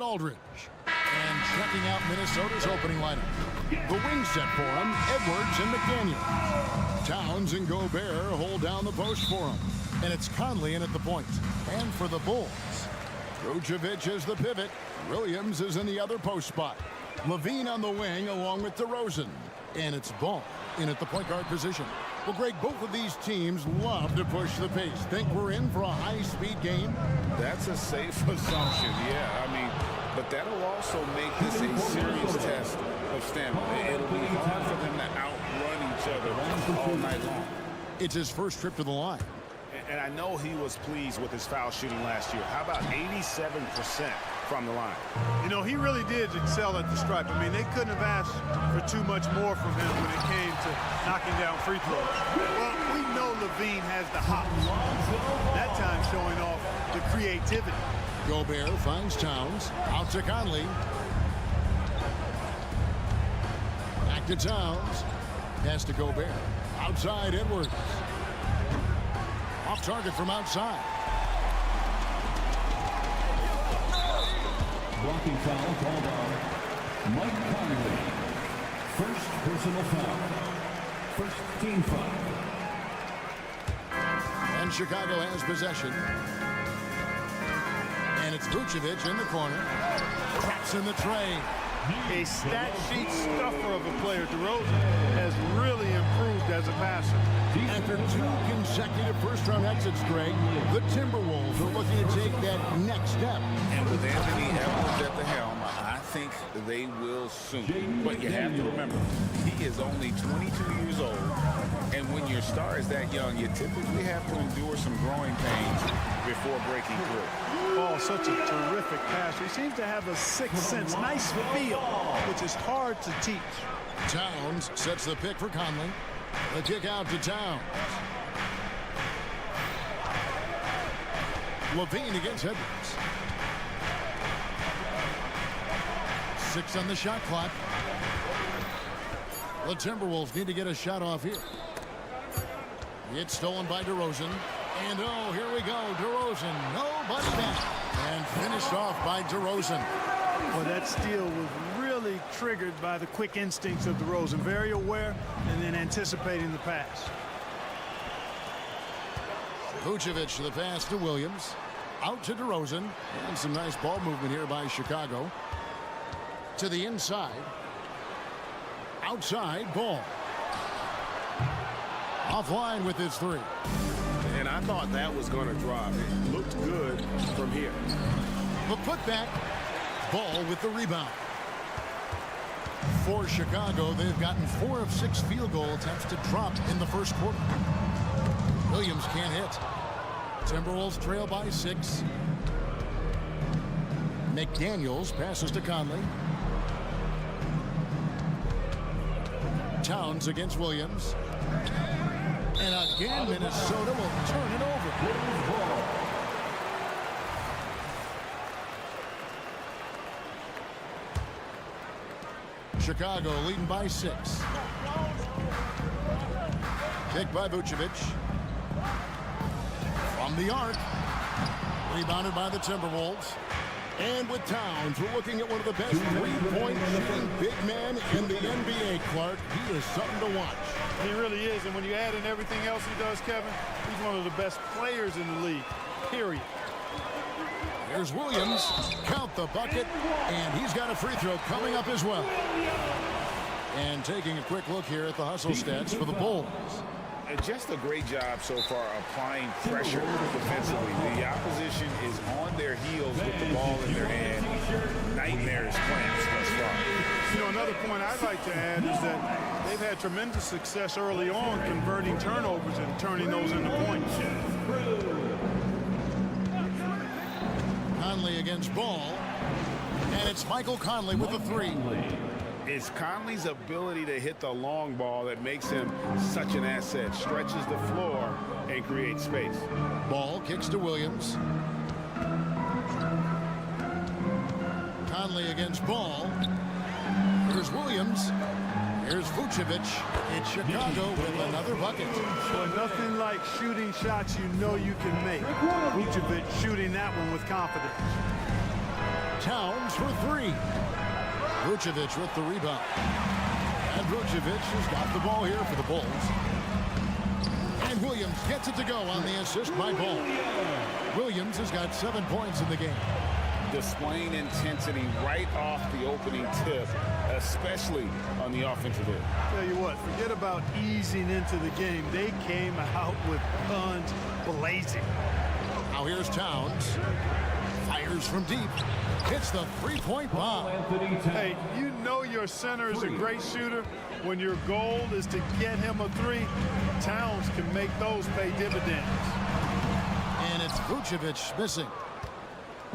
David Aldridge. And checking out Minnesota's opening lineup. The wing set for him, Edwards and McDaniels. Towns and Gobert hold down the post for him. And it's Conley in at the point. And for the Bulls, Vucevic is the pivot. Williams is in the other post spot. Levine on the wing along with DeRozan. And it's Ball in at the point guard position. Well, Greg, both of these teams love to push the pace. Think we're in for a high-speed game? That's a safe assumption, yeah. I mean, but that'll also make this a serious test of stamina. It'll be hard for them to outrun each other all night long. It's his first trip to the line. And I know he was pleased with his foul shooting last year. How about 87% from the line? You know, he really did excel at the stripe. I mean, they couldn't have asked for too much more from him when it came to knocking down free throws. Well, we know Levine has the hops. That time showing off the creativity. Gobert finds Towns. Out to Conley. Back to Towns. Pass to Gobert. Outside Edwards. Off target from outside. Blocking foul called on Mike Conley. First personal foul. First team foul. And Chicago has possession. And it's Vucevic in the corner. Traps in the tray. A stat sheet stuffer of a player. DeRozan has really improved as a passer. After 2 consecutive first-round exits, Greg, the Timberwolves are looking to take that next step. And with Anthony Edwards at the helm, I think they will soon. But you have to remember, he is only 22 years old. And when your star is that young, you typically have to endure some growing pains before breaking through. Oh, such a terrific passer. He seems to have a sixth sense, nice feel, which is hard to teach. Towns sets the pick for Conley. The kick out to Towns. Levine against Edwards. 6 on the shot clock. The Timberwolves need to get a shot off here. It's stolen by DeRozan. And oh, here we go. DeRozan, nobody back. And finished off by DeRozan. Well, that steal was really triggered by the quick instincts of DeRozan. Very aware and then anticipating the pass. Vucevic the pass to Williams. Out to DeRozan. And some nice ball movement here by Chicago. To the inside. Outside, Ball. Offline with his 3. And I thought that was going to drop. It looked good from here. The putback. Ball with the rebound. For Chicago, they've gotten 4 of 6 field goal attempts to drop in the first quarter. Williams can't hit. Timberwolves trail by 6. McDaniels passes to Conley. Towns against Williams. And again, Minnesota will turn it over. Chicago leading by 6. Kick by Vucevic. From the arc. Rebounded by the Timberwolves. And with Towns, we're looking at one of the best three-point shooting big men in the NBA, Clark. He is something to watch. He really is, and when you add in everything else he does, Kevin, he's one of the best players in the league, period. Here's Williams. Count the bucket, and he's got a free throw coming up as well. And taking a quick look here at the hustle stats for the Bulls. Just a great job so far applying pressure defensively. The opposition is on their heels with the ball in their hand. Nightmarish plans thus far. You know, another point I'd like to add is that they've had tremendous success early on converting turnovers and turning those into points. Conley against Ball. And it's Michael Conley with the 3. It's Conley's ability to hit the long ball that makes him such an asset. Stretches the floor and creates space. Ball kicks to Williams. Conley against Ball. Here's Williams. Here's Vucevic. It's Chicago with another bucket. Well, nothing like shooting shots you know you can make. Vucevic shooting that one with confidence. Towns for three. Vucevic with the rebound. And Vucevic has got the ball here for the Bulls. And Williams gets it to go on the assist by Ball. Williams has got 7 points in the game. Displaying intensity right off the opening tip, especially on the offensive end. Tell you what, forget about easing into the game. They came out with guns blazing. Now here's Towns. Fires from deep. Hits the three-point bomb. Hey, you know your center is a great shooter. When your goal is to get him a three, Towns can make those pay dividends. And it's Vucevic missing.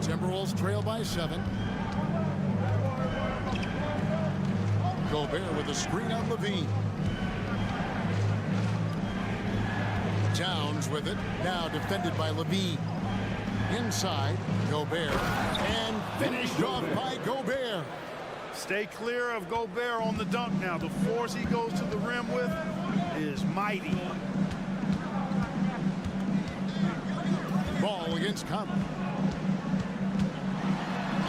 Timberwolves trail by 7. Gobert with a screen on Levine. Towns with it. Now defended by Levine. Inside, Gobert. And finished off by Gobert. Stay clear of Gobert on the dunk now. The force he goes to the rim with is mighty. Ball against Conley.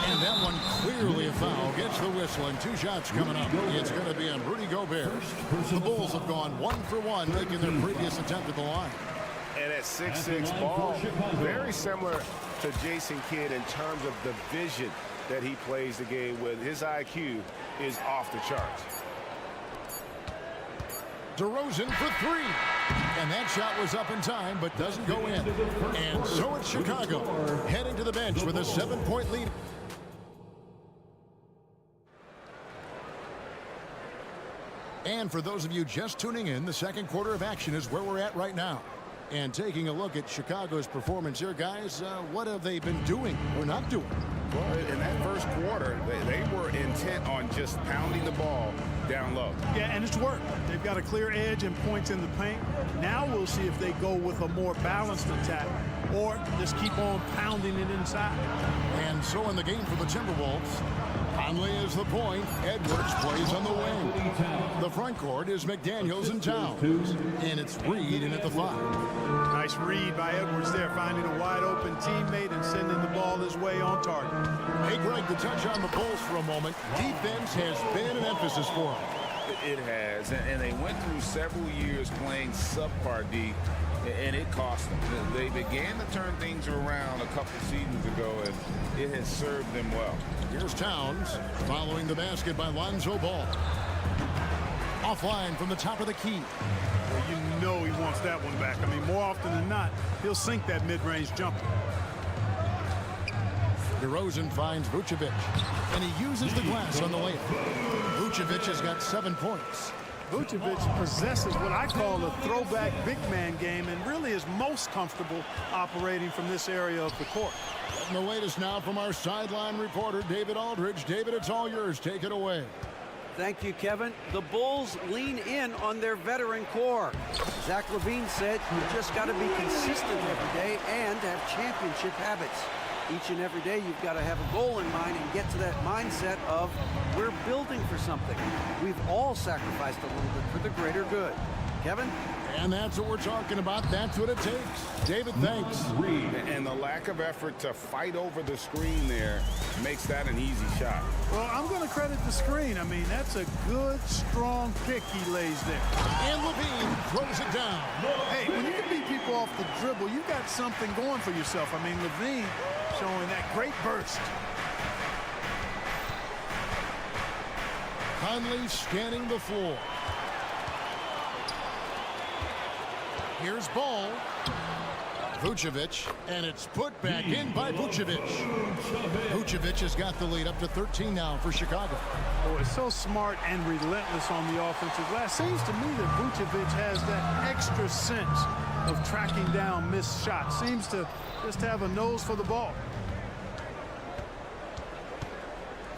And that one clearly a foul. Gets the whistle and 2 shots coming up. It's going to be on Rudy Gobert. The Bulls have gone 1 for 1, making their previous attempt at the line. And at 6'6", Ball, very similar to Jason Kidd in terms of the vision that he plays the game with. His IQ is off the charts. DeRozan for 3. And that shot was up in time, but doesn't go in. And so it's Chicago heading to the bench with a 7-point lead. And for those of you just tuning in, the second quarter of action is where we're at right now. And taking a look at Chicago's performance here, guys, what have they been doing or not doing? Well, in that first quarter, they were intent on just pounding the ball down low. Yeah, and it's worked. They've got a clear edge and points in the paint. Now we'll see if they go with a more balanced attack or just keep on pounding it inside. And so in the game for the Timberwolves, Conley is the point. Edwards plays on the wing. The front court is McDaniels and Towns. And it's Reed in at the 5. Nice read by Edwards there, finding a wide-open teammate and sending the ball his way on target. Hey, Greg, to touch on the Bulls for a moment, defense has been an emphasis for them. It has, and they went through several years playing subpar D, and it cost them. They began to turn things around a couple seasons ago, and it has served them well. Here's Towns following the basket by Lonzo Ball. Offline from the top of the key. Well, you know he wants that one back. I mean, more often than not, he'll sink that mid-range jumper. DeRozan finds Vucevic, and he uses the glass on the layup. Vucevic has got 7 points. Vucevic possesses what I call a throwback big man game and really is most comfortable operating from this area of the court. And the latest now from our sideline reporter, David Aldridge. David, it's all yours. Take it away. Thank you, Kevin. The Bulls lean in on their veteran core. Zach LaVine said, you just got to be consistent every day and have championship habits. Each and every day, you've got to have a goal in mind and get to that mindset of we're building for something. We've all sacrificed a little bit for the greater good. Kevin? And that's what we're talking about. That's what it takes. David, thanks. And the lack of effort to fight over the screen there makes that an easy shot. Well, I'm going to credit the screen. I mean, that's a good, strong pick he lays there. And Levine throws it down. Hey, when you can beat people off the dribble, you've got something going for yourself. I mean, Levine showing that great burst. Conley scanning the floor. Here's Ball. Vucevic, and it's put back in by Vucevic. Vucevic has got the lead up to 13 now for Chicago. Oh, it's so smart and relentless on the offensive glass. Seems to me that Vucevic has that extra sense of tracking down missed shots. Seems to just have a nose for the ball.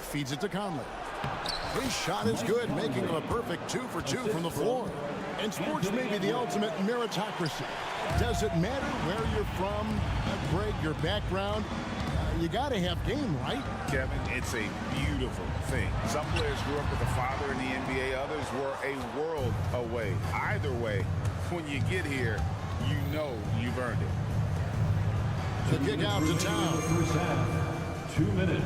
Feeds it to Conley. His shot is good, making him a perfect 2 for 2 from the floor. And sports may be the ultimate meritocracy. Does it matter where you're from, Greg, your background? You got to have game, right? Kevin, it's a beautiful thing. Some players grew up with a father in the NBA. Others were a world away. Either way, when you get here, you know you've earned it. The kick out to Towns. 2 minutes.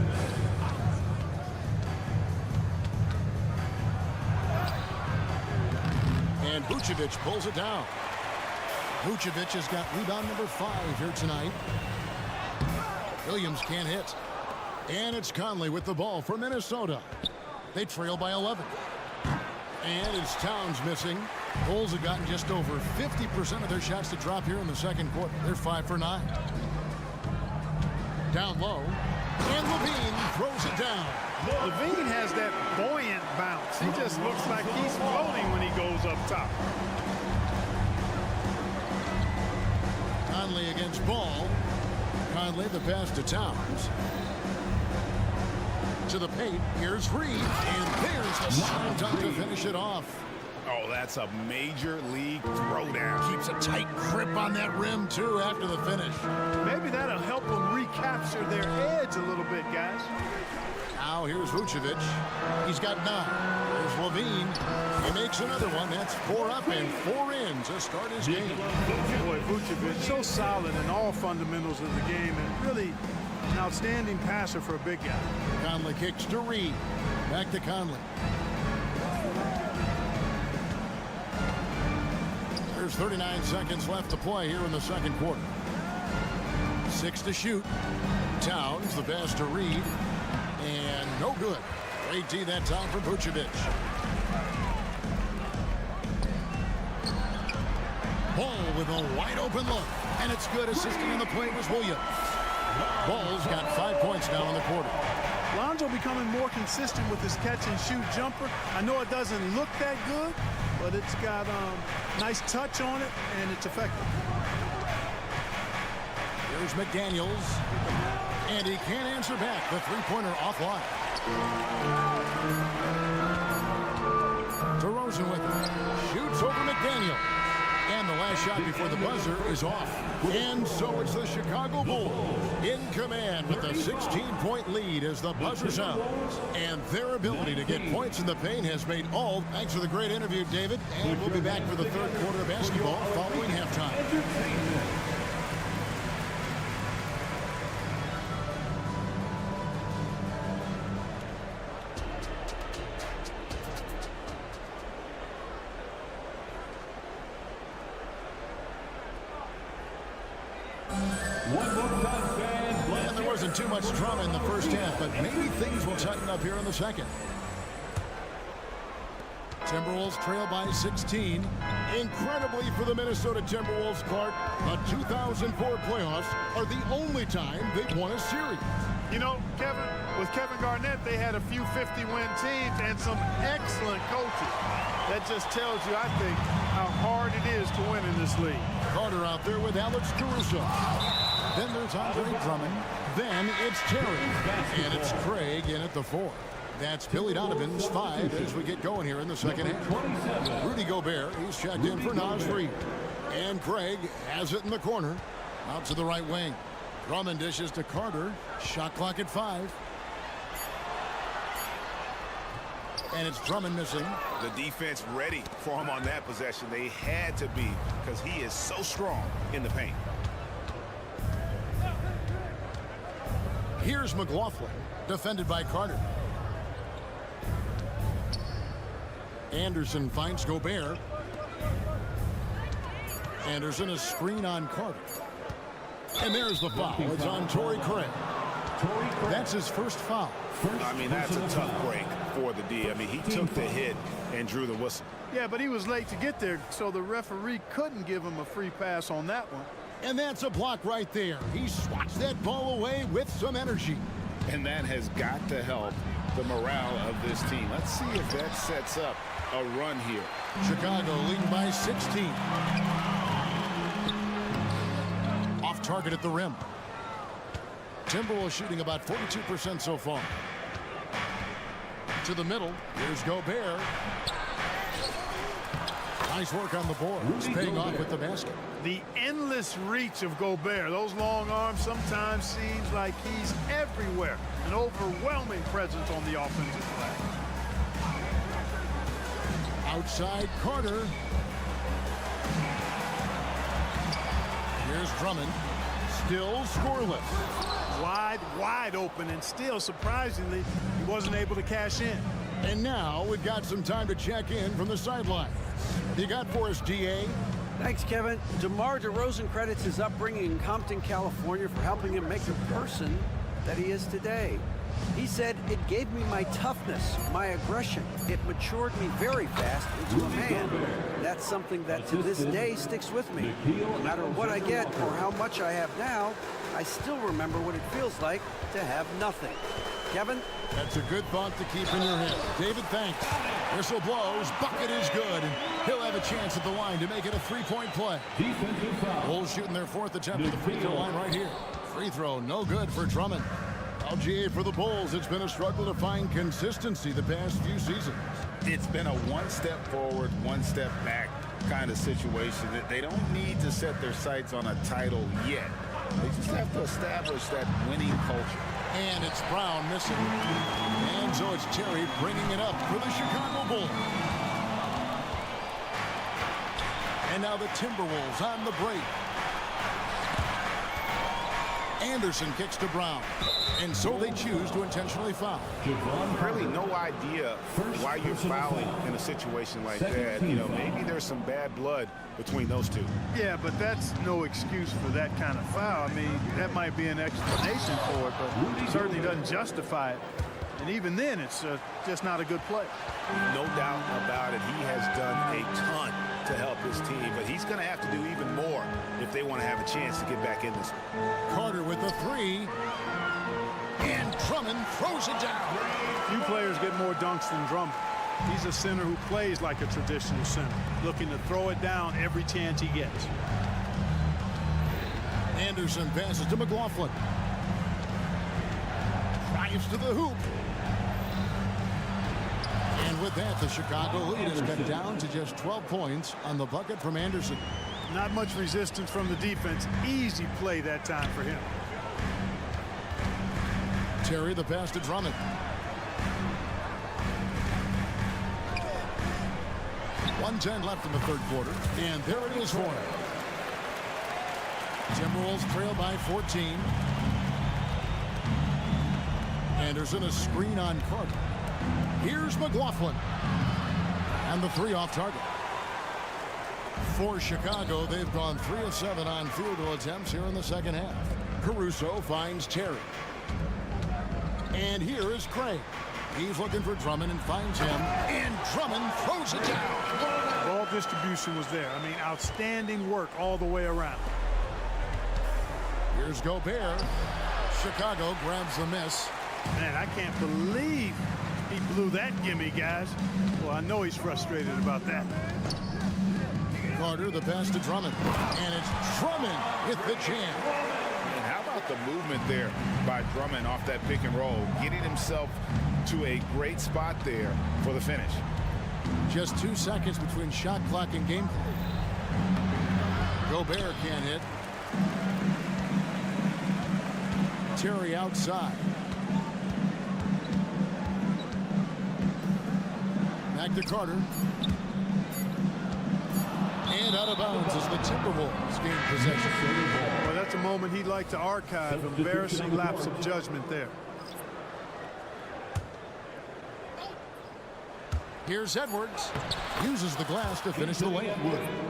And Vucevic pulls it down. Vucevic has got rebound number 5 here tonight. Williams can't hit. And it's Conley with the ball for Minnesota. They trail by 11. And it's Towns missing. Bulls have gotten just over 50% of their shots to drop here in the second quarter. They're 5 for 9. Down low. And Levine throws it down. Levine has that buoyant bounce. He just looks like he's floating when he goes up top. Conley against Ball. Conley the pass to Towns. To the paint. Here's Reed. And there's the slam dunk to finish it off. Oh, that's a major league throwdown. Keeps a tight grip on that rim, too, after the finish. Maybe that'll help them recapture their edge a little bit, guys. Now here's Vucevic. He's got 9. There's Levine. He makes another one. That's 4 up and 4 in to start his game. Boy, Vucevic, so solid in all fundamentals of the game and really an outstanding passer for a big guy. Conley kicks to Reed. Back to Conley. There's 39 seconds left to play here in the second quarter. 6 to shoot. Towns, the pass to Reed. And no good. Great D that time for Vucevic. Ball with a wide open look. And it's good. Assisting in the play was Williams. Ball's got 5 points now in the quarter. Lonzo becoming more consistent with his catch and shoot jumper. I know it doesn't look that good, but it's got nice touch on it, and it's effective. Here's McDaniels. And he can't answer back. The three-pointer offline. DeRozan with it. Shoots over McDaniel. And the last shot before the buzzer is off. And so it's the Chicago Bulls in command with a 16-point lead as the buzzer sounds. And their ability to get points in the paint has made all. Thanks for the great interview, David. And we'll be back for the third quarter of basketball following halftime. And there wasn't too much drama in the first half, but maybe things will tighten up here in the second. Timberwolves trail by 16. Incredibly for the Minnesota Timberwolves, Clark, the 2004 playoffs are the only time they've won a series. You know, Kevin, with Kevin Garnett, they had a few 50-win teams and some excellent coaches. That just tells you, I think, how hard it is to win in this league. Carter out there with Alex Caruso. Then there's Andre Drummond. Then it's Terry. And it's Craig in at the 4. That's Billy Donovan's 5 as we get going here in the second half. Rudy Gobert, he's checked in for Naz Reid. And Craig has it in the corner. Out to the right wing. Drummond dishes to Carter. Shot clock at 5. And it's Drummond missing. The defense ready for him on that possession. They had to be because he is so strong in the paint. Here's McLaughlin, defended by Carter. Anderson finds Gobert. Anderson a screen on Carter. And there's the foul. It's on Torrey Craig. That's his first foul. I mean, that's a tough break for the D. I mean, he took the hit and drew the whistle. Yeah, but he was late to get there, so the referee couldn't give him a free pass on that one. And that's a block right there. He swats that ball away with some energy. And that has got to help the morale of this team. Let's see if that sets up a run here. Chicago leading by 16. Off target at the rim. Timberwolves shooting about 42% so far. To the middle. Here's Gobert. Nice work on the board. He's paying off with the basket. The endless reach of Gobert. Those long arms sometimes seems like he's everywhere. An overwhelming presence on the offensive glass. Outside Carter. Here's Drummond. still scoreless. Wide open, and still, surprisingly, he wasn't able to cash in. And now we've got some time to check in from the sideline. You got for us, DA? Thanks, Kevin. DeMar DeRozan credits his upbringing in Compton, California for helping him make the person that he is today. He said, "It gave me my toughness, my aggression. It matured me very fast into a man. That's something that to this day sticks with me. No matter what I get or how much I have now, I still remember what it feels like to have nothing." Kevin? That's a good thought to keep in your head. David, thanks. Whistle blows, bucket is good, and he'll have a chance at the line to make it a three-point play. Defensive foul. Bulls shooting their fourth attempt at the free throw line right here. Free throw, no good for Drummond. LGA for the Bulls, it's been a struggle to find consistency the past few seasons. It's been a one step forward, one step back kind of situation. That they don't need to set their sights on a title yet. They just have to establish that winning culture. And it's Brown missing. And so it's Terry bringing it up for the Chicago Bulls. And now the Timberwolves on the break. Anderson kicks to Brown. And so they choose to intentionally foul. Really no idea why you're fouling in a situation like that. You know, maybe there's some bad blood between those two. Yeah, but that's no excuse for that kind of foul. I mean, that might be an explanation for it, but it certainly doesn't justify it. And even then, it's just not a good play. No doubt about it. He has done a ton to help his team, but he's going to have to do even more if they want to have a chance to get back in this one. Carter with the three. And Drummond throws it down. Few players get more dunks than Drummond. He's a center who plays like a traditional center, looking to throw it down every chance he gets. Anderson passes to McLaughlin. Drives to the hoop. And with that, the Chicago lead is cut down to just 12 points on the bucket from Anderson. Not much resistance from the defense. Easy play that time for him. Terry the pass to Drummond. .110 left in the third quarter. And there it is for him. Timberwolves trail by 14. Anderson, a screen on Carter. Here's McLaughlin. And the three off target. For Chicago, they've gone 3 of 7 on field goal attempts here in the second half. Caruso finds Terry. And here is Craig. He's looking for Drummond and finds him. And Drummond throws it down. Ball distribution was there. I mean, outstanding work all the way around. Here's Gobert. Chicago grabs the miss. Man, I can't believe he blew that gimme, guys. Well, I know he's frustrated about that. Carter, the pass to Drummond. And it's Drummond with the jam. And how about the movement there by Drummond off that pick and roll, getting himself to a great spot there for the finish. Just 2 seconds between shot clock and game clock. Gobert can't hit. Terry outside. Back to Carter. And out of bounds as the Timberwolves gain possession. Well, that's a moment he'd like to archive. Embarrassing lapse of judgment there. Here's Edwards. Uses the glass to finish the layup.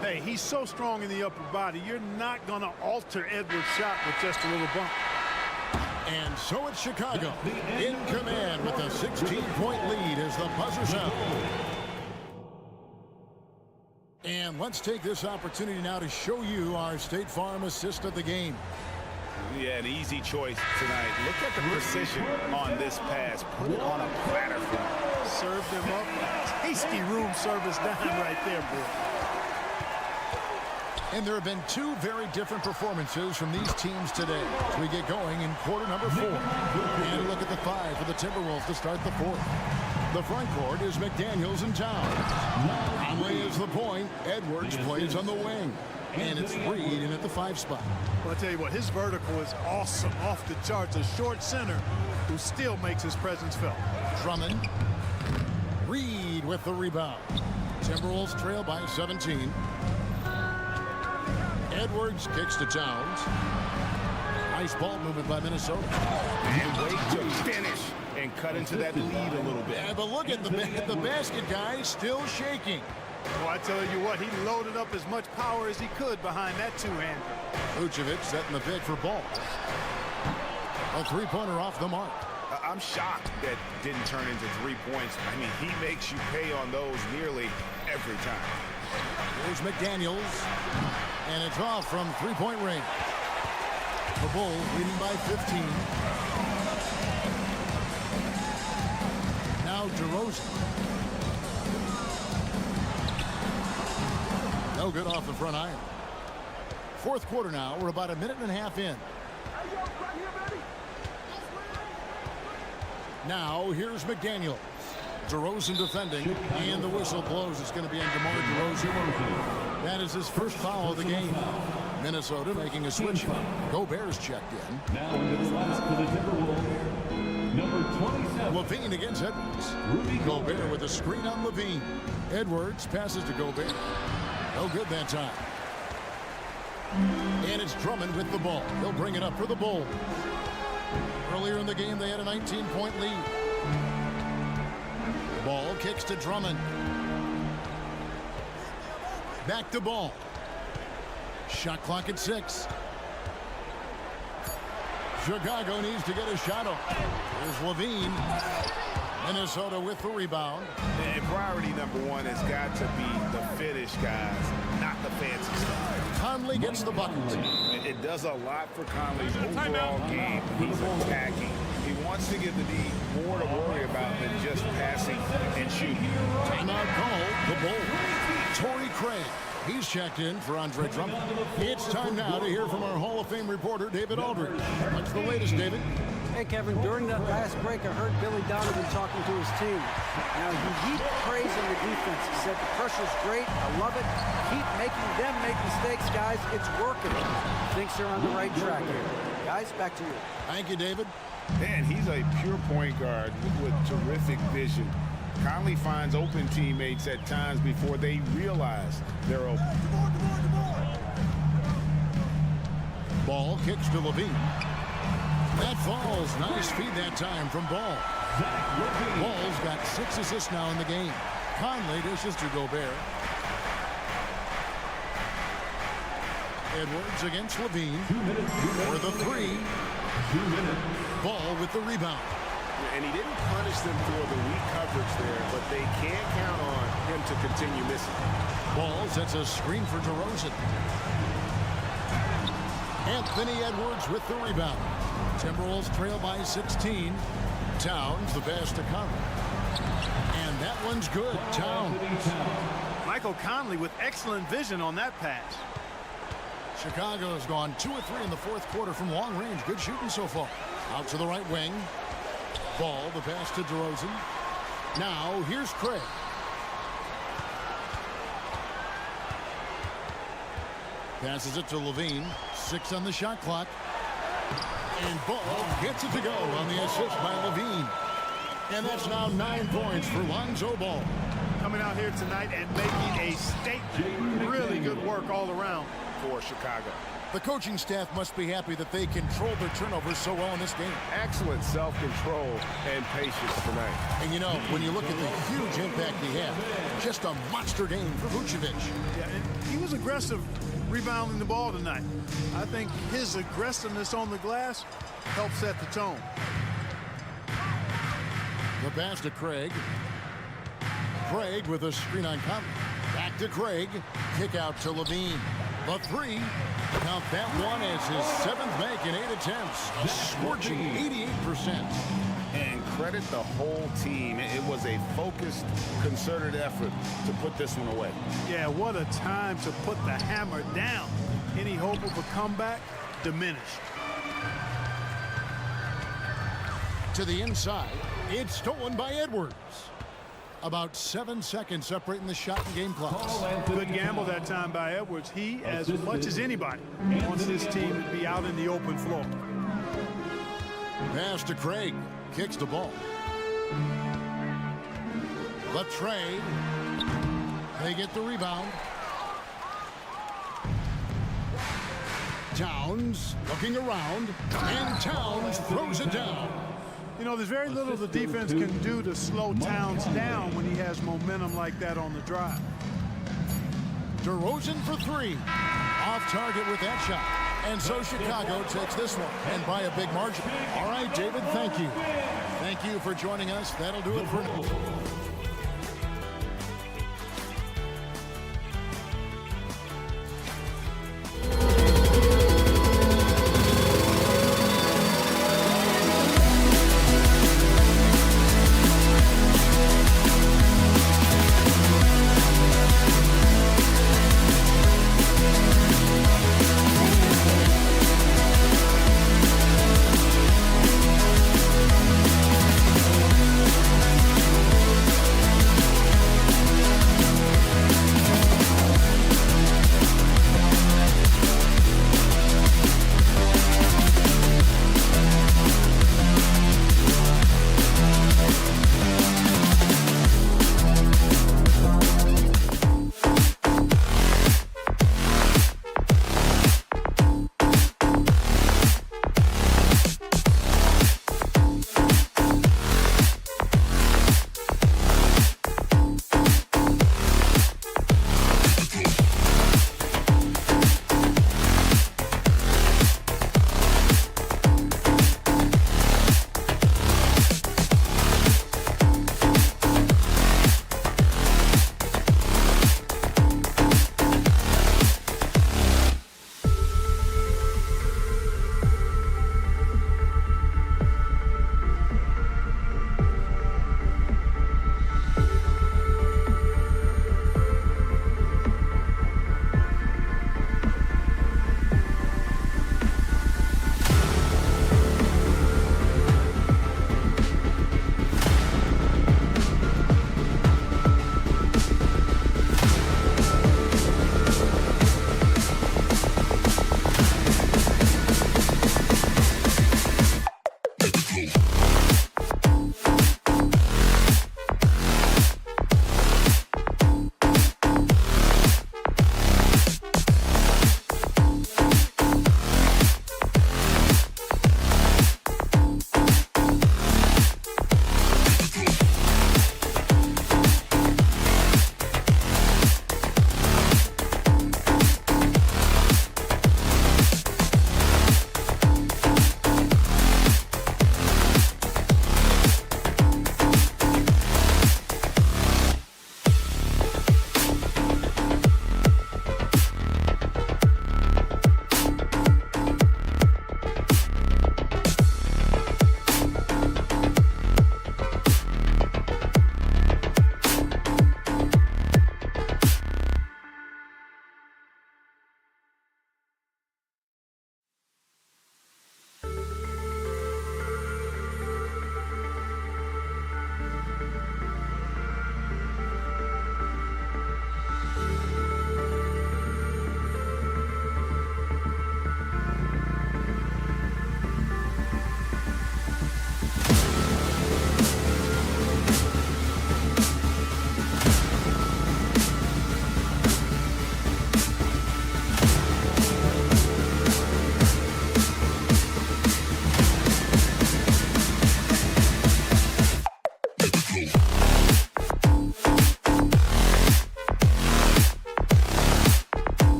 Hey, he's so strong in the upper body. You're not going to alter Edwards' shot with just a little bump. And so it's Chicago in command with a 16-point lead as the buzzer sounds. And let's take this opportunity now to show you our State Farm assist of the game. Yeah, an easy choice tonight. Look at the precision on this pass. Put it on a platter for him. Served him up. Tasty room service dime right there, boy. And there have been 2 very different performances from these teams today as we get going in quarter number 4. And a look at the 5 for the Timberwolves to start the 4th. The front court is McDaniels and Towns. Conley is the point. Edwards plays on the wing. And it's Reed in at the 5 spot. Well, I'll tell you what, his vertical is awesome, off the charts. A short center who still makes his presence felt. Drummond. Reed with the rebound. Timberwolves trail by 17. Edwards kicks to Towns. Nice ball movement by Minnesota. And wait to finish and cut into that lead a little bit. Yeah, but look at the basket guy still shaking. Well, I tell you what, he loaded up as much power as he could behind that two-hander. Vucevic setting the pick for Ball. A three-pointer off the mark. I'm shocked that didn't turn into 3 points. I mean, he makes you pay on those nearly every time. Here's McDaniels, and it's off from three-point range. The Bulls leading by 15. Now DeRozan. No good off the front iron. Fourth quarter now. We're about a minute and a half in. Now here's McDaniels. DeRozan defending, and the whistle blows. It's going to be on DeMar DeRozan. That is his first foul of the game. Minnesota making a switch. Gobert's checked in. Now into the last for the Timberwolves, number 27. Levine against Edwards. Gobert with a screen on Levine. Edwards passes to Gobert. No good that time. And it's Drummond with the ball. He'll bring it up for the Bulls. Earlier in the game, they had a 19-point lead. Ball kicks to Drummond. Back to Ball. Shot clock at 6. Chicago needs to get a shot off. Here's Levine. Minnesota with the rebound. And priority number one has got to be the finish, guys, not the fancy stuff. Conley gets the bucket. It does a lot for Conley's overall game. He's attacking. He wants to give the D more to worry about than just passing and shooting. Timeout called. The Bulls. Torrey Craig. He's checked in for Andre Drummond. It's time now to hear from our Hall of Fame reporter, David Aldridge. What's the latest, David? Hey, Kevin, during that last break, I heard Billy Donovan talking to his team. Now, he heaped praise on the defense. He said the pressure's great. I love it. Keep making them make mistakes, guys. It's working. Thinks they're on the right track here. Guys, back to you. Thank you, David. Man, he's a pure point guard with terrific vision. Conley finds open teammates at times before they realize they're open. Ball kicks to Levine. That falls. Nice feed that time from Ball. Ball's got 6 assists now in the game. Conley dishes to Gobert. Edwards against Levine. For the 3. Ball with the rebound. And he didn't punish them for the weak coverage there, but they can't count on him to continue missing. Ball sets a screen for DeRozan. Anthony Edwards with the rebound. Timberwolves trail by 16. Towns the pass to Conley. And that one's good. Towns. Michael Conley with excellent vision on that pass. Chicago has gone 2 of 3 in the fourth quarter from long range. Good shooting so far. Out to the right wing. Ball, the pass to DeRozan. Now, here's Craig. Passes it to Levine. 6 on the shot clock. And Ball gets it to go on the assist by Levine. And that's now 9 points for Lonzo Ball. Coming out here tonight and making a statement. Really good work all around For Chicago. The coaching staff must be happy that they controlled their turnovers so well in this game. Excellent self-control and patience tonight. And you know, when you look at the huge impact he had, just a monster game for Vucevic. Yeah, and he was aggressive rebounding the ball tonight. I think his aggressiveness on the glass helped set the tone. The pass to Craig. Craig with a screen on Conley. Back to Craig. Kick out to Levine. The 3. Count that one as his 7th make in 8 attempts. A scorching 88%. And credit the whole team. It was a focused, concerted effort to put this one away. Yeah, what a time to put the hammer down. Any hope of a comeback diminished. To the inside. It's stolen by Edwards. About 7 seconds separating the shot and game clocks. Good gamble that time by Edwards. He, as much as anybody, wants his team to be out in the open floor. Pass to Craig. Kicks the ball. The trade. They get the rebound. Towns looking around, and Towns throws it down. You know, there's very little the defense can do to slow Towns down when he has momentum like that on the drive. DeRozan for three. Off target with that shot. And so Chicago takes this one, and by a big margin. All right, David, thank you. Thank you for joining us. That'll do it for now.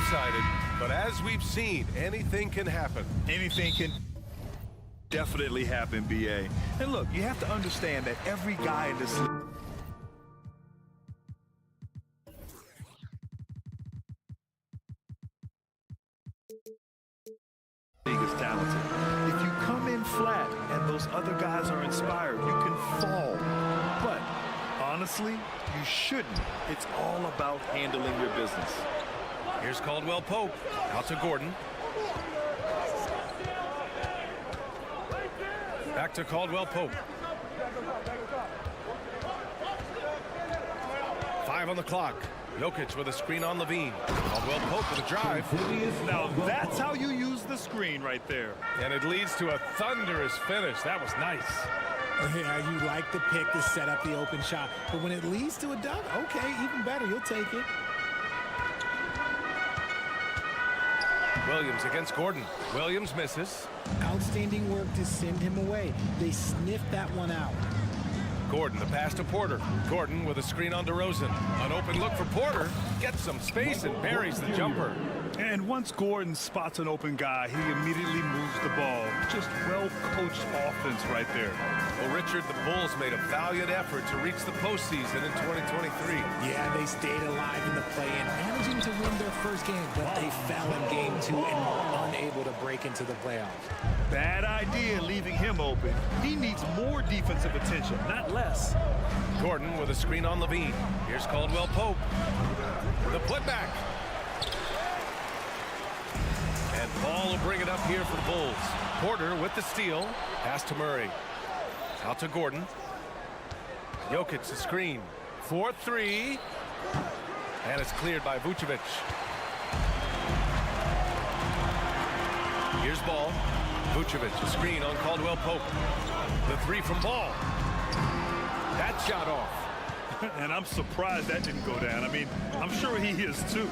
lopsided, but as we've seen, anything can happen. Anything can definitely happen, BA. And look, you have to understand that every guy in this league is talented. If you come in flat and those other guys are inspired, you can fall. But honestly, you shouldn't. It's all about handling your business. Here's Caldwell Pope. Out to Gordon. Back to Caldwell Pope. 5 on the clock. Jokic with a screen on Levine. Caldwell Pope with a drive. Now that's how you use the screen right there. And it leads to a thunderous finish. That was nice. Yeah, you like the pick to set up the open shot. But when it leads to a dunk, okay, even better. You'll take it. Williams against Gordon. Williams misses. Outstanding work to send him away. They sniffed that one out. Gordon, the pass to Porter. Gordon with a screen on DeRozan. An open look for Porter. Gets some space and buries the jumper. And once Gordon spots an open guy, he immediately moves the ball. Just well-coached offense right there. Well, Richard, the Bulls made a valiant effort to reach the postseason in 2023. Yeah, they stayed alive in the play-in, managing to win their first game, but they fell in game 2 and were unable to break into the playoffs. Bad idea leaving him open. He needs more defensive attention, not less. Gordon with a screen on Levine. Here's Caldwell Pope. The putback. And Paul will bring it up here for the Bulls. Porter with the steal. Pass to Murray. Out to Gordon. Jokic the screen. 4-3. And it's cleared by Vucevic. Here's Ball. Vucevic, a screen on Caldwell Pope. The 3 from Ball. That shot off. And I'm surprised that didn't go down. I mean, I'm sure he is too.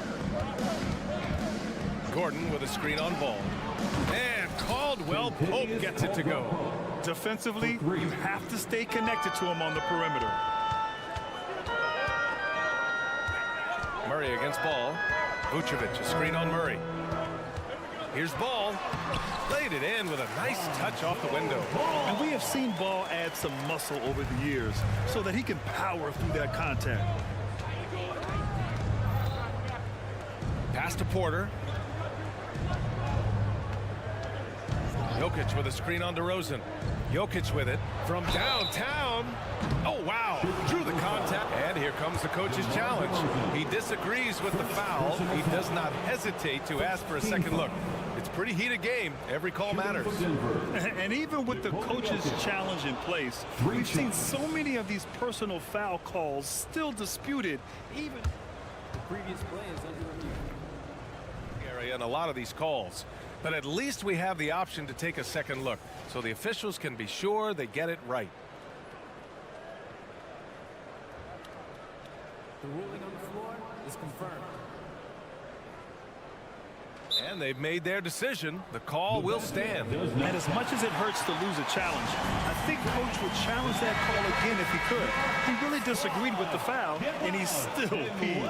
Gordon with a screen on Ball. And Caldwell Pope gets it to go. Defensively, you have to stay connected to him on the perimeter. Murray against Ball. Vucevic, a screen on Murray. Here's Ball. Laid it in with a nice touch off the window. And we have seen Ball add some muscle over the years so that he can power through that contact. Pass to Porter. Jokic with a screen on DeRozan. Jokic with it from downtown. Oh, wow. Drew the contact. And here comes the coach's challenge. He disagrees with the foul. He does not hesitate to ask for a second look. It's a pretty heated game. Every call matters. And even with the coach's challenge in place, we've seen so many of these personal foul calls still disputed, even The previous play is under review. Area and a lot of these calls. But at least we have the option to take a second look, so the officials can be sure they get it right. The ruling on the floor is confirmed. And they've made their decision. The call will stand. And as much as it hurts to lose a challenge, I think Coach would challenge that call again if he could. He really disagreed with the foul, and he's still peeved.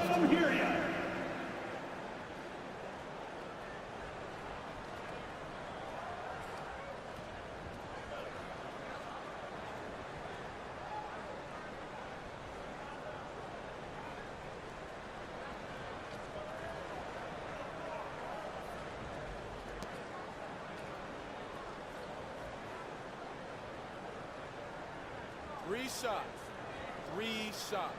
Three shots.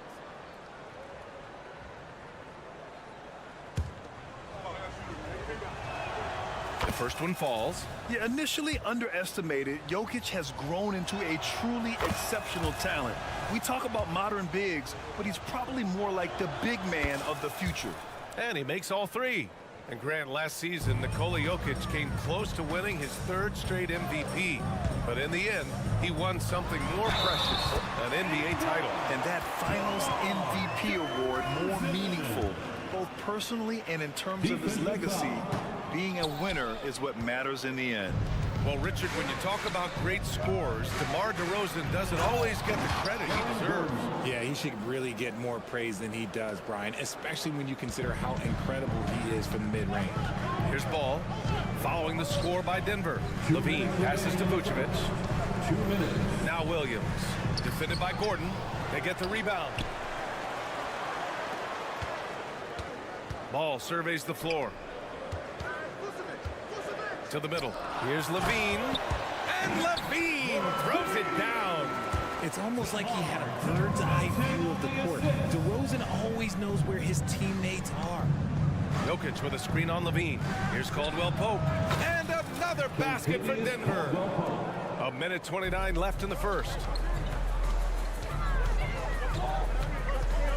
The first one falls. Yeah, initially underestimated, Jokic has grown into a truly exceptional talent. We talk about modern bigs, but he's probably more like the big man of the future. And he makes all 3. And Grant, last season, Nikola Jokic came close to winning his 3rd straight MVP. But in the end, he won something more precious, an NBA title. And that Finals MVP award more meaningful, both personally and in terms of his legacy. Being a winner is what matters in the end. Well, Richard, when you talk about great scores, DeMar DeRozan doesn't always get the credit he deserves. Yeah, he should really get more praise than he does, Brian, especially when you consider how incredible he is from the mid-range. Here's ball. Following the score by Denver. Levine passes to Vucevic. 2 minutes. Now Williams. Defended by Gordon. They get the rebound. Ball surveys the floor. To the middle. Here's Levine. And Levine throws it down. It's almost like he had a bird's eye view of the court. DeRozan always knows where his teammates are. Jokic with a screen on Levine. Here's Caldwell Pope. And another basket for Denver. 1:29 left in the first.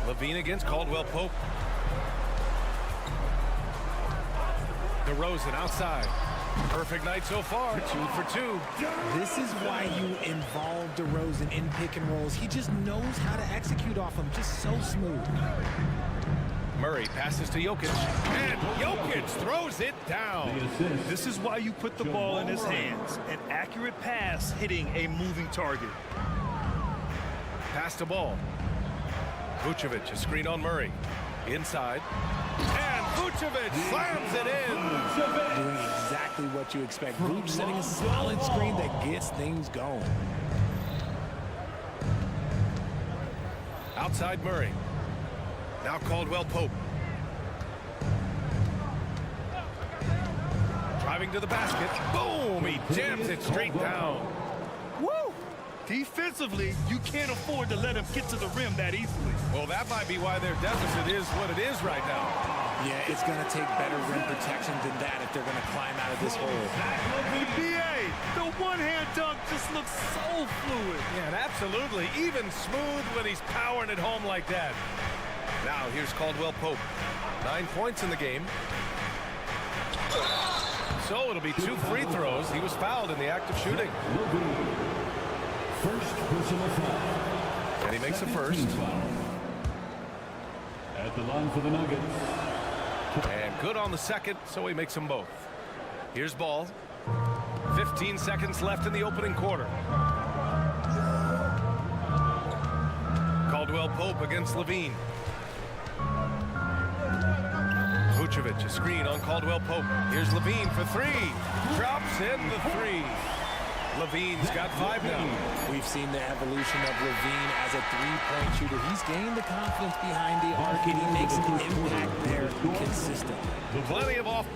Levine against Caldwell Pope. DeRozan outside. Perfect night so far. 2 for 2. This is why you involve DeRozan in pick and rolls. He just knows how to execute off them. Just so smooth. Murray passes to Jokic. And Jokic throws it down. This is why you put the ball in his hands. An accurate pass hitting a moving target. Pass to ball. Vucevic, a screen on Murray. Inside. And Vucevic slams it in. Doing exactly what you expect. Vucevic setting a solid screen that gets things going. Outside Murray. Now Caldwell Pope. Driving to the basket. Boom! He jams it straight down. Woo! Defensively, you can't afford to let him get to the rim that easily. Well, that might be why their deficit is what it is right now. Yeah, it's going to take better rim protection than that if they're going to climb out of this hole. BA, the one-hand dunk just looks so fluid. Yeah, and absolutely. Even smooth when he's powering it home like that. Now, here's Caldwell Pope. 9 points in the game. So it'll be 2 free throws. He was fouled in the act of shooting. First personal foul. And he makes a first. At the line for the Nuggets. And good on the second, so he makes them both. Here's ball. 15 seconds left in the opening quarter. Caldwell Pope against Levine. Vucevic, a screen on Caldwell Pope. Here's Levine for 3. Drops in the 3. Levine's got 5 now. We've seen the evolution of Levine as a three-point shooter. He's gained the confidence behind the arc, and he makes an impact there consistently. Plenty of off.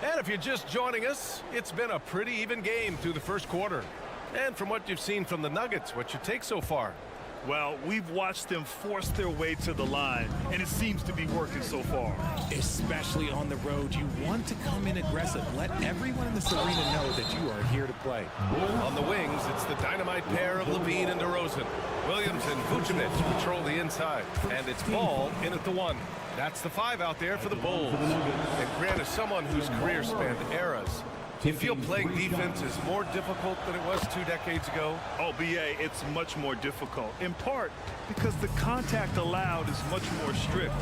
And if you're just joining us, it's been a pretty even game through the first quarter. And from what you've seen from the Nuggets, what's your take so far? Well, we've watched them force their way to the line, and it seems to be working so far. Especially on the road, you want to come in aggressive. Let everyone in this arena know that you are here to play. On the wings, it's the dynamite pair of Levine and DeRozan. Williams and Vucevic patrol the inside. And it's ball in at the 1. That's the 5 out there for the Bulls. And Grant, as someone whose career spanned eras, do you feel playing defense is more difficult than it was 2 decades ago? Oh, BA, it's much more difficult, in part because the contact allowed is much more strict.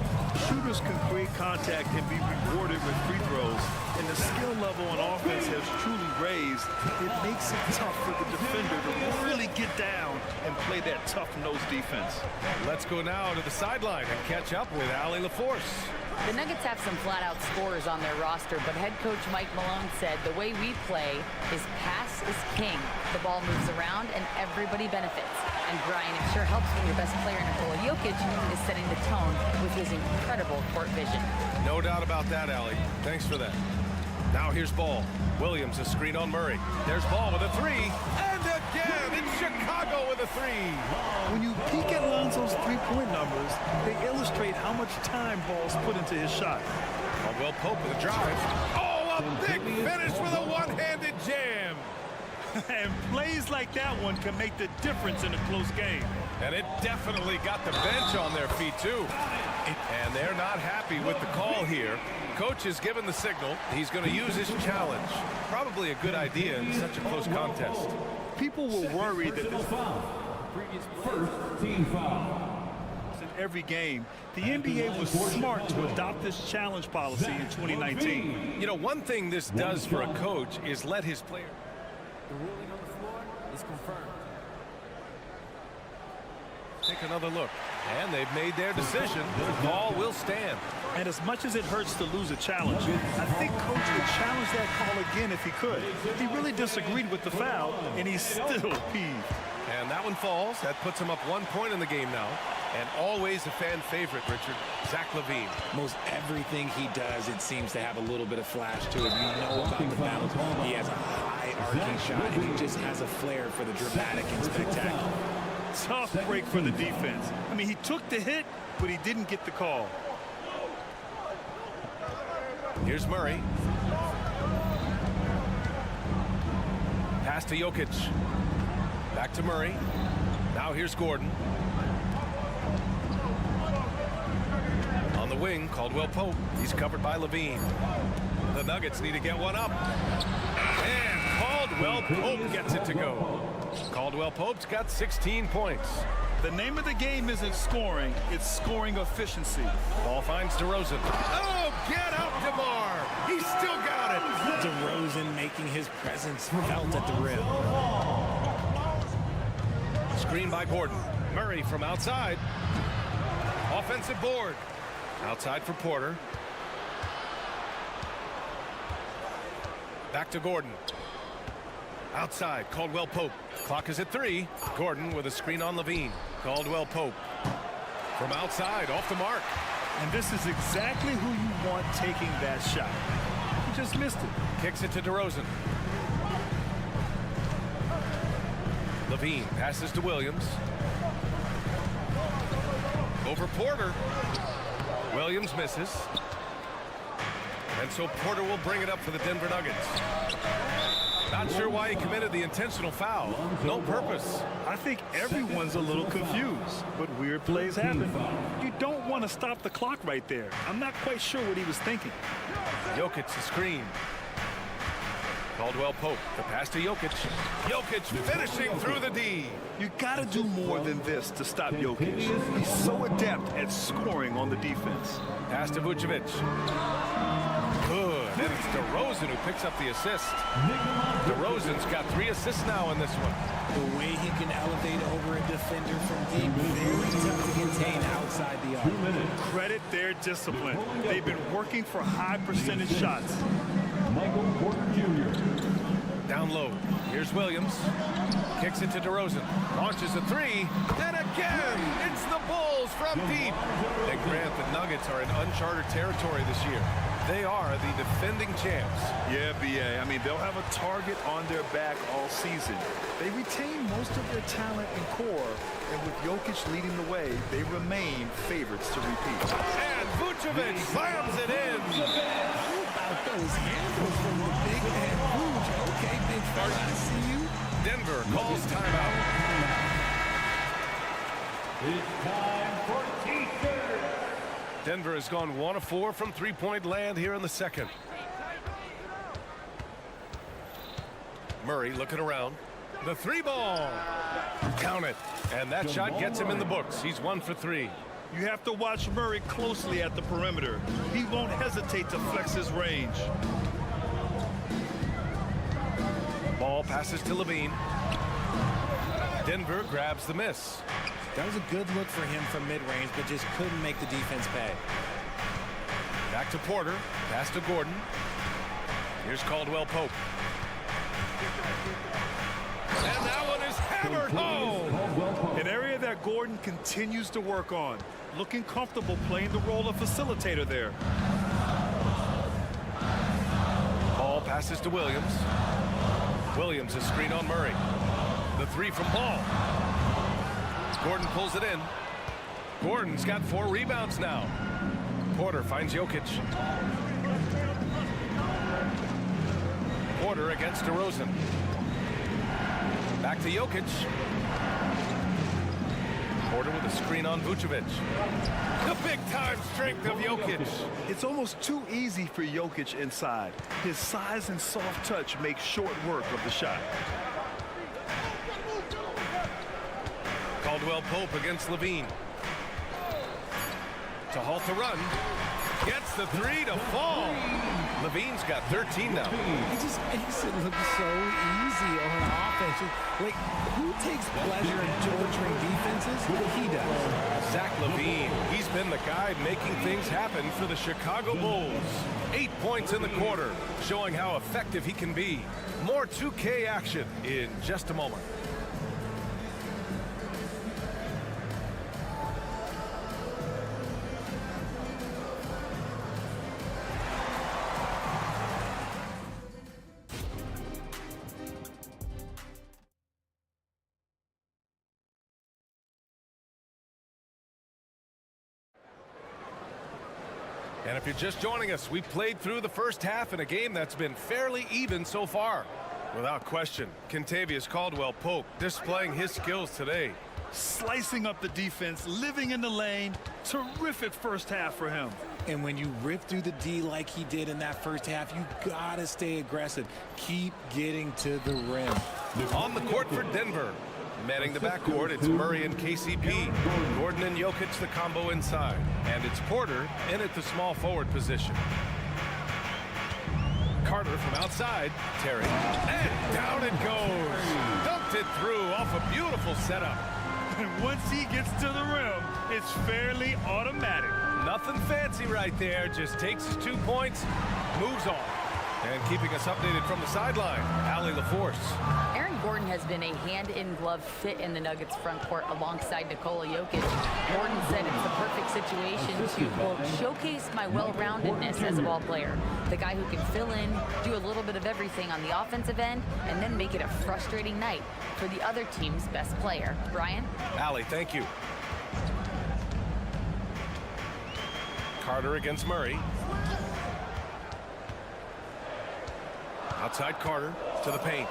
Shooters can create contact and be rewarded with free throws, and the skill level on offense has truly raised. It makes it tough for the defender to really get down and play that tough-nosed defense. Let's go now to the sideline and catch up with Allie LaForce. The Nuggets have some flat-out scorers on their roster, but head coach Mike Malone said the way we play is pass is king. The ball moves around and everybody benefits. And Brian, it sure helps when your best player, Nikola Jokic, is setting the tone with his incredible court vision. No doubt about that, Allie. Thanks for that. Now here's ball. Williams, a screen on Murray. There's ball with a 3. And again, it's Chicago with a 3. When you peek at Lonzo's three-point numbers, they illustrate how much time Ball's put into his shot. Caldwell Pope with a drive. Oh, a big finish with a one-handed jam. And plays like that one can make the difference in a close game. And it definitely got the bench on their feet, too. And they're not happy with the call here. Coach has given the signal. He's going to use his challenge. Probably a good idea in such a close contest. People were worried that this First team foul. every game, the NBA was smart to adopt this challenge policy in 2019. You know, one thing this does for a coach is let his player. The ruling on the floor is confirmed. Take another look. And they've made their decision. The ball will stand. And as much as it hurts to lose a challenge, I think Coach would challenge that call again if he could. He really disagreed with the foul, and he's still peeved. And that one falls. That puts him up 1 point in the game now. And always a fan favorite, Richard, Zach LaVine. Most everything he does, it seems to have a little bit of flash to it. You know about the bounce. He has a high arcing shot, and he just has a flair for the dramatic and spectacular. Tough break for the defense. I mean, he took the hit, but he didn't get the call. Here's Murray. Pass to Jokic. Back to Murray. Now here's Gordon. On the wing, Caldwell Pope. He's covered by LaVine. The Nuggets need to get one up. And Caldwell Pope gets it to go. Caldwell Pope's got 16 points. The name of the game isn't scoring, it's scoring efficiency. Ball finds DeRozan. Oh, get up, DeMar! He's still got it! DeRozan making his presence felt at the rim. Screen by Gordon. Murray from outside. Offensive board. Outside for Porter. Back to Gordon. Outside, Caldwell Pope. Clock is at 3. Gordon with a screen on LaVine. Caldwell Pope. From outside, off the mark. And this is exactly who you want taking that shot. He just missed it. Kicks it to DeRozan. LaVine passes to Williams. Over Porter. Williams misses. And so Porter will bring it up for the Denver Nuggets. Not sure why he committed the intentional foul. No purpose. I think everyone's a little confused, but weird plays happen. You don't want to stop the clock right there. I'm not quite sure what he was thinking. Jokic the screen. Caldwell Pope, the pass to Jokic. Jokic finishing through the D. You got to do more than this to stop Jokic. He's so adept at scoring on the defense. Pass to Vucevic. Good. And it's DeRozan who picks up the assist. DeRozan's got 3 assists now in this one. The way he can elevate over a defender from deep, very tough to contain outside the arc. Credit their discipline. They've been working for high percentage shots. Michael Porter Jr. Down low. Here's Williams. Kicks it to DeRozan. Launches a 3. And again, it's the Bulls from deep. And Grant, the Nuggets are in uncharted territory this year. They are the defending champs. Yeah, B.A. I mean, they'll have a target on their back all season. They retain most of their talent and core, and with Jokic leading the way, they remain favorites to repeat. And Vucevic slams it in. How about those handles from the big man Vuce? Okay, big fella, I see you. Denver calls timeout. It's time for T-shirt. Denver has gone 1 of 4 from three-point land here in the second. Murray looking around. The 3 ball. Count it. And that shot gets him in the books. He's 1 for 3. You have to watch Murray closely at the perimeter. He won't hesitate to flex his range. Ball passes to LaVine. Denver grabs the miss. That was a good look for him from mid-range, but just couldn't make the defense pay. Back to Porter. Pass to Gordon. Here's Caldwell Pope. And that one is hammered home. An area that Gordon continues to work on. Looking comfortable playing the role of facilitator there. Ball passes to Williams. Williams is screen on Murray. The 3 from Ball. Gordon pulls it in. Gordon's got 4 rebounds now. Porter finds Jokic. Porter against DeRozan. Back to Jokic. Porter with a screen on Vucevic. The big-time strength of Jokic. It's almost too easy for Jokic inside. His size and soft touch make short work of the shot. Caldwell Pope against LaVine. to halt the run. Gets the three to fall. Levine's got 13 now. He just makes it look so easy on offense. Like, who takes pleasure in torturing defenses? He does. Zach LaVine, he's been the guy making things happen for the Chicago Bulls. 8 points in the quarter, showing how effective he can be. More 2K action in just a moment. And if you're just joining us, we played through the first half in a game that's been fairly even so far. Without question, Kentavious Caldwell-Pope displaying his skills today. Slicing up the defense, living in the lane. Terrific first half for him. And when you rip through the D like he did in that first half, you gotta stay aggressive. Keep getting to the rim. On the court for Denver. Manning the backcourt, it's Murray and KCP. Gordon and Jokic the combo inside. And it's Porter in at the small forward position. Carter from outside. Terry. And down it goes. Dumped it through off a beautiful setup. And once he gets to the rim, it's fairly automatic. Nothing fancy right there. Just takes his 2 points, moves on. And keeping us updated from the sideline, Allie LaForce. Aaron Gordon has been a hand-in-glove fit in the Nuggets front court alongside Nikola Jokic. Gordon said it's the perfect situation to, quote, showcase my well-roundedness as a ball player. The guy who can fill in, do a little bit of everything on the offensive end, and then make it a frustrating night for the other team's best player. Brian? Allie, thank you. Carter against Murray. Outside Carter to the paint.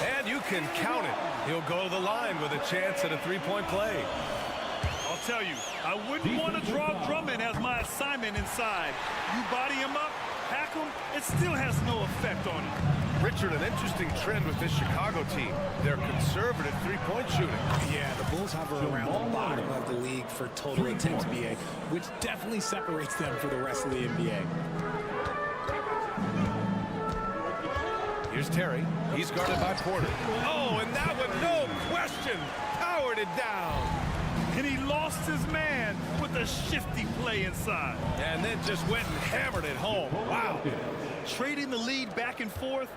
And you can count it. He'll go to the line with a chance at a three-point play. I'll tell you, I wouldn't want to draw Drummond as my assignment inside. You body him up, hack him, it still has no effect on him. Richard, an interesting trend with this Chicago team. They're conservative three-point shooting. Yeah, the Bulls hover around the bottom of the league for total attempts NBA, which definitely separates them from the rest of the NBA. Here's Terry. He's guarded by Porter. Oh, and that one, no question, powered it down. And he lost his man with a shifty play inside. And then just went and hammered it home. Wow. Trading the lead back and forth,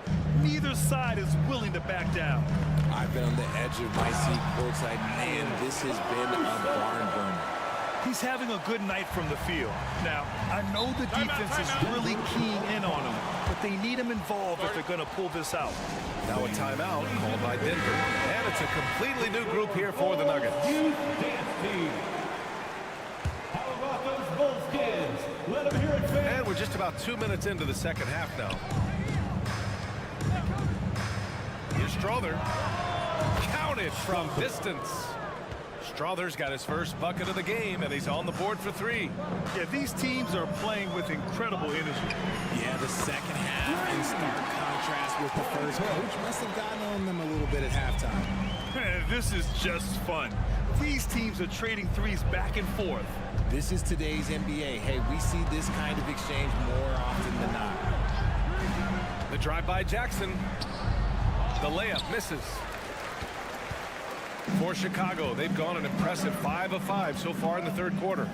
neither side is willing to back down. I've been on the edge of my seat courtside. Man, this has been a barn burner. He's having a good night from the field. Now, I know the defense is really keying in on him, but they need him involved if they're going to pull this out. Now a timeout called by Denver. And it's a completely new group here for the Nuggets. How about those Bulls kids? Let them hear it, fans. And we're just about 2 minutes into the second half now. Here's Strother. Counted from distance. Strother's got his first bucket of the game, and he's on the board for three. Yeah, these teams are playing with incredible energy. Yeah, the second half in stark contrast with the first. Coach must have gotten on them a little bit at halftime. This is just fun. These teams are trading threes back and forth. This is today's NBA. Hey, we see this kind of exchange more often than not. The drive by Jackson. The layup misses. For Chicago, they've gone an impressive 5 of 5 so far in the third quarter.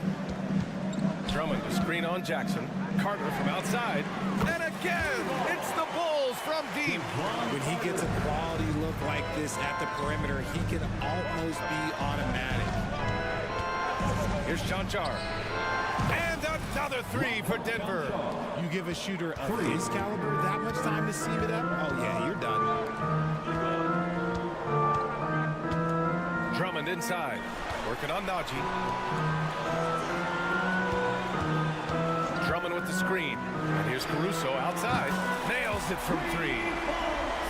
Drummond to screen on Jackson. Carter from outside. And again, it's the Bulls from deep. When he gets a quality look like this at the perimeter, he can almost be automatic. Here's Chanchar. And another three for Denver. You give a shooter of his caliber that much time to seam it up? Oh, yeah, you're done. Drummond inside, working on Najee. Drummond with the screen. And here's Caruso outside. Nails it from three.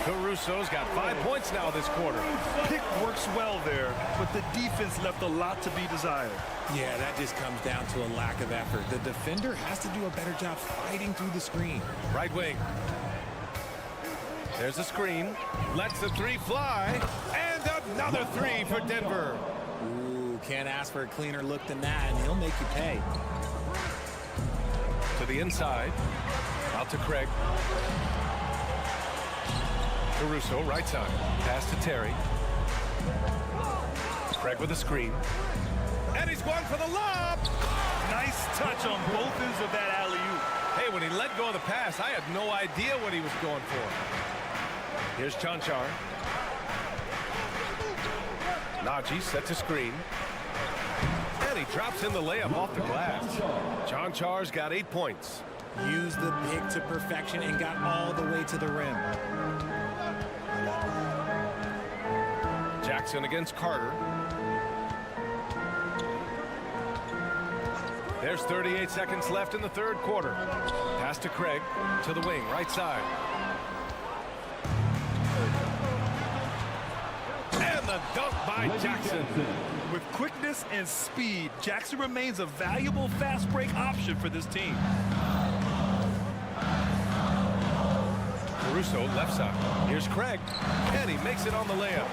Caruso's got 5 points now this quarter. Pick works well there, but the defense left a lot to be desired. Yeah, that just comes down to a lack of effort. The defender has to do a better job fighting through the screen. Right wing. There's a screen. Lets the three fly. And another three for Denver. Ooh, can't ask for a cleaner look than that, and he'll make you pay. To the inside. Out to Craig. Caruso, right side. Pass to Terry. Craig with a screen. And he's going for the lob. Nice touch on both ends of that alley-oop. Hey, when he let go of the pass, I had no idea what he was going for. Here's Chanchar. Najee sets a screen. And he drops in the layup off the glass. Chanchar's got 8 points. Used the pick to perfection and got all the way to the rim. Jackson against Carter. There's 38 seconds left in the third quarter. Pass to Craig, to the wing, right side. And the dunk by Jackson. With quickness and speed, Jackson remains a valuable fast break option for this team. Caruso, left side. Here's Craig, and he makes it on the layup.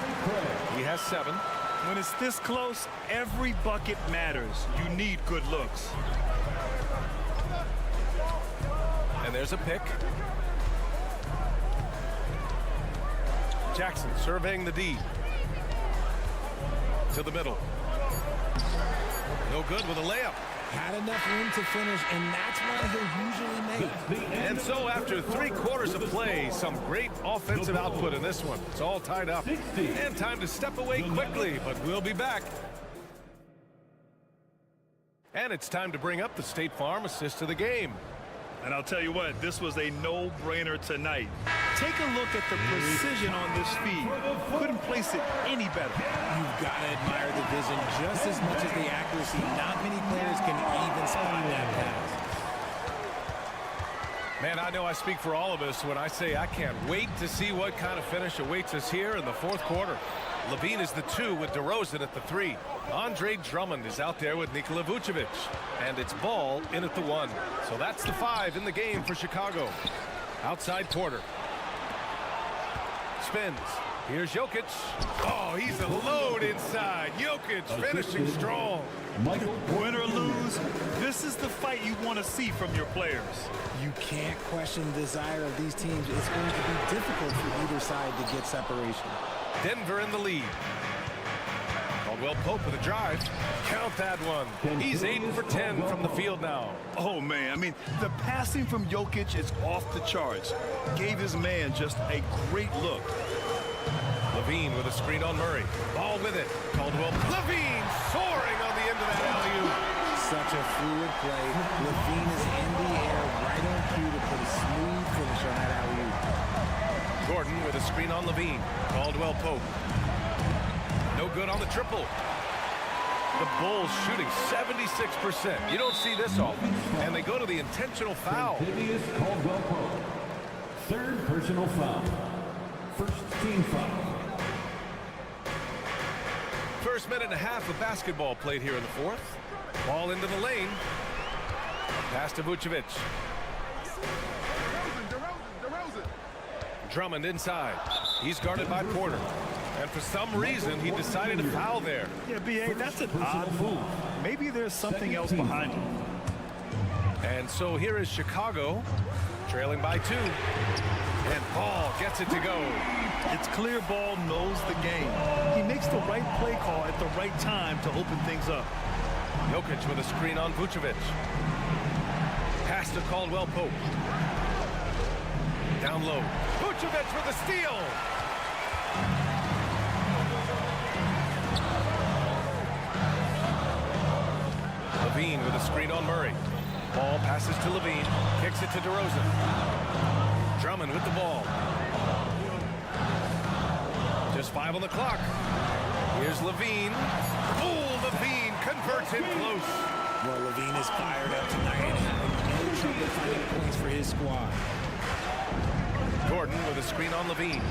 He has 7. When it's this close, every bucket matters. You need good looks. And there's a pick. Jackson surveying the D. To the middle. No good with a layup. Had enough room to finish, and that's why he'll usually make. And so after 3 quarters of play, some great offensive output in this one. It's all tied up. And time to step away quickly, but we'll be back. And it's time to bring up the State Farm assist of the game. And I'll tell you what, this was a no-brainer tonight. Take a look at the precision on this feed. Couldn't place it any better. You've got to admire the vision just as much as the accuracy. Not many players can even spot that pass. Man, I know I speak for all of us when I say I can't wait to see what kind of finish awaits us here in the fourth quarter. Levine is the 2 with DeRozan at the 3. Andre Drummond is out there with Nikola Vucevic. And it's Ball in at the 1. So that's the 5 in the game for Chicago. Outside Porter. Spins. Here's Jokic. Oh, he's a load inside. Jokic finishing strong. Win or lose, this is the fight you want to see from your players. You can't question the desire of these teams. It's going to be difficult for either side to get separation. Denver in the lead. Caldwell Pope with a drive. Count that one. He's 8 for 10 from the field now. Oh, man. I mean, the passing from Jokic is off the charts. Gave his man just a great look. Levine with a screen on Murray. Ball with it. Caldwell. Levine soaring on the end of that alley-oop. Such a fluid play. Levine is in the air right on cue to put a smooth finish on that alley-oop. Gordon with a screen on Levine. Caldwell Pope. No good on the triple. The Bulls shooting 76%. You don't see this often. And they go to the intentional foul. Caldwell Pope. 3rd personal foul. First team foul. First minute and a half of basketball played here in the fourth. Ball into the lane. Pass to Vucevic. Drummond inside. He's guarded by Porter. And for some reason, he decided to foul there. Yeah, B.A., that's an odd move. Maybe there's something else behind it. And so here is Chicago, trailing by 2. And Ball gets it to go. It's clear Ball knows the game. He makes the right play call at the right time to open things up. Jokic with a screen on Vucevic. Pass to Caldwell Pope. Down low. Vucevic with a steal. Levine with a screen on Murray. Ball passes to Levine. Kicks it to DeRozan. Drummond with the ball. Just 5 on the clock. Here's Levine. Oh, Levine converts it close. Well, Levine is fired up tonight and having no trouble finding points for his squad. Gordon with a screen on Levine.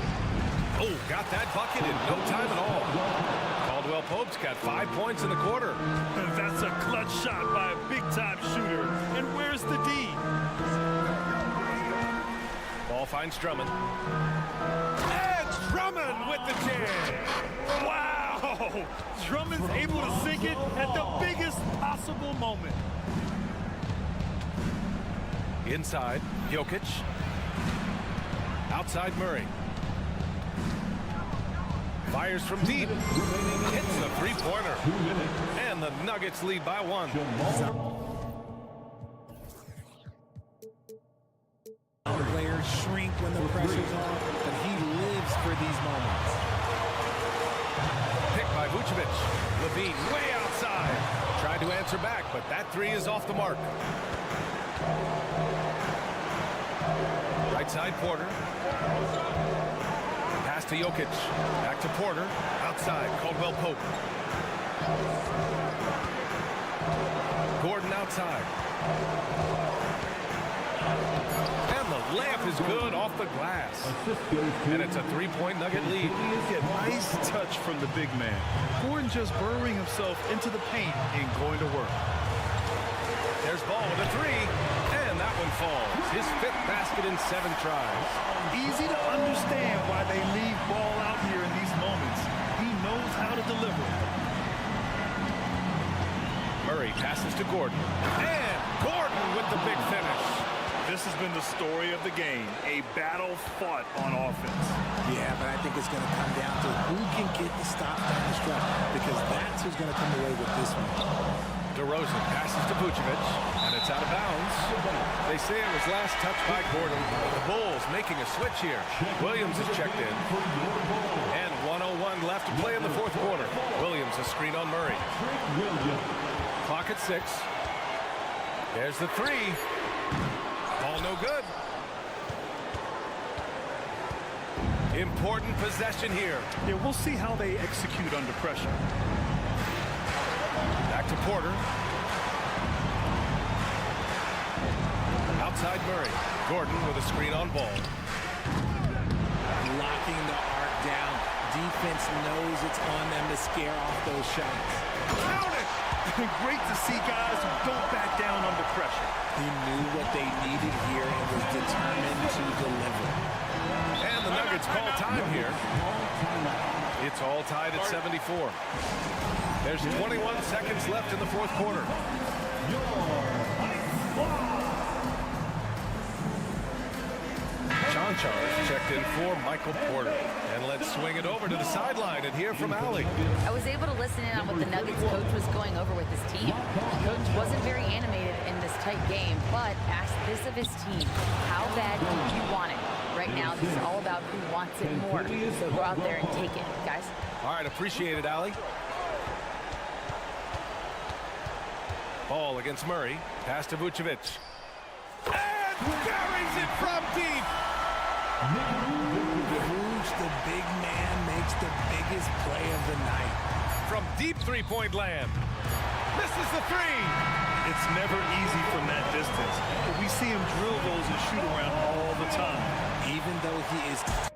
Oh, got that bucket in no time at all. Caldwell Pope's got 5 points in the quarter. That's a clutch shot by a big-time shooter. And where's the D? Ball finds Drummond. And Drummond with the jam. Wow! Oh, Drummond's able to sink it at the biggest possible moment. Inside, Jokic. Outside, Murray. Fires from deep. Hits the three-pointer. And the Nuggets lead by 1. The players shrink when the pressure's on, but he lives for these moments. Picked by Vucevic. Levine way outside. Tried to answer back, but that three is off the mark. Right side, Porter. Pass to Jokic. Back to Porter. Outside, Caldwell Pope. Gordon outside. And the layup is good off the glass. And it's a three-point Nugget lead. Nice touch from the big man. Gordon just burrowing himself into the paint and going to work. There's Ball with a three, and that one falls. His 5th basket in 7 tries. Easy to understand why they leave Ball out here in these moments. He knows how to deliver. Murray passes to Gordon, and Gordon with the big finish. This has been the story of the game, a battle fought on offense. Yeah, but I think it's going to come down to who can get the stop down the stretch, because that's who's going to come away with this one. DeRozan passes to Vucevic, and it's out of bounds. They say it was last touched by Gordon. The Bulls making a switch here. Williams is checked in. And 1:01 left to play in the 4th quarter. Williams a screen on Murray. Clock at 6. There's the three. Ball no good. Important possession here. Yeah, we'll see how they execute under pressure. Back to Porter. Outside Murray. Gordon with a screen on Ball. Locking the arc down. Defense knows it's on them to scare off those shots. Count it! Great to see guys who don't back down under pressure. He knew what they needed here and was determined to deliver. And the Nuggets call time here. It's all tied at 74. There's 21 seconds left in the 4th quarter. Chonchar checked in for Michael Porter. And let's swing it over to the sideline and hear from Allie. I was able to listen in on what the Nuggets coach was going over with his team. The coach wasn't very animated in this tight game, but asked this of his team: how bad do you want it? Right now, this is all about who wants it more. So go out there and take it, guys. All right, appreciate it, Allie. Ball against Murray. Pass to Vucevic. And carries it from deep. Who's the big man makes the biggest play of the night. From deep three-point land. Misses the three. It's never easy from that distance, but we see him drill those and shoot around all the time. Even though he is...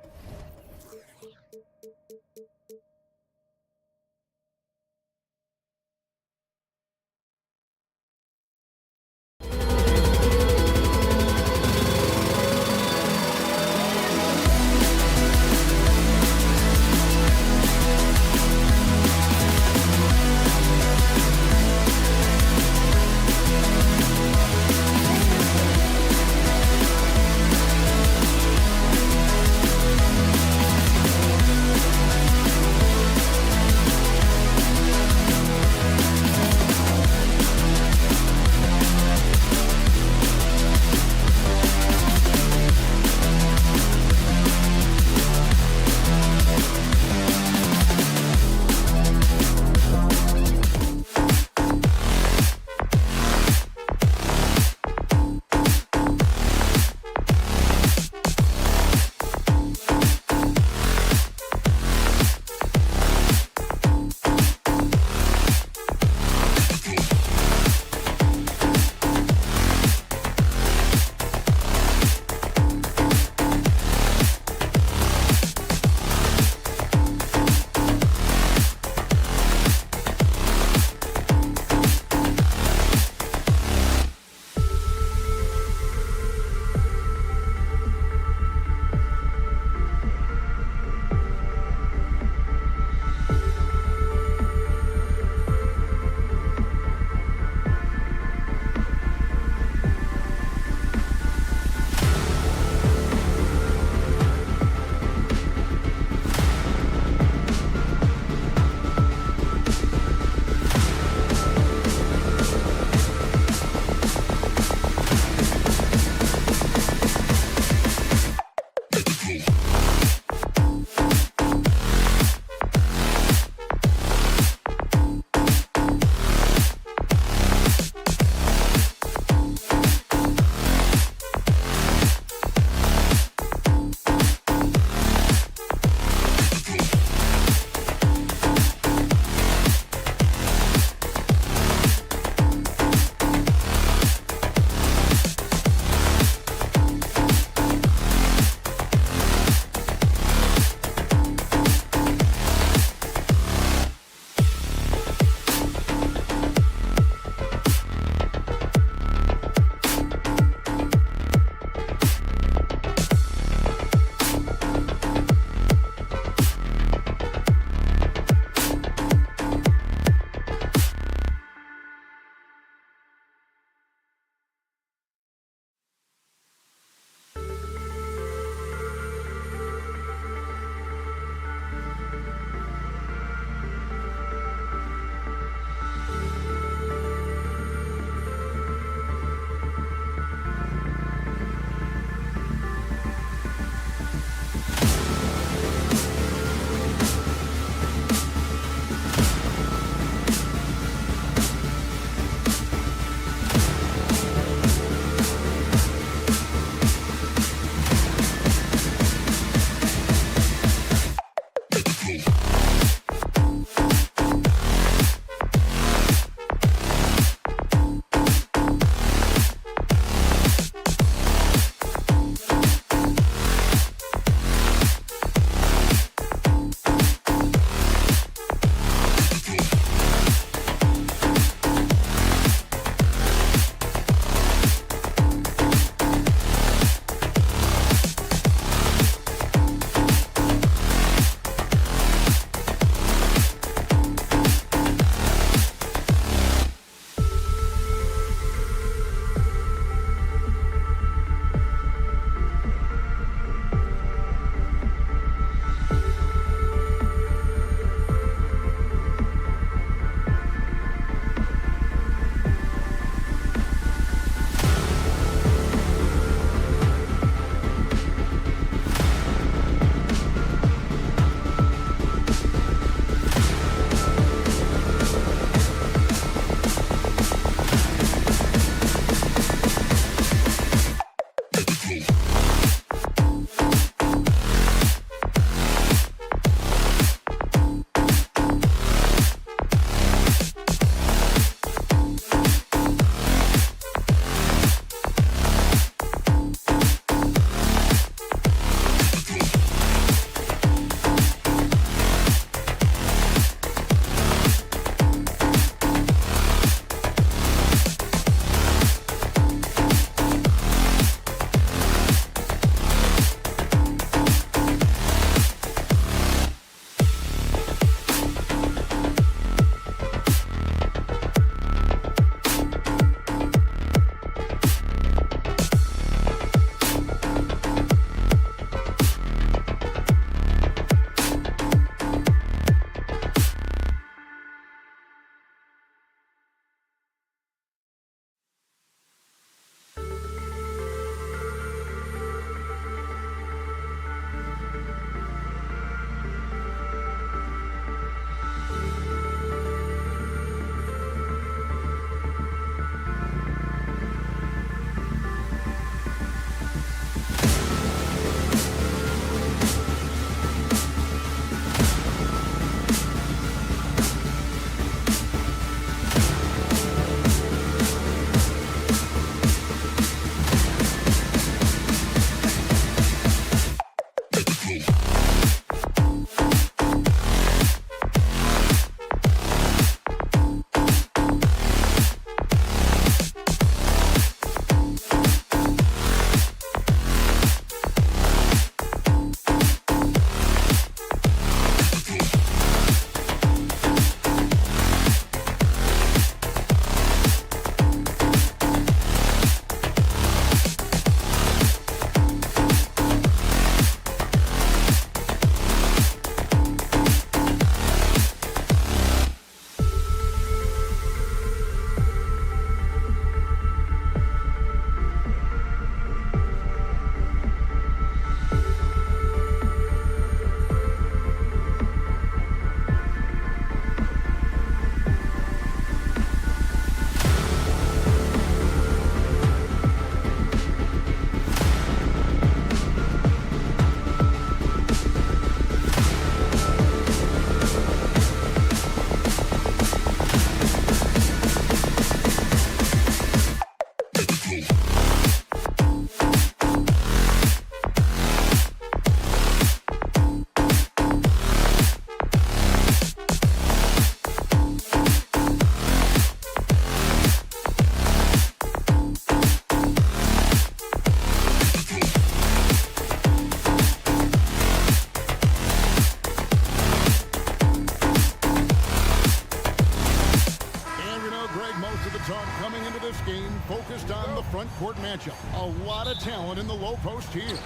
coming into this game focused on the front court matchup. A lot of talent in the low post here.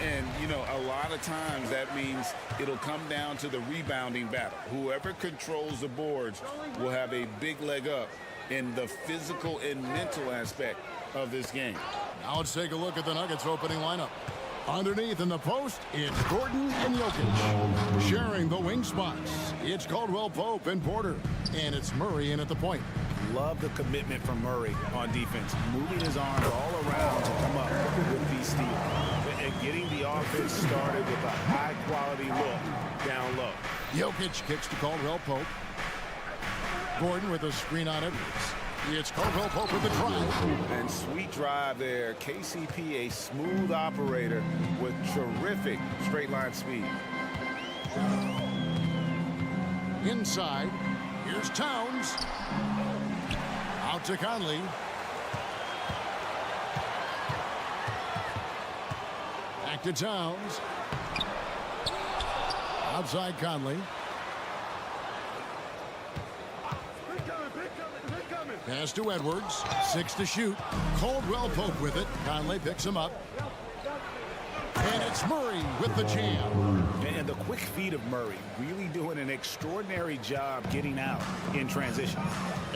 And, you know, a lot of times that means it'll come down to the rebounding battle. Whoever controls the boards will have a big leg up in the physical and mental aspect of this game. Now let's take a look at the Nuggets opening lineup. Underneath in the post, it's Gordon and Jokic. Sharing the wing spots, it's Caldwell Pope and Porter. And it's Murray in at the point. Love the commitment from Murray on defense. Moving his arms all around to come up with these steals. And getting the offense started with a high-quality look down low. Jokic kicks to Caldwell Pope. Gordon with a screen on Edwards. It's Caldwell Pope with the drive. And sweet drive there. KCP, a smooth operator with terrific straight-line speed. Inside, here's Towns. Out to Conley. Back to Towns. Outside Conley. Pass to Edwards. 6 to shoot. Caldwell Pope with it. Conley picks him up. And it's Murray with the jam. And the quick feet of Murray, really doing an extraordinary job getting out in transition.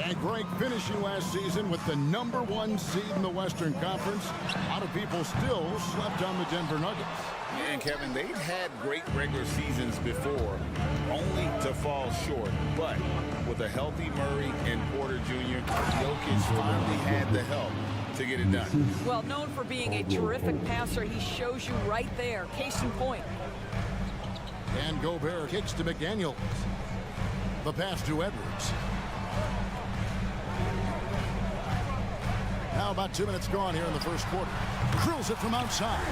And Greg finishing last season with the #1 seed in the Western Conference. A lot of people still slept on the Denver Nuggets. And Kevin, they've had great regular seasons before, only to fall short. But with a healthy Murray and Porter Jr., Jokic finally had the help to get it done. Well, known for being a terrific passer, he shows you right there. Case in point. And Gobert kicks to McDaniels. The pass to Edwards. Now about 2 minutes gone here in the first quarter. Drills it from outside.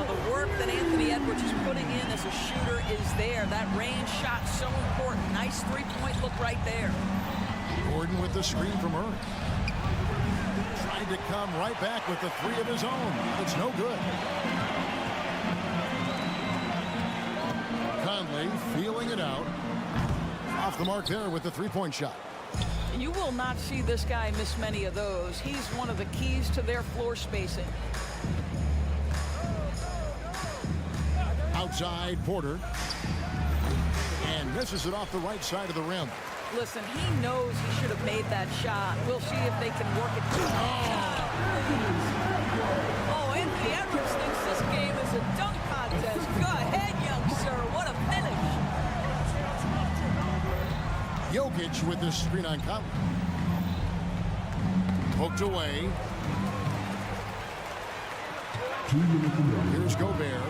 The work that Anthony Edwards is putting in as a shooter is there. That range shot so important. Nice three-point look right there. Gordon with the screen from Murray. Trying to come right back with the three of his own. It's no good. Conley feeling it out. Off the mark there with the three-point shot. You will not see this guy miss many of those. He's one of the keys to their floor spacing. Outside Porter. And misses it off the right side of the rim. Listen, he knows he should have made that shot. We'll see if they can work it. Oh, Anthony Edwards thinks this game is a dunk contest. Go ahead, young sir. What a finish. Jokic with the screen on Conley. Poked away. Here's Gobert.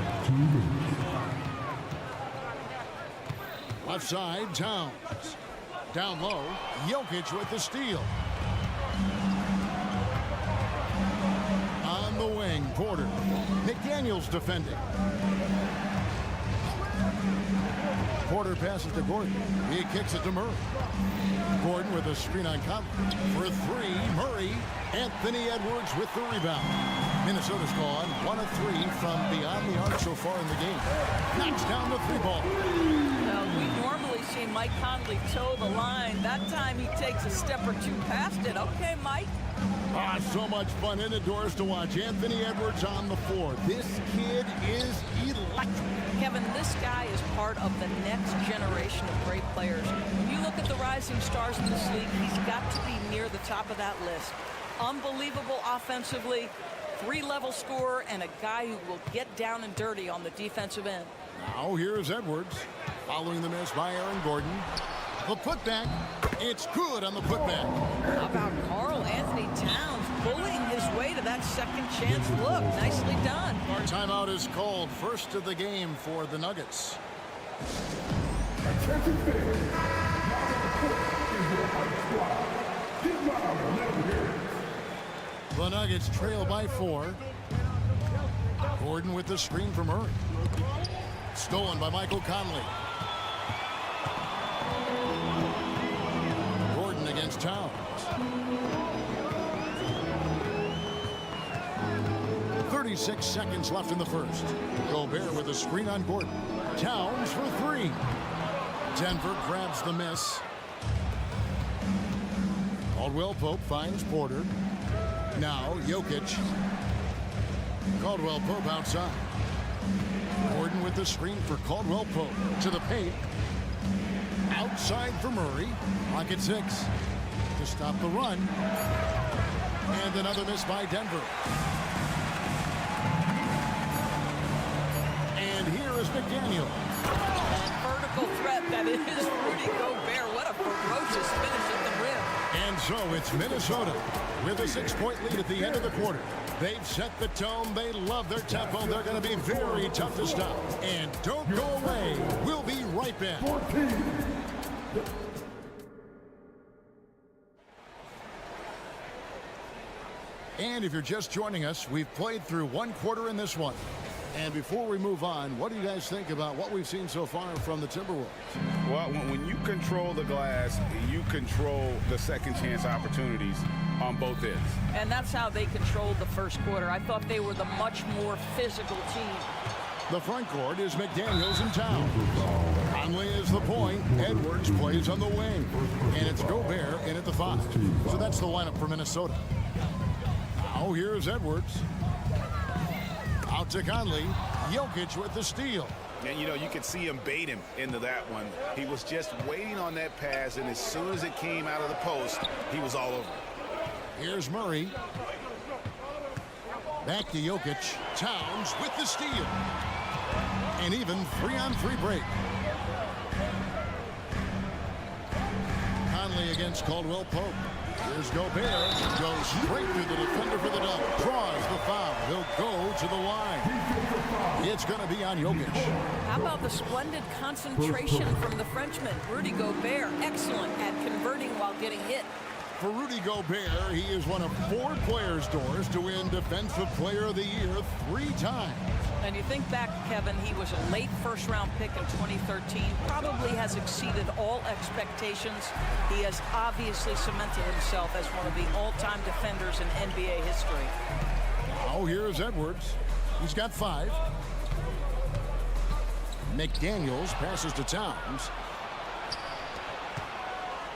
Left side, Towns. Down low, Jokic with the steal. On the wing, Porter. McDaniels defending. Porter passes to Gordon. He kicks it to Murray. Gordon with a screen on Conley. For three, Murray. Anthony Edwards with the rebound. Minnesota's gone 1 of 3 from beyond the arc so far in the game. Knocks down the three ball. Now, we normally see Mike Conley toe the line. That time he takes a step or two past it. Okay, Mike. So much fun in the doors to watch. Anthony Edwards on the floor. This kid is electric. Kevin, this guy is part of the next generation of great players. When you look at the rising stars in this league, he's got to be near the top of that list. Unbelievable offensively, 3-level scorer, and a guy who will get down and dirty on the defensive end. Now here's Edwards, following the miss by Aaron Gordon. The putback, it's good on the putback. How about Karl Anthony Towns bullying his way to that second chance look? Nicely done. Our timeout is called. First of the game for the Nuggets. The Nuggets trail by 4. Gordon with the screen from Murray. Stolen by Michael Conley. Gordon against Towns. 36 seconds left in the first. Gobert with a screen on Gordon. Towns for 3. Denver grabs the miss. Caldwell Pope finds Porter. Now Jokic. Caldwell Pope outside. Gordon with the screen for Caldwell Pope. To the paint. Outside for Murray. Clock at 6. To stop the run. And another miss by Denver. And here is McDaniel. Vertical threat that is Rudy Gobert. What a ferocious finish at the rim. And so it's Minnesota with a 6-point lead at the end of the quarter. They've set the tone. They love their tempo. They're going to be very tough to stop. And don't go away. We'll be right back. And if you're just joining us, we've played through one quarter in this one. And before we move on, what do you guys think about what we've seen so far from the Timberwolves? Well, when you control the glass, you control the second chance opportunities on both ends. And that's how they controlled the first quarter. I thought they were the much more physical team. The front court is McDaniels in town. Conley is the point. Edwards plays on the wing. And it's Gobert in at the 5. So that's the lineup for Minnesota. Now here's Edwards. Out to Conley. Jokic with the steal. And, you know, you could see him bait him into that one. He was just waiting on that pass, and as soon as it came out of the post, he was all over. Here's Murray. Back to Jokic. Towns with the steal. An even 3-on-3 break. Conley against Caldwell Pope. Here's Gobert. Goes straight through the defender for the dunk. Draws the foul. He'll go to the line. It's going to be on Jokic. How about the splendid concentration from the Frenchman, Rudy Gobert? Excellent at converting while getting hit. For Rudy Gobert, he is one of 4 players, Doris, to win Defensive Player of the Year 3 times. And you think back, Kevin, he was a late first-round pick in 2013. Probably has exceeded all expectations. He has obviously cemented himself as one of the all-time defenders in NBA history. Now here's Edwards. He's got 5. McDaniels passes to Towns.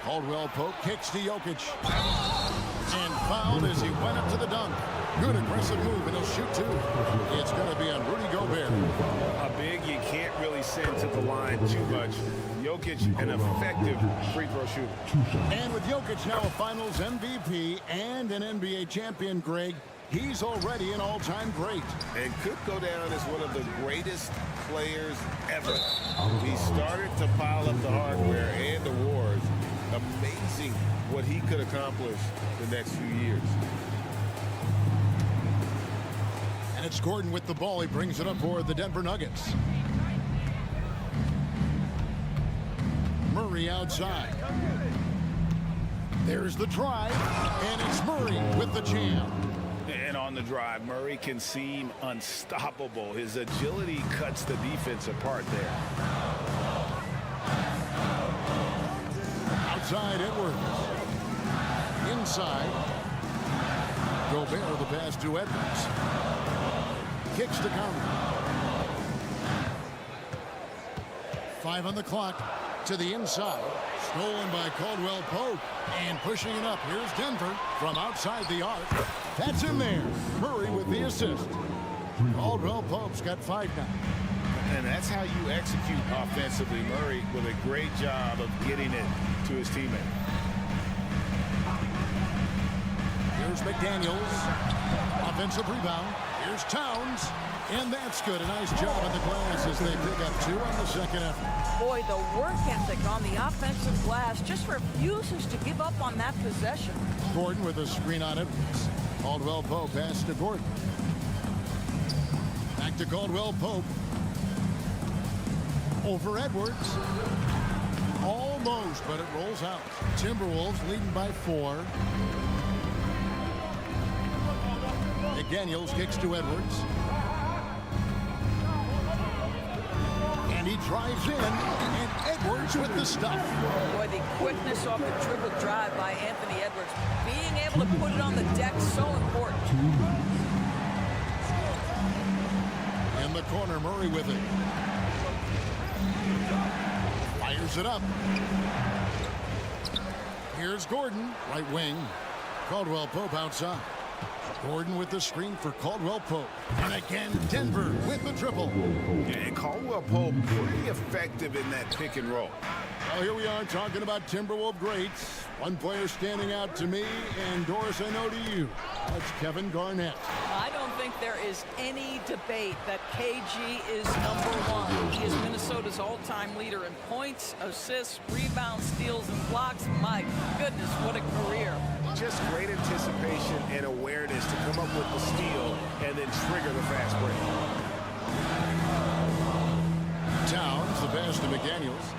Caldwell Pope kicks to Jokic. And fouled as he went up to the dunk. Good aggressive move, and he'll shoot 2. It's going to be on Rudy Gobert. A big you can't really send to the line too much. Jokic, an effective free throw shooter. And with Jokic now a Finals MVP and an NBA champion, Greg, he's already an all-time great. And could go down as one of the greatest players ever. He started to pile up the hardware and awards. Amazing what he could accomplish the next few years. And it's Gordon with the ball. He brings it up for the Denver Nuggets. Murray outside. There's the drive, and it's Murray with the jam. And on the drive, Murray can seem unstoppable. His agility cuts the defense apart there. Outside Edwards. Inside. Gobert the pass to Edwards. Kicks to Conley. 5 on the clock. To the inside. Stolen by Caldwell Pope. And pushing it up. Here's Denver from outside the arc. That's in there. Murray with the assist. Caldwell Pope's got 5 now. And that's how you execute offensively. Murray with a great job of getting it to his teammate. Here's McDaniels. Offensive rebound. Here's Towns. And that's good. A nice job on the glass as they pick up 2 on the second effort. Boy, the work ethic on the offensive glass just refuses to give up on that possession. Gordon with a screen on it. Caldwell Pope pass to Gordon. Back to Caldwell Pope. Over Edwards. Almost, but it rolls out. Timberwolves leading by 4. McDaniels kicks to Edwards. And he drives in, and Edwards with the stuff. Boy, the quickness off the dribble drive by Anthony Edwards. Being able to put it on the deck, so important. In the corner, Murray with it. Fires it up. Here's Gordon, right wing. Caldwell Pope outside. Gordon with the screen for Caldwell Pope. And again, Denver with the triple. And Caldwell Pope pretty effective in that pick and roll. Well, here we are talking about Timberwolves greats. One player standing out to me, and Doris, I know to you. That's Kevin Garnett. I don't think there is any debate that KG is #1. He is Minnesota's all-time leader in points, assists, rebounds, steals, and blocks. My goodness, what a career. Just great anticipation and awareness to come up with the steal and then trigger the fast break. Towns, the pass to McDaniels.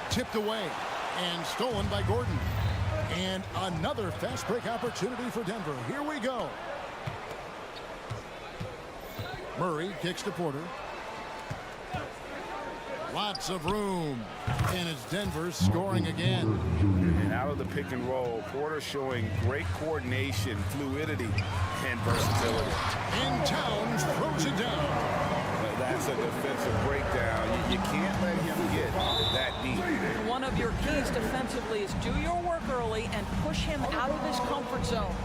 Tipped away and stolen by Gordon. And another fast break opportunity for Denver. Here we go. Murray kicks to Porter. Lots of room. And it's Denver scoring again. And out of the pick and roll, Porter showing great coordination, fluidity, and versatility. And Towns throws it down. That's a defensive breakdown. You can't let him get that deep. One of your keys defensively is do your work early and push him out of his comfort zone.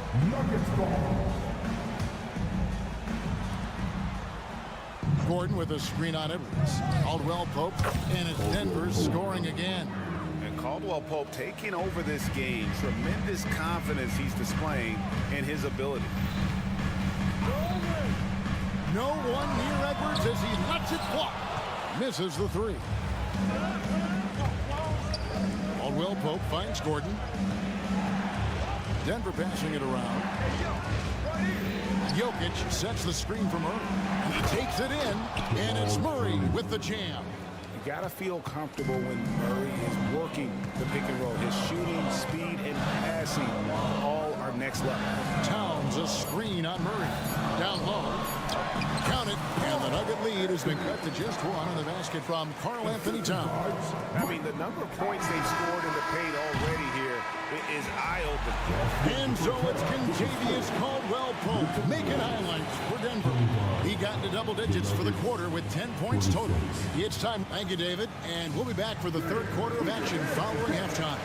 Gordon with a screen on Edwards. Caldwell Pope, and it's Denver scoring again. And Caldwell Pope taking over this game. Tremendous confidence he's displaying in his ability. No one near Edwards as he lets it fly. Misses the three. Caldwell Pope finds Gordon. Denver passing it around. Jokic sets the screen for Murray. He takes it in, and it's Murray with the jam. You got to feel comfortable when Murray is working the pick and roll. His shooting, speed, and passing all are next level. Towns a screen on Murray. Down low. Count it. And the Nugget lead has been cut to just one on the basket from Karl Anthony Towns. I mean, the number of points they've scored in the paint already here is eye-opening. And so it's Kentavious Caldwell Pope making highlights for Denver. He got into double digits for the quarter with 10 points total. It's time. Thank you, David. And we'll be back for the third quarter of action following halftime.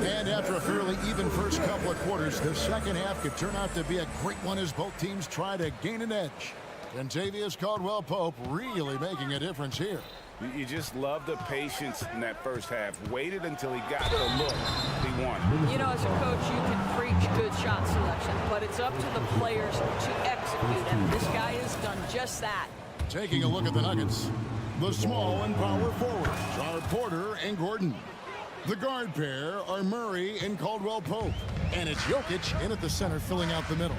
And after a fairly even first couple of quarters, the second half could turn out to be a great one as both teams try to gain an edge. Kentavious Caldwell Pope really making a difference here. You just love the patience in that first half. Waited until he got the look. He won. You know, as a coach, you can preach good shot selection, but it's up to the players to execute, and this guy has done just that. Taking a look at the Nuggets. The small and power forwards are Porter and Gordon. The guard pair are Murray and Caldwell Pope. And it's Jokic in at the center, filling out the middle.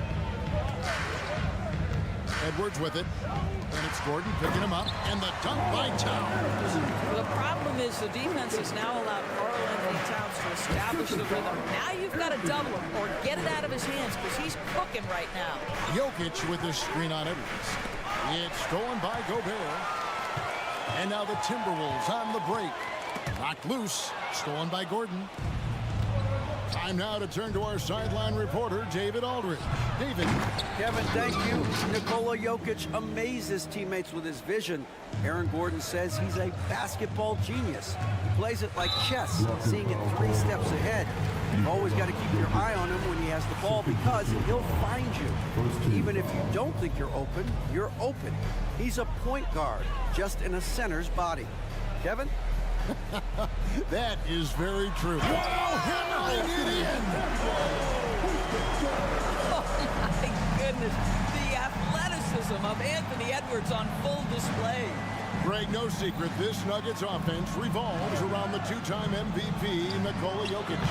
Edwards with it. And it's Gordon picking him up. And the dunk by Towns. The problem is the defense has now allowed Karl Anthony Towns to establish the rhythm. Now you've got to double him or get it out of his hands because he's cooking right now. Jokic with the screen on Edwards. It's stolen by Gobert. And now the Timberwolves on the break. Knocked loose. Stolen by Gordon. Time now to turn to our sideline reporter, David Aldridge. David. Kevin, thank you. Nikola Jokic amazes teammates with his vision. Aaron Gordon says he's a basketball genius. He plays it like chess, seeing it 3 steps ahead. You've always got to keep your eye on him when he has the ball because he'll find you. Even if you don't think you're open, you're open. He's a point guard, just in a center's body. Kevin? That is very true. Wow, hammering it in! Oh, my goodness. The athleticism of Anthony Edwards on full display. Greg, no secret, this Nuggets offense revolves around the two-time MVP, Nikola Jokic.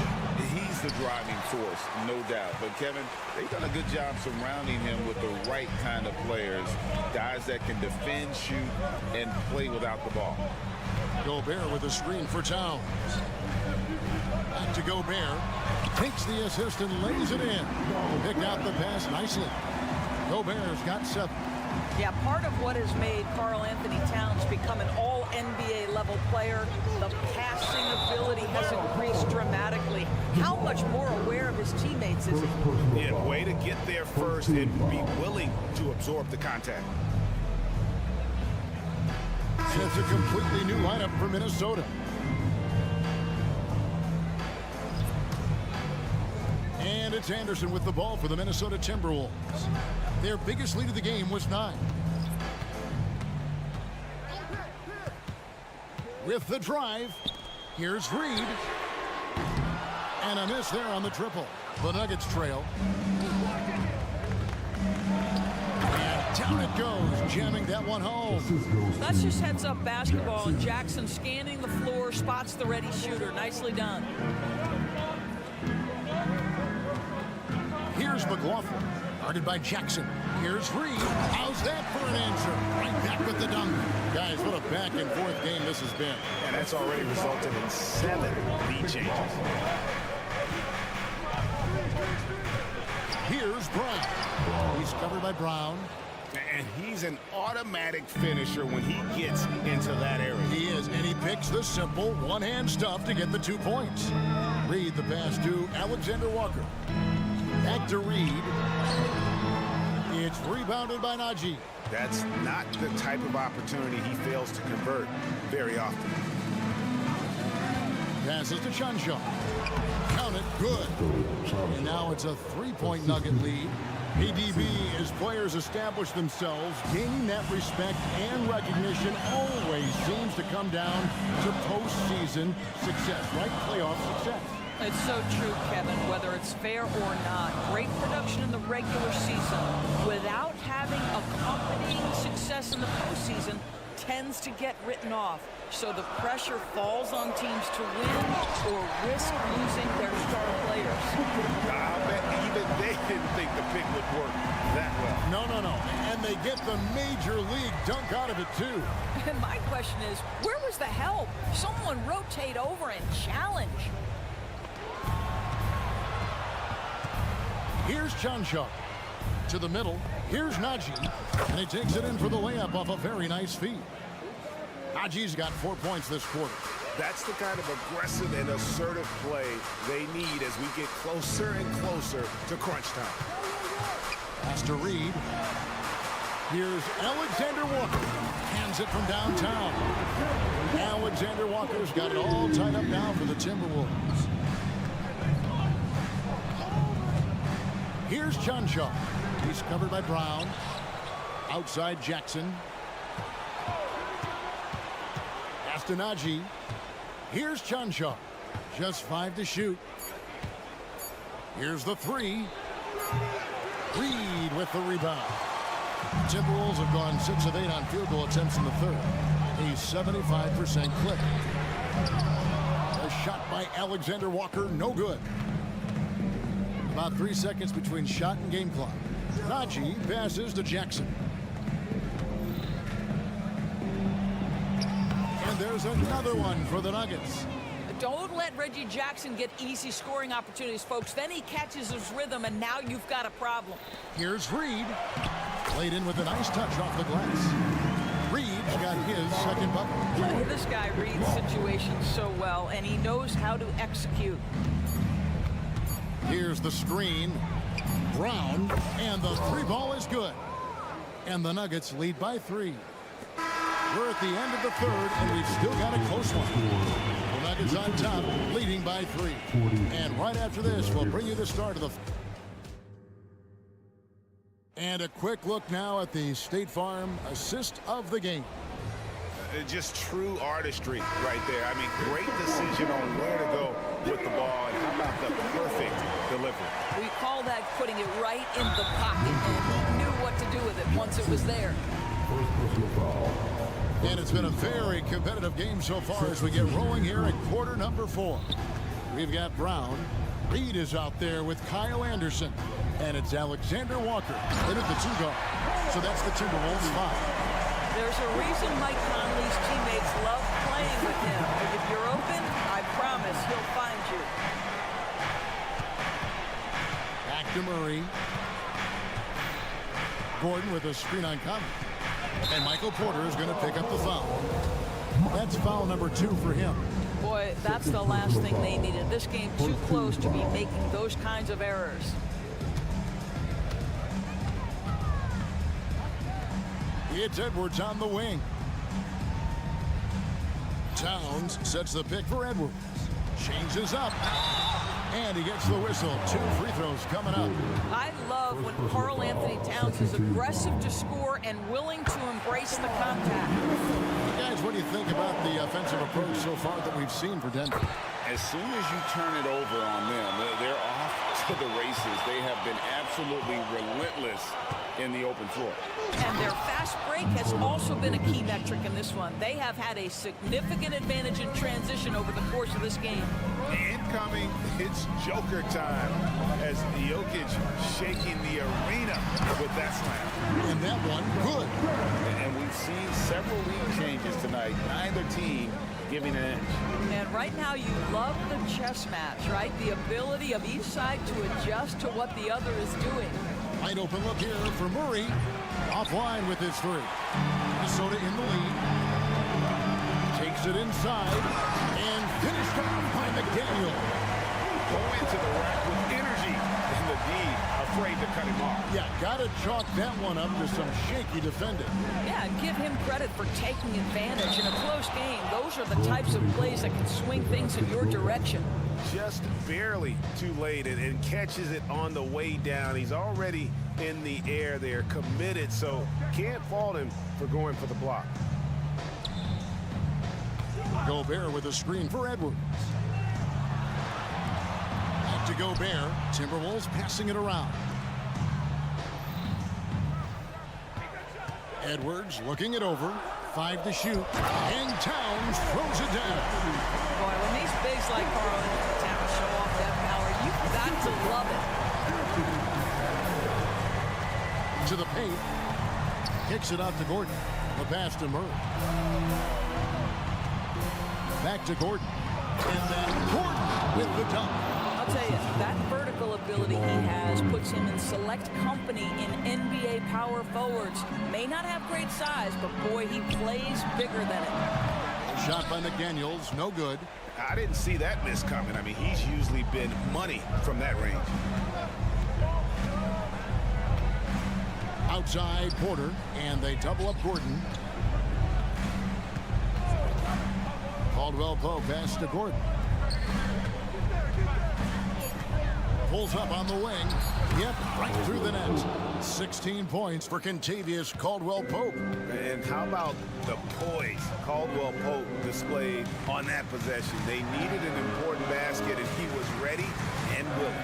He's the driving force, no doubt. But, Kevin, they've done a good job surrounding him with the right kind of players, guys that can defend, shoot, and play without the ball. Gobert with a screen for Towns. Back to Gobert. Takes the assist and lays it in. Picked out the pass nicely. Gobert's got 7. Yeah, part of what has made Karl Anthony Towns become an all-NBA level player, the passing ability has increased dramatically. How much more aware of his teammates is he? Yeah, way to get there first and be willing to absorb the contact. And it's a completely new lineup for Minnesota. And it's Anderson with the ball for the Minnesota Timberwolves. Their biggest lead of the game was 9. With the drive, here's Reed. And a miss there on the triple. The Nuggets trail. And down it goes, jamming that one home. That's just heads-up basketball, and Jackson scanning the floor, spots the ready shooter. Nicely done. Here's McLaughlin, guarded by Jackson. Here's Reed. How's that for an answer? Right back with the dunk. Guys, what a back-and-forth game this has been. And that's already resulted in 7 lead changes. Here's Brown. He's covered by Brown. And he's an automatic finisher when he gets into that area. He is, and he picks the simple one-hand stuff to get the 2 points. Reed the pass to Alexander Walker. Back to Reed. It's rebounded by Najee. That's not the type of opportunity he fails to convert very often. Passes to Chanshaw. Count it, good. And now it's a 3-point Nugget lead. ADB, as players establish themselves, gaining that respect and recognition always seems to come down to postseason success, right? Playoff success. It's so true, Kevin, whether it's fair or not. Great production in the regular season without having accompanying success in the postseason tends to get written off. So the pressure falls on teams to win or risk losing their star players. I'll bet even they didn't think the pick would work that well. No. And they get the major league dunk out of it, too. And my question is, where was the help? Someone rotate over and challenge. Here's Chanshaw to the middle. Here's Najee, and he takes it in for the layup off a very nice feed. Najee's got 4 points this quarter. That's the kind of aggressive and assertive play they need as we get closer and closer to crunch time. Pass to Reed. Here's Alexander Walker. Hands it from downtown. Alexander Walker's got it all tied up now for the Timberwolves. Here's Chanshaw. He's covered by Brown. Outside Jackson. Pass to Najee. Here's Chanshaw. Just 5 to shoot. Here's the 3. Reed with the rebound. Timberwolves have gone 6 of 8 on field goal attempts in the third. A 75% clip. A shot by Alexander Walker, no good. About 3 seconds between shot and game clock. Najee passes to Jackson. And there's another one for the Nuggets. Don't let Reggie Jackson get easy scoring opportunities, folks. Then he catches his rhythm, and now you've got a problem. Here's Reed. Played in with a nice touch off the glass. Reed's got his second bucket. This guy reads situations so well, and he knows how to execute. Here's the screen. Brown, and the 3 ball is good. And the Nuggets lead by 3. We're at the end of the third, and we've still got a close one. The Nuggets on top, leading by 3. And right after this, we'll bring you the start of the... And a quick look now at the State Farm assist of the game. Just true artistry right there. I mean, great decision on where to go with the ball, and how about the perfect delivery. We call that putting it right in the pocket, and he knew what to do with it once it was there. And it's been a very competitive game so far as we get rolling here at quarter number 4. We've got Brown. Reed is out there with Kyle Anderson. And it's Alexander Walker in at the 2 guard. So that's the Timberwolves 5. There's a reason Mike Conley's teammates love playing with him. If you're open, I promise he'll find you. Back to Murray. Gordon with a screen on Conley. And Michael Porter is going to pick up the foul. That's foul number 2 for him. Boy, that's the last thing they needed. This game too close to be making those kinds of errors. It's Edwards on the wing. Towns sets the pick for Edwards. Changes up. And he gets the whistle. 2 free throws coming up. I love when Karl Anthony Towns is aggressive to score and willing to embrace the contact. Guys, what do you think about the offensive approach so far that we've seen for Denver? As soon as you turn it over on them, they're off to the races. They have been absolutely relentless in the open floor. And their fast break has also been a key metric in this one. They have had a significant advantage in transition over the course of this game. Incoming, it's Joker time as Jokic shaking the arena with that slam. And that one, good. And we've seen several lead changes tonight. Neither team giving an inch. And right now you love the chess match, right? The ability of each side to adjust to what the other is doing. Wide open look here for Murray. Offline with his 3. Minnesota in the lead. Takes it inside. And finished off by McDaniel. Going to the rack with energy. And the D afraid to cut him off. Yeah, got to chalk that one up to some shaky defending. Yeah, and give him credit for taking advantage. In a close game, those are the types of plays that can swing things in your direction. Just barely too late and catches it on the way down. He's already in the air there, committed, so can't fault him for going for the block. Gobert with a screen for Edwards. Back to Gobert. Timberwolves passing it around. Edwards looking it over. 5 to shoot. And Towns throws it down. Boy, when these bigs like Karl Anthony Towns show off that power, you've got to love it. To the paint. Kicks it out to Gordon. The pass to Murray. Back to Gordon. And then Gordon with the dunk. I'll tell you, that vertical ability he has puts him in select company in NBA power forwards. May not have great size, but boy, he plays bigger than it. Shot by McDaniels, no good. I didn't see that miss coming. I mean, he's usually been money from that range. Outside Porter, and they double up Gordon. Caldwell Pope pass to Gordon. Pulls up on the wing. Yep, right through the net. 16 points for Kentavious Caldwell Pope. And how about the poise Caldwell Pope displayed on that possession? They needed an important basket, and he was ready and willing.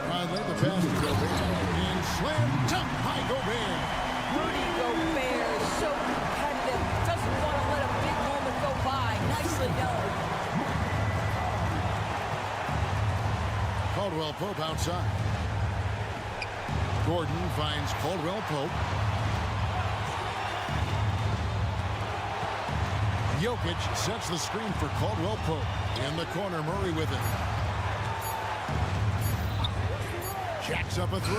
Conley, the pass to Gobert. And slam dunk by Gobert. Rudy Gobert is so competitive. Doesn't want to let a big moment go by. Nicely done. Caldwell Pope outside. Gordon finds Caldwell Pope. Jokic sets the screen for Caldwell Pope. In the corner, Murray with it. Jacks up a 3.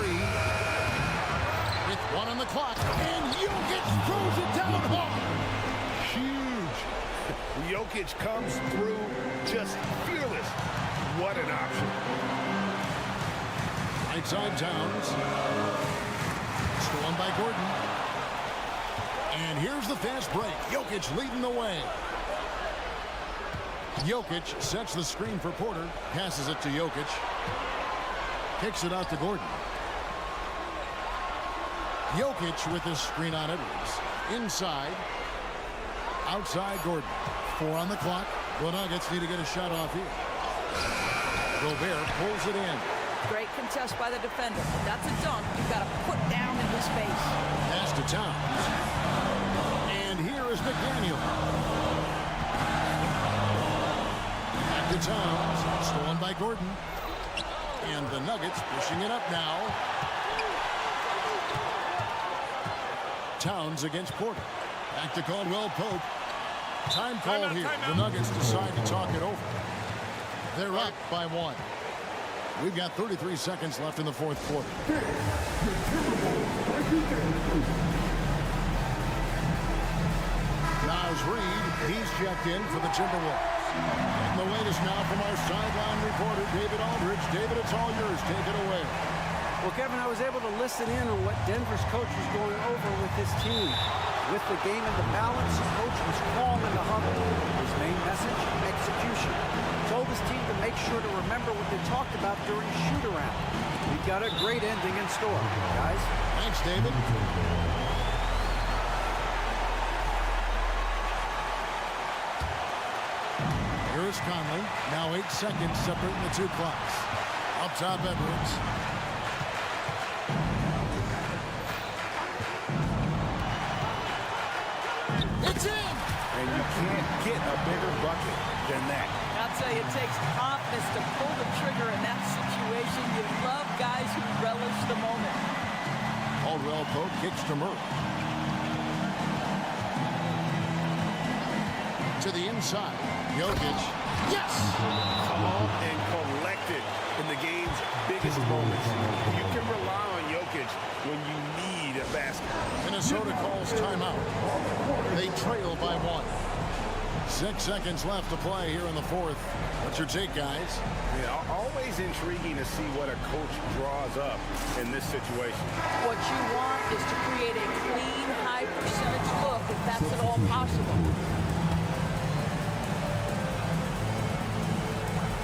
With 1 on the clock. And Jokic throws it down hard. Huge. Jokic comes through just fearless. What an option. Right side Towns. Stolen by Gordon. And here's the fast break. Jokic leading the way. Jokic sets the screen for Porter. Passes it to Jokic. Kicks it out to Gordon. Jokic with his screen on Edwards. Inside. Outside Gordon. 4 on the clock. The Nuggets need to get a shot off here. Gobert pulls it in. Great contest by the defender. That's a dunk you've got to put down in his face. Pass to Towns. And here is McDaniel. Back to Towns. Stolen by Gordon. And the Nuggets pushing it up now. Towns against Porter. Back to Caldwell Pope. Time call here. The Nuggets decide to talk it over. They're up by 1. We've got 33 seconds left in the 4th quarter. Now's Reed. He's checked in for the Timberwolves. And the latest now from our sideline reporter, David Aldridge. David, it's all yours. Take it away. Well, Kevin, I was able to listen in on what Denver's coach was going over with his team. With the game in the balance, the coach was calm in the huddle. His main message, execution. Told his team to make sure to remember what they talked about during shoot-around. We've got a great ending in store, guys. Thanks, David. Here's Conley. Now 8 seconds separating the two clocks. Up top, Edwards. It's in! And you can't get a bigger bucket than that. I'll tell you, it takes confidence to pull the trigger in that situation. You love guys who relish the moment. Caldwell Pope kicks to Murray. To the inside. Jokic. Yes! Calm and collected in the game's biggest moments. You can rely on Jokic when you need a basket. Minnesota calls timeout. They trail by 1. 6 seconds left to play here in the fourth. What's your take, guys? Yeah, always intriguing to see what a coach draws up in this situation. What you want is to create a clean, high percentage look if that's at all possible.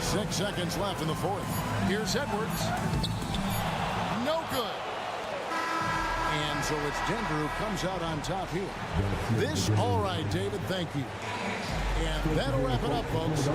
6 seconds left in the fourth. Here's Edwards. No good. And so it's Denver who comes out on top here. This, all right, David, thank you. And that'll wrap it up, folks.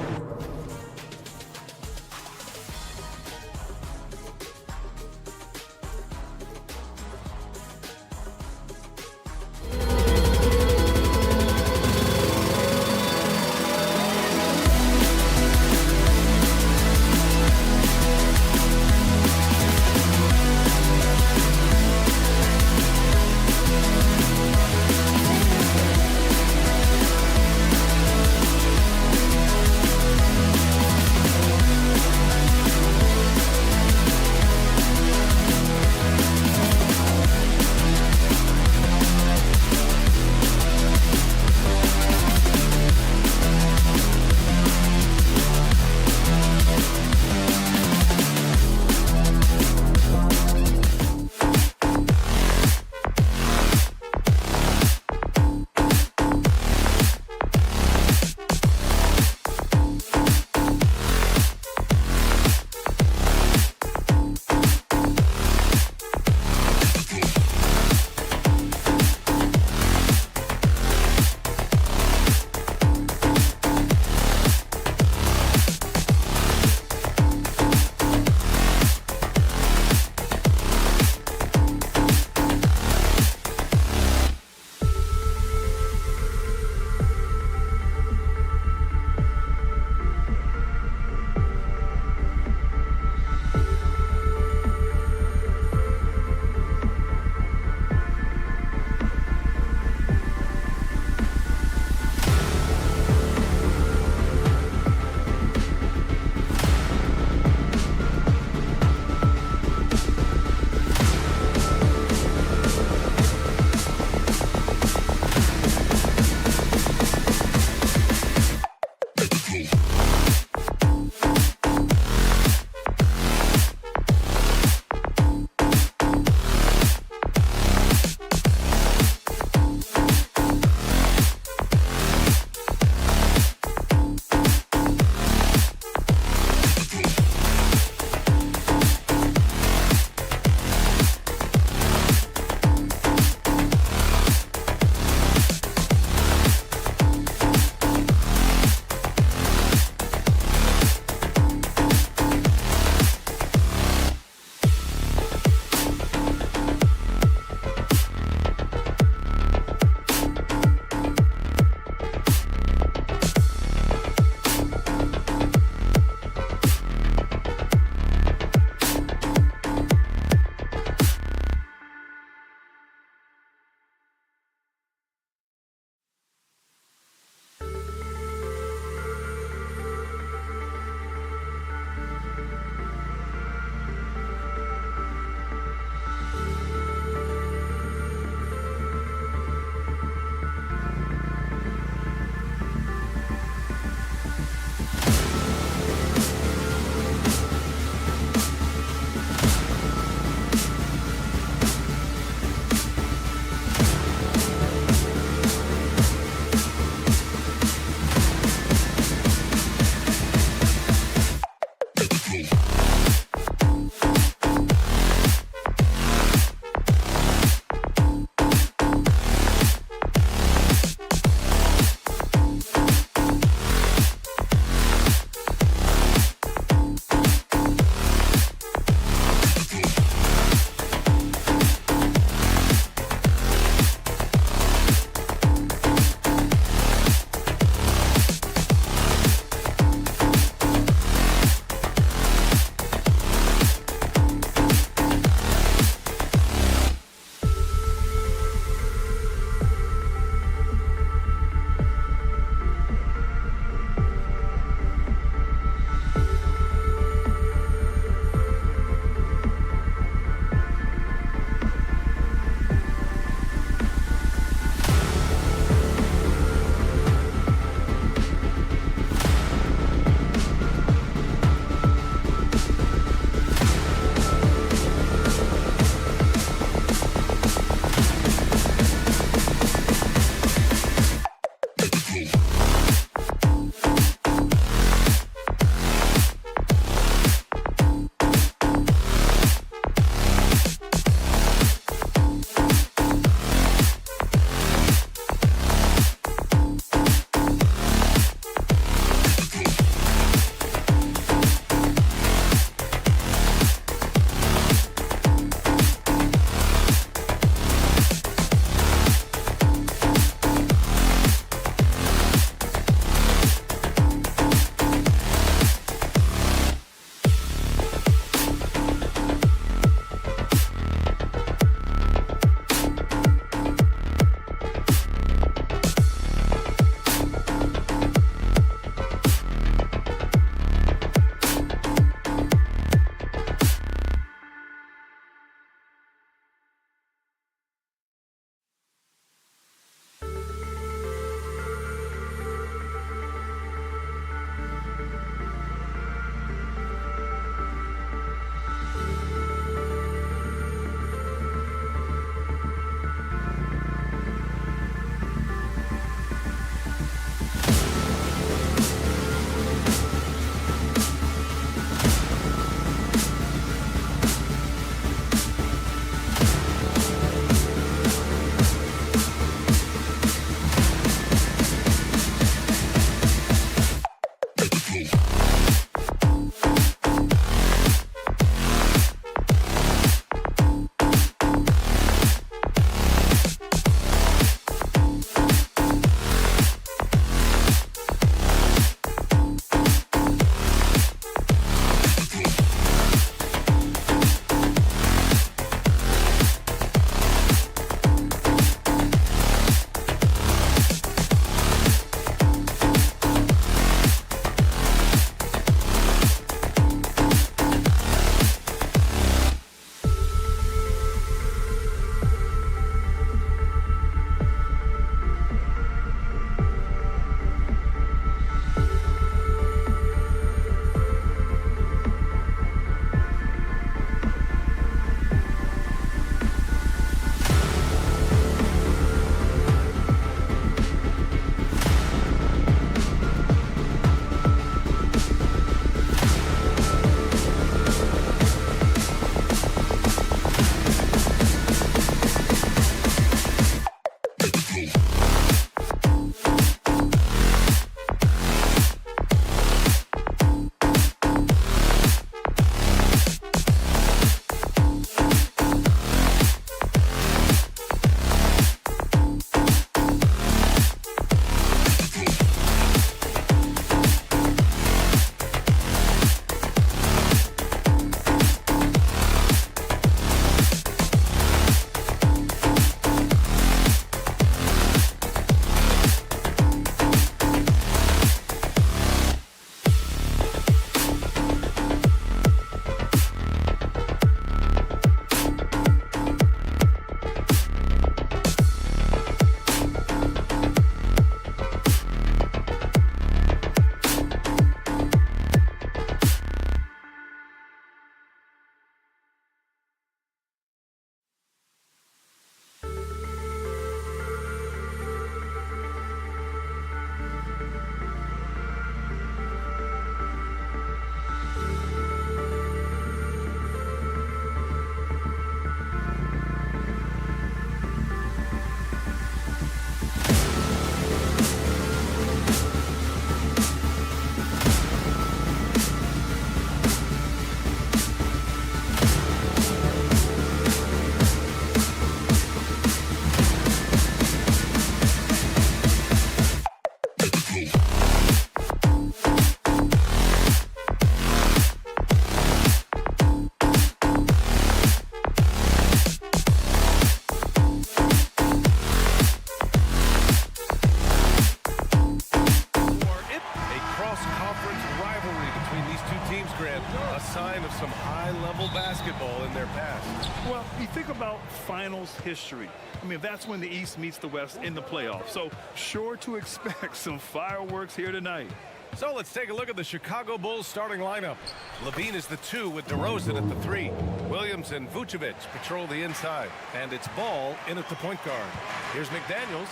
between these two teams, Grant, a sign of some high-level basketball in their past. Well, you think about finals history. I mean, that's when the East meets the West in the playoffs. So sure to expect some fireworks here tonight. So let's take a look at the Chicago Bulls starting lineup. Levine is the 2 with DeRozan at the 3. Williams and Vucevic patrol the inside. And it's Ball in at the point guard. Here's McDaniels.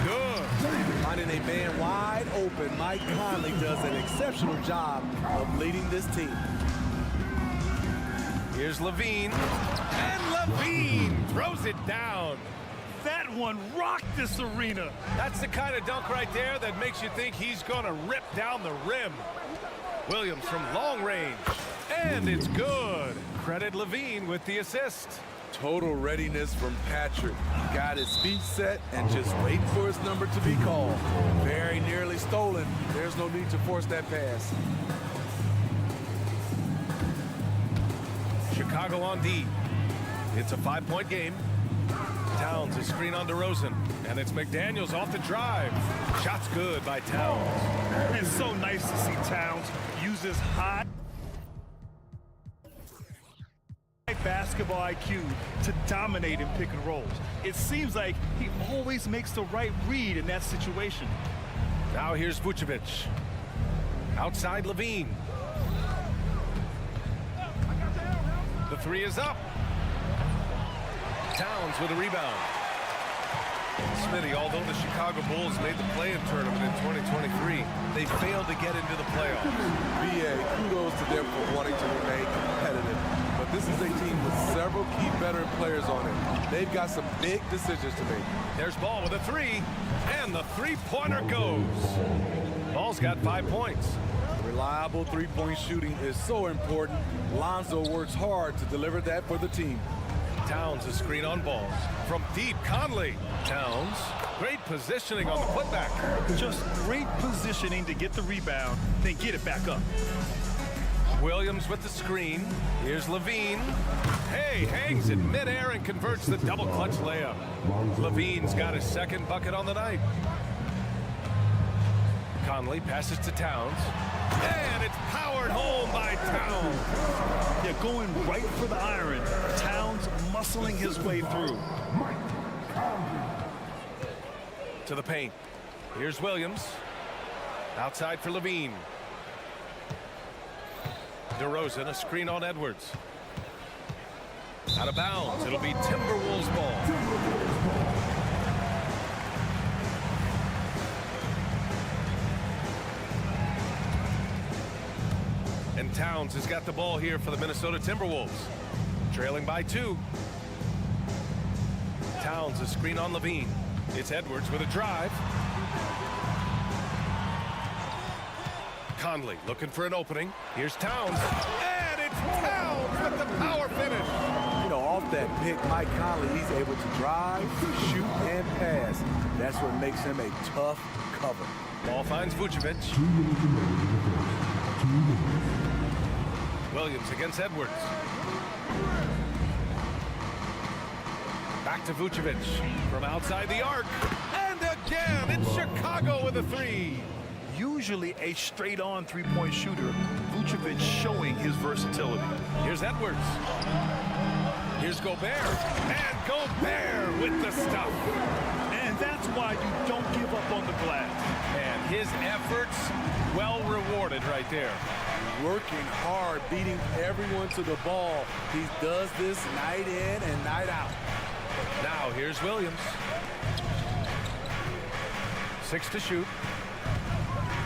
Good. Finding a man wide open, Mike Conley does an exceptional job of leading this team. Here's Levine. And Levine throws it down. That one rocked this arena. That's the kind of dunk right there that makes you think he's going to rip down the rim. Williams from long range. And it's good. Credit Levine with the assist. Total readiness from Patrick. Got his feet set and just waiting for his number to be called. Very nearly stolen. There's no need to force that pass. Chicago on D. It's a 5-point game. Towns is screen on DeRozan, and it's McDaniels off the drive. Shot's good by Towns. It's so nice to see Towns use his high basketball IQ to dominate in pick and rolls. It seems like he always makes the right read in that situation. Now here's Vucevic. Outside Levine. The 3 is up. Towns with a rebound. Smitty, although the Chicago Bulls made the play-in tournament in 2023, they failed to get into the playoffs. BA, kudos to them for wanting to remain competitive. But this is a team with several key veteran players on it. They've got some big decisions to make. There's Ball with a 3, and the 3-pointer goes. Ball's got 5 points. Reliable three-point shooting is so important. Lonzo works hard to deliver that for the team. Towns a screen on Ball. From deep, Conley. Towns. Great positioning on the putback. Just great positioning to get the rebound, then get it back up. Williams with the screen. Here's Levine. Hey, hangs in midair and converts the double clutch layup. Levine's got his 2nd bucket on the night. Conley passes to Towns. And it's powered home by Towns. Yeah, going right for the iron. Towns muscling his way through. To the paint. Here's Williams. Outside for Levine. DeRozan, a screen on Edwards. Out of bounds. It'll be Timberwolves ball. And Towns has got the ball here for the Minnesota Timberwolves. Trailing by 2. Towns a screen on Levine. It's Edwards with a drive. Conley looking for an opening. Here's Towns. And it's Towns with the power finish. You know, off that pick, Mike Conley, he's able to drive, shoot, and pass. That's what makes him a tough cover. Ball finds Vucevic. Williams against Edwards. Back to Vucevic from outside the arc. And again, it's Chicago with a 3. Usually a straight-on three-point shooter, Vucevic showing his versatility. Here's Edwards. Here's Gobert. And Gobert with the stuff. And that's why you don't give up on the glass. And his efforts well rewarded right there. Working hard, beating everyone to the ball. He does this night in and night out. Now here's Williams. 6 to shoot.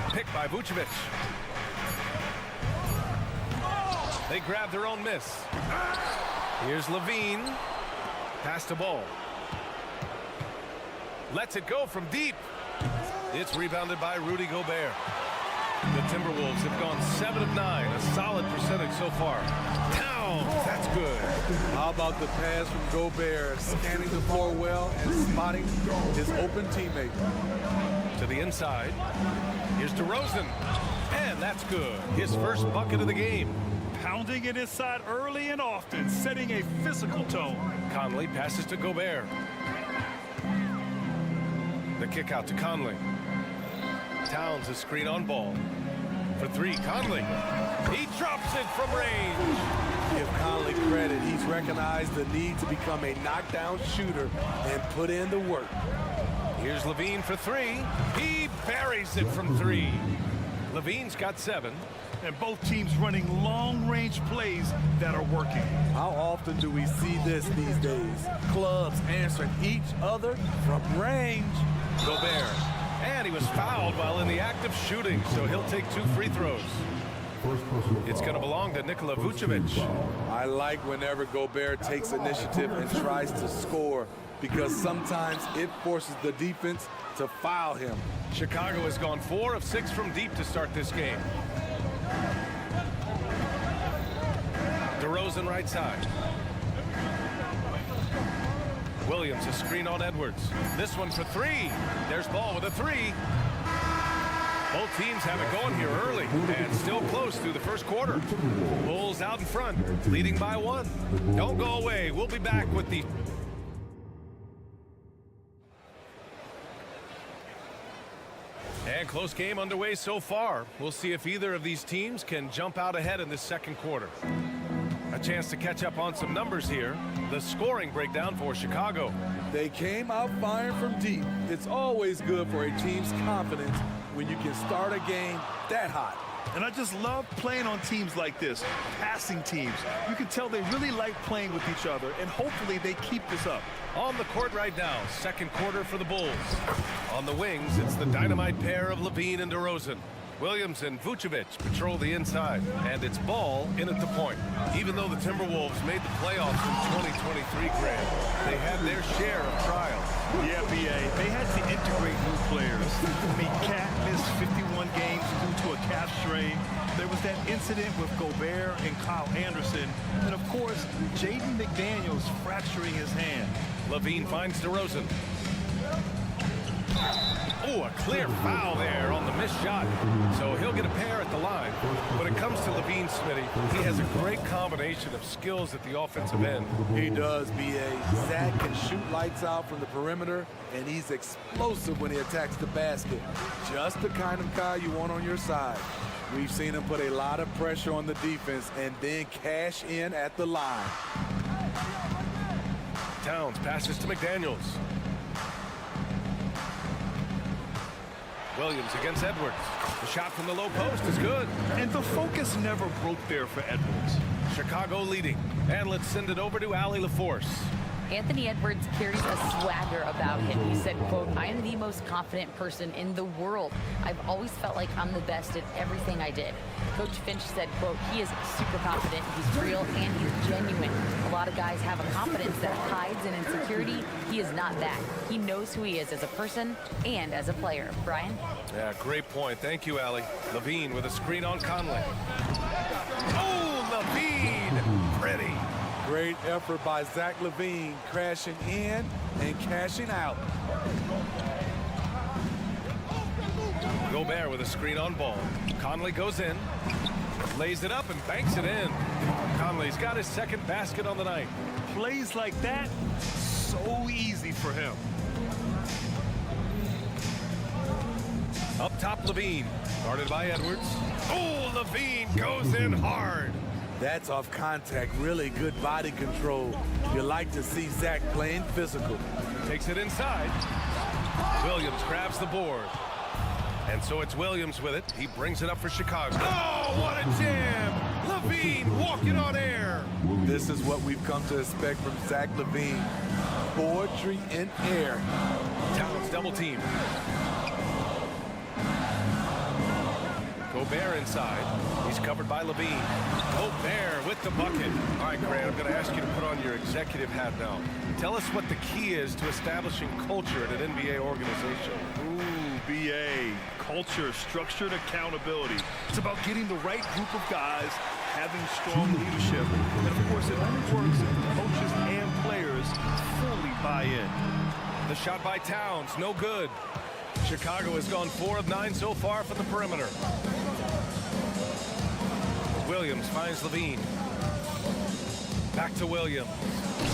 Picked by Vucevic. They grab their own miss. Here's Levine. Pass to Ball. Lets it go from deep. It's rebounded by Rudy Gobert. The Timberwolves have gone 7 of 9, a solid percentage so far. Towns, that's good. How about the pass from Gobert, scanning the floor well and spotting his open teammate. To the inside. Here's DeRozan. And that's good. His first bucket of the game. Pounding it inside early and often, setting a physical tone. Conley passes to Gobert. The kick out to Conley. Towns a screen on Ball. for three. Conley. He drops it from range. Give Conley credit. He's recognized the need to become a knockdown shooter and put in the work. Here's Levine for three. He buries it from three. Levine's got 7. And both teams running long-range plays that are working. How often do we see this these days? Clubs answering each other from range. Gobert. And he was fouled while in the act of shooting, so he'll take 2 free throws. It's going to belong to Nikola Vucevic. I like whenever Gobert takes initiative and tries to score, because sometimes it forces the defense to foul him. Chicago has gone 4 of 6 from deep to start this game. DeRozan right side. Williams, a screen on Edwards. This one for 3. There's Ball with a 3. Both teams have it going here early and still close through the first quarter. Bulls out in front, leading by 1. Don't go away. We'll be back with the... And close game underway so far. We'll see if either of these teams can jump out ahead in this second quarter. A chance to catch up on some numbers here. The scoring breakdown for Chicago. They came out firing from deep. It's always good for a team's confidence when you can start a game that hot. And I just love playing on teams like this, passing teams. You can tell they really like playing with each other, and hopefully they keep this up. On the court right now, second quarter for the Bulls. On the wings, it's the dynamite pair of Levine and DeRozan. Williams and Vucevic patrol the inside, and it's Ball in at the point. Even though the Timberwolves made the playoffs in 2023, Grant, they had their share of trials. Yeah, B.A., they had to integrate new players. I mean, Cat missed 51 games due to a calf strain. There was that incident with Gobert and Kyle Anderson. And, of course, Jaden McDaniels fracturing his hand. Levine finds DeRozan. Oh, a clear foul there on the missed shot. So he'll get a pair at the line. When it comes to Levine, Smitty, he has a great combination of skills at the offensive end. He does, B.A. Zach can shoot lights out from the perimeter, and he's explosive when he attacks the basket. Just the kind of guy you want on your side. We've seen him put a lot of pressure on the defense and then cash in at the line. Towns passes to McDaniels. Williams against Edwards. The shot from the low post is good. And the focus never broke there for Edwards. Chicago leading. And let's send it over to Allie LaForce. Anthony Edwards carries a swagger about him. He said, quote, "I am the most confident person in the world. I've always felt like I'm the best at everything I did." Coach Finch said, quote, "He is super confident, he's real, and he's genuine. A lot of guys have a confidence that hides in insecurity. He is not that. He knows who he is as a person and as a player." Brian? Yeah, great point. Thank you, Allie. Levine with a screen on Conley. Oh, Levine! Pretty. Great effort by Zach Levine, crashing in and cashing out. Gobert with a screen on Ball. Conley goes in, lays it up and banks it in. Conley's got his second basket on the night. Plays like that, so easy for him. Up top, Levine, guarded by Edwards. Oh, Levine goes in hard. That's off contact, really good body control. You like to see Zach playing physical. Takes it inside. Williams grabs the board. And so it's Williams with it. He brings it up for Chicago. Oh, what a jam! Levine walking on air. This is what we've come to expect from Zach Levine. Poetry in air. Towns double team. Gobert inside. He's covered by Levine. Gobert with the bucket. All right, Grant, I'm going to ask you to put on your executive hat now. Tell us what the key is to establishing culture at an NBA organization. Ooh, BA. Culture, structured accountability. It's about getting the right group of guys, having strong leadership. And, of course, it only works if the coaches and players fully buy in. The shot by Towns, no good. Chicago has gone 4 of 9 so far from the perimeter. Williams finds Levine. Back to Williams.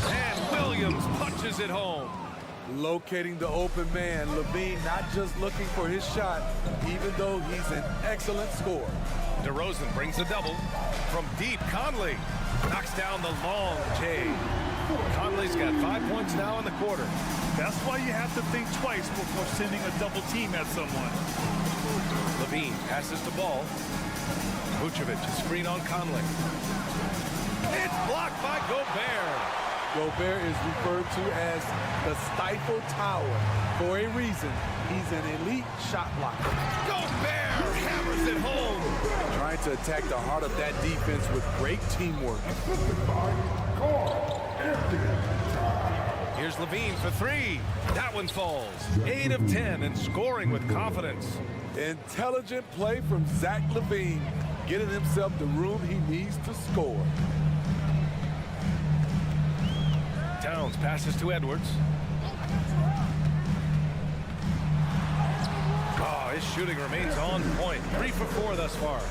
And Williams punches it home. Locating the open man. Levine not just looking for his shot, even though he's an excellent scorer. DeRozan brings a double. From deep, Conley knocks down the long J. Conley's got 5 points now in the quarter. That's why you have to think twice before sending a double team at someone. Levine passes the ball. Vucevic, a screen on Conley. It's blocked by Gobert. Gobert is referred to as the Stifle Tower for a reason. He's an elite shot blocker. Gobert hammers it home. Trying to attack the heart of that defense with great teamwork. Here's Levine for three. That one falls. 8 of 10 and scoring with confidence. Intelligent play from Zach LaVine, getting himself the room he needs to score. Towns passes to Edwards. Oh, his shooting remains on point. 3 for 4 thus far.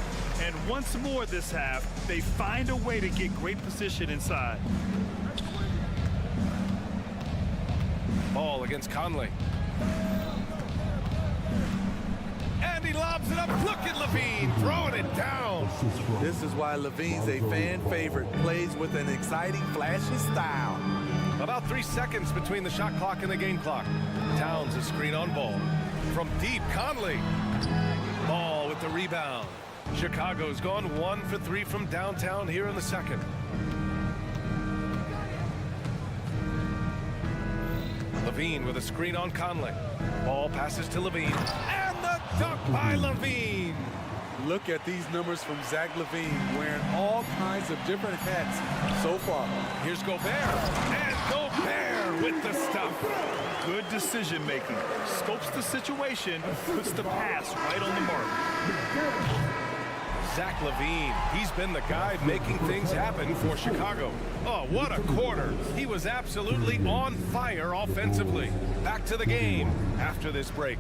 And once more this half, they find a way to get great position inside. Ball against Conley. And he lobs it up. Look at Levine throwing it down. This is why Levine's a fan favorite. Plays with an exciting, flashy style. About 3 seconds between the shot clock and the game clock. Towns a screen on ball. From deep, Conley. Ball with the rebound. Chicago's gone 1 for 3 from downtown here in the second. Levine with a screen on Conley. Ball passes to Levine. And the dunk by Levine. Look at these numbers from Zach LaVine, wearing all kinds of different hats so far. Here's Gobert. And Gobert with the stuff. Good decision making. Scopes the situation, puts the pass right on the mark. Zach LaVine, he's been the guy making things happen for Chicago. Oh, what a quarter. He was absolutely on fire offensively. Back to the game after this break.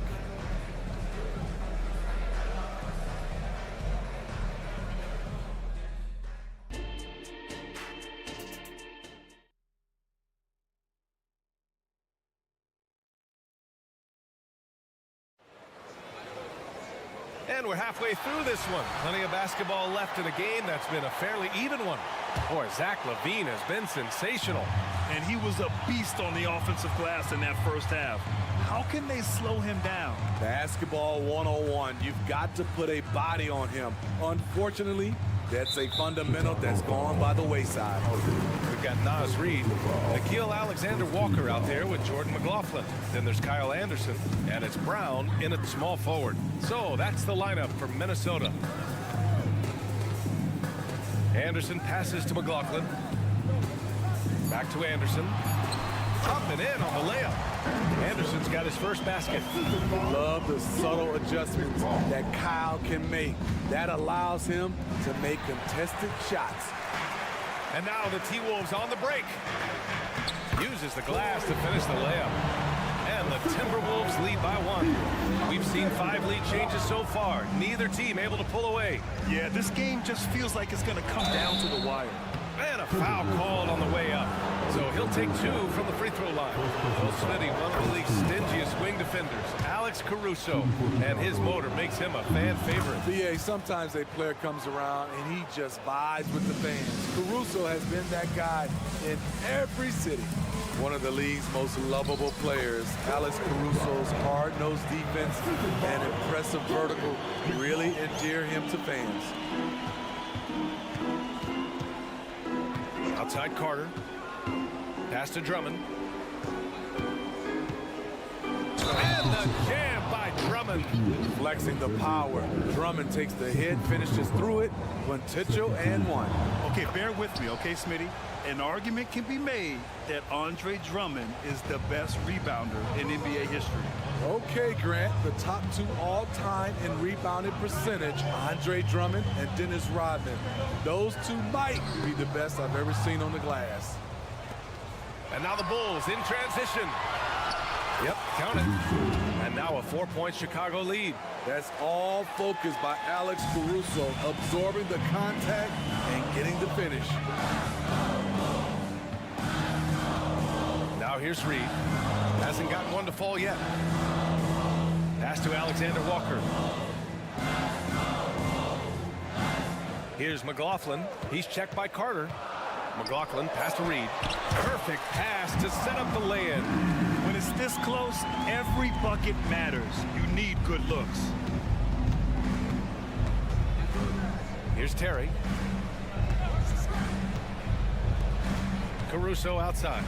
And we're halfway through this one. Plenty of basketball left in a game that's been a fairly even one. Boy, Zach LaVine has been sensational. And he was a beast on the offensive glass in that first half. How can they slow him down? Basketball 101. You've got to put a body on him. Unfortunately, that's a fundamental that's gone by the wayside. We've got Naz Reid, Nickeil Alexander-Walker out there with Jordan McLaughlin. Then there's Kyle Anderson, and it's Brown in at small forward. So that's the lineup for Minnesota. Anderson passes to McLaughlin. Back to Anderson. Dropping in on the layup. Anderson's got his first basket. Love the subtle adjustments that Kyle can make. That allows him to make contested shots. And now the T-Wolves on the break. Uses the glass to finish the layup. And the Timberwolves lead by 1. We've seen 5 lead changes so far. Neither team able to pull away. Yeah, this game just feels like it's going to come down to the wire. And a foul called on the way up. So he'll take 2 from the free throw line. Will Smitty, one of the league's stingiest wing defenders, Alex Caruso, and his motor makes him a fan favorite. BA, sometimes a player comes around and he just vibes with the fans. Caruso has been that guy in every city. One of the league's most lovable players. Alex Caruso's hard-nosed defense and impressive vertical really endear him to fans. Outside Carter. Pass to Drummond. And the jam by Drummond. Flexing the power. Drummond takes the hit, finishes through it. Quintuple and 1. Okay, bear with me, okay, Smitty? An argument can be made that Andre Drummond is the best rebounder in NBA history. Okay, Grant, the top 2 all-time in rebounded percentage, Andre Drummond and Dennis Rodman. Those 2 might be the best I've ever seen on the glass. And now the Bulls in transition. Yep, count it. And now a 4-point Chicago lead. That's all focused by Alex Caruso, absorbing the contact and getting the finish. Now here's Reed. Hasn't gotten one to fall yet. Pass to Alexander Walker. Here's McLaughlin. He's checked by Carter. McLaughlin pass to Reed. Perfect pass to set up the lay-in. When it's this close, every bucket matters. You need good looks. Here's Terry. Caruso outside.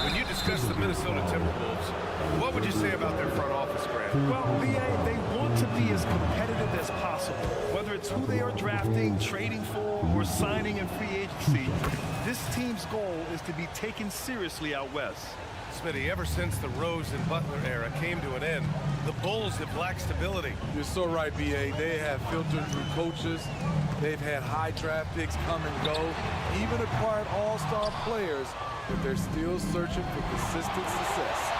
When you discuss the Minnesota Timberwolves, what would you say about their front office, Grant? Well, BA, they want to be as competitive as possible. Whether it's who they are drafting, trading for, or signing in free agency, this team's goal is to be taken seriously out west. Smitty, ever since the Rose and Butler era came to an end, the Bulls have lacked stability. You're so right, BA. They have filtered through coaches. They've had high draft picks come and go, even acquired all-star players, but they're still searching for consistent success.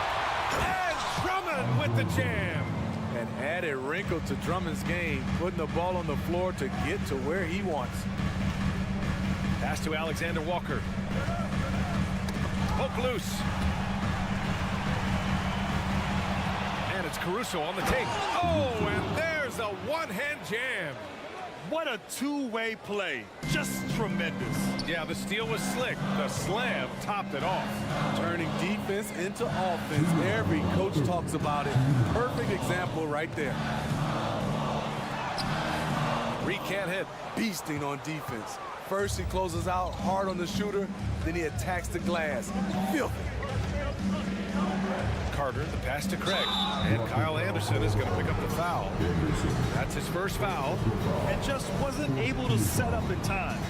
And Drummond with the jam. An added wrinkle to Drummond's game, putting the ball on the floor to get to where he wants. Pass to Alexander Walker. Poke loose. And it's Caruso on the take. Oh, and there's a one-hand jam. What a two-way play. Just tremendous. Yeah, the steal was slick. The slam topped it off. Turning defense into offense. Every coach talks about it. Perfect example right there. Reed can't hit. Beasting on defense. First he closes out hard on the shooter, then he attacks the glass. Filthy. Carter, the pass to Craig. And Kyle Anderson is going to pick up the foul. That's his first foul. And just wasn't able to set up in time.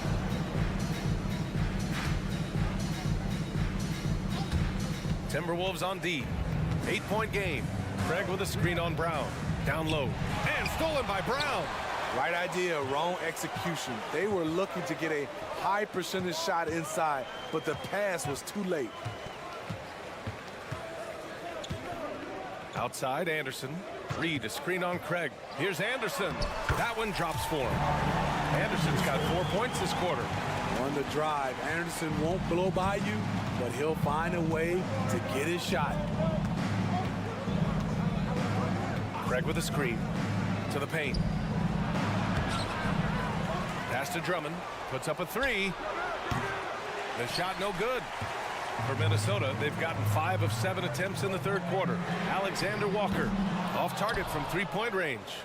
Timberwolves on D. 8-point game. Craig with a screen on Brown. Down low. And stolen by Brown. Right idea, wrong execution. They were looking to get a high percentage shot inside, but the pass was too late. Outside, Anderson. Reed, a screen on Craig. Here's Anderson. That one drops for him. Anderson's got 4 points this quarter. On the drive, Anderson won't blow by you, but he'll find a way to get his shot. Craig with a screen. To the paint. Pass to Drummond. Puts up a three. The shot no good. For Minnesota, they've gotten 5 of 7 attempts in the third quarter. Alexander Walker off target from three-point range.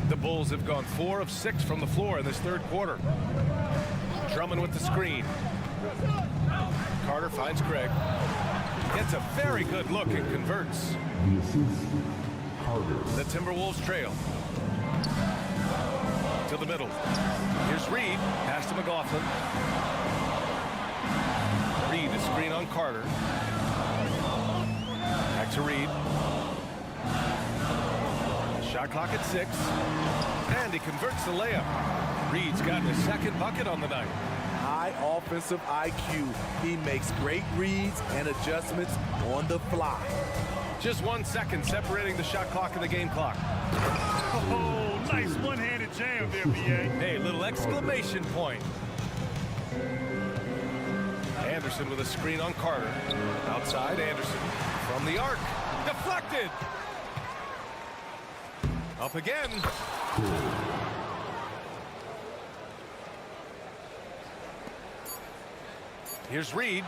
The Bulls have gone 4 of 6 from the floor in this third quarter. Drummond with the screen. Carter finds Craig. Gets a very good look and converts. The Timberwolves trail. To the middle. Here's Reed. Pass to McLaughlin. Reed, a screen on Carter. Back to Reed. Shot clock at 6. And he converts the layup. Reed's gotten his second bucket on the night. High offensive IQ. He makes great reads and adjustments on the fly. Just 1 second separating the shot clock and the game clock. Oh, nice one-handed jam there, BA. Hey, little exclamation point. Anderson with a screen on Carter. Outside, Anderson from the arc. Deflected. Up again. Here's Reed.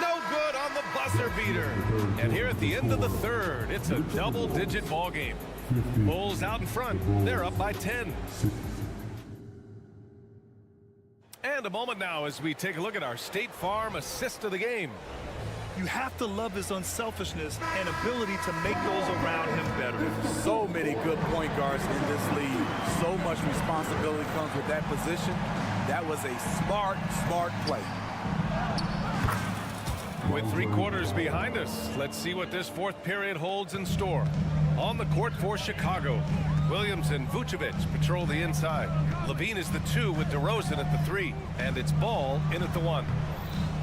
No good on the buzzer beater. And here at the end of the third, it's a double-digit ball game. Bulls out in front. They're up by 10. And a moment now as we take a look at our State Farm assist of the game. You have to love his unselfishness and ability to make those around him better. So many good point guards in this league. So much responsibility comes with that position. That was a smart play. With 3 quarters behind us, let's see what this fourth period holds in store. On the court for Chicago, Williams and Vucevic patrol the inside. Levine is the 2 with DeRozan at the 3, and it's Ball in at the 1.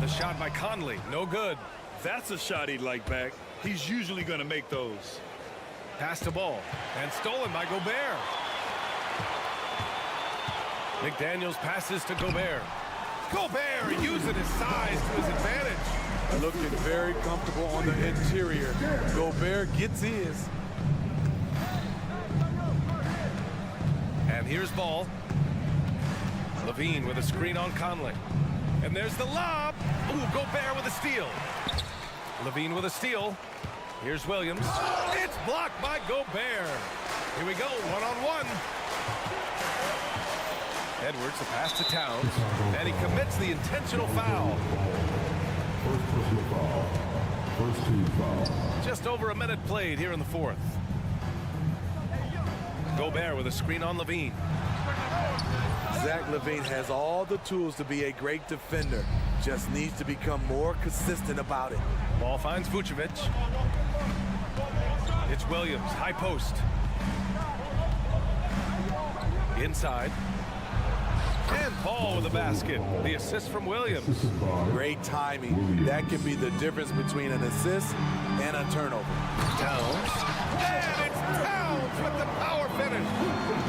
The shot by Conley, no good. That's a shot he'd like back. He's usually going to make those. Pass to Ball, and stolen by Gobert. McDaniels passes to Gobert. Gobert using his size to his advantage. Looking very comfortable on the interior. Gobert gets his. here's ball. Levine with a screen on Conley. And there's the lob. Ooh, Gobert with a steal. Levine with a steal. Here's Williams. It's blocked by Gobert. Here we go, one-on-one. Edwards, the pass to Towns. And he commits the intentional foul. First personal foul. First team foul. Just over a minute played here in the fourth. Gobert with a screen on Levine. Zach LaVine has all the tools to be a great defender. Just needs to become more consistent about it. Ball finds Vucevic. It's Williams, high post. Inside. And Paul with the basket. The assist from Williams. Great timing. That can be the difference between an assist and a turnover. Towns. And it's Towns with the power finish.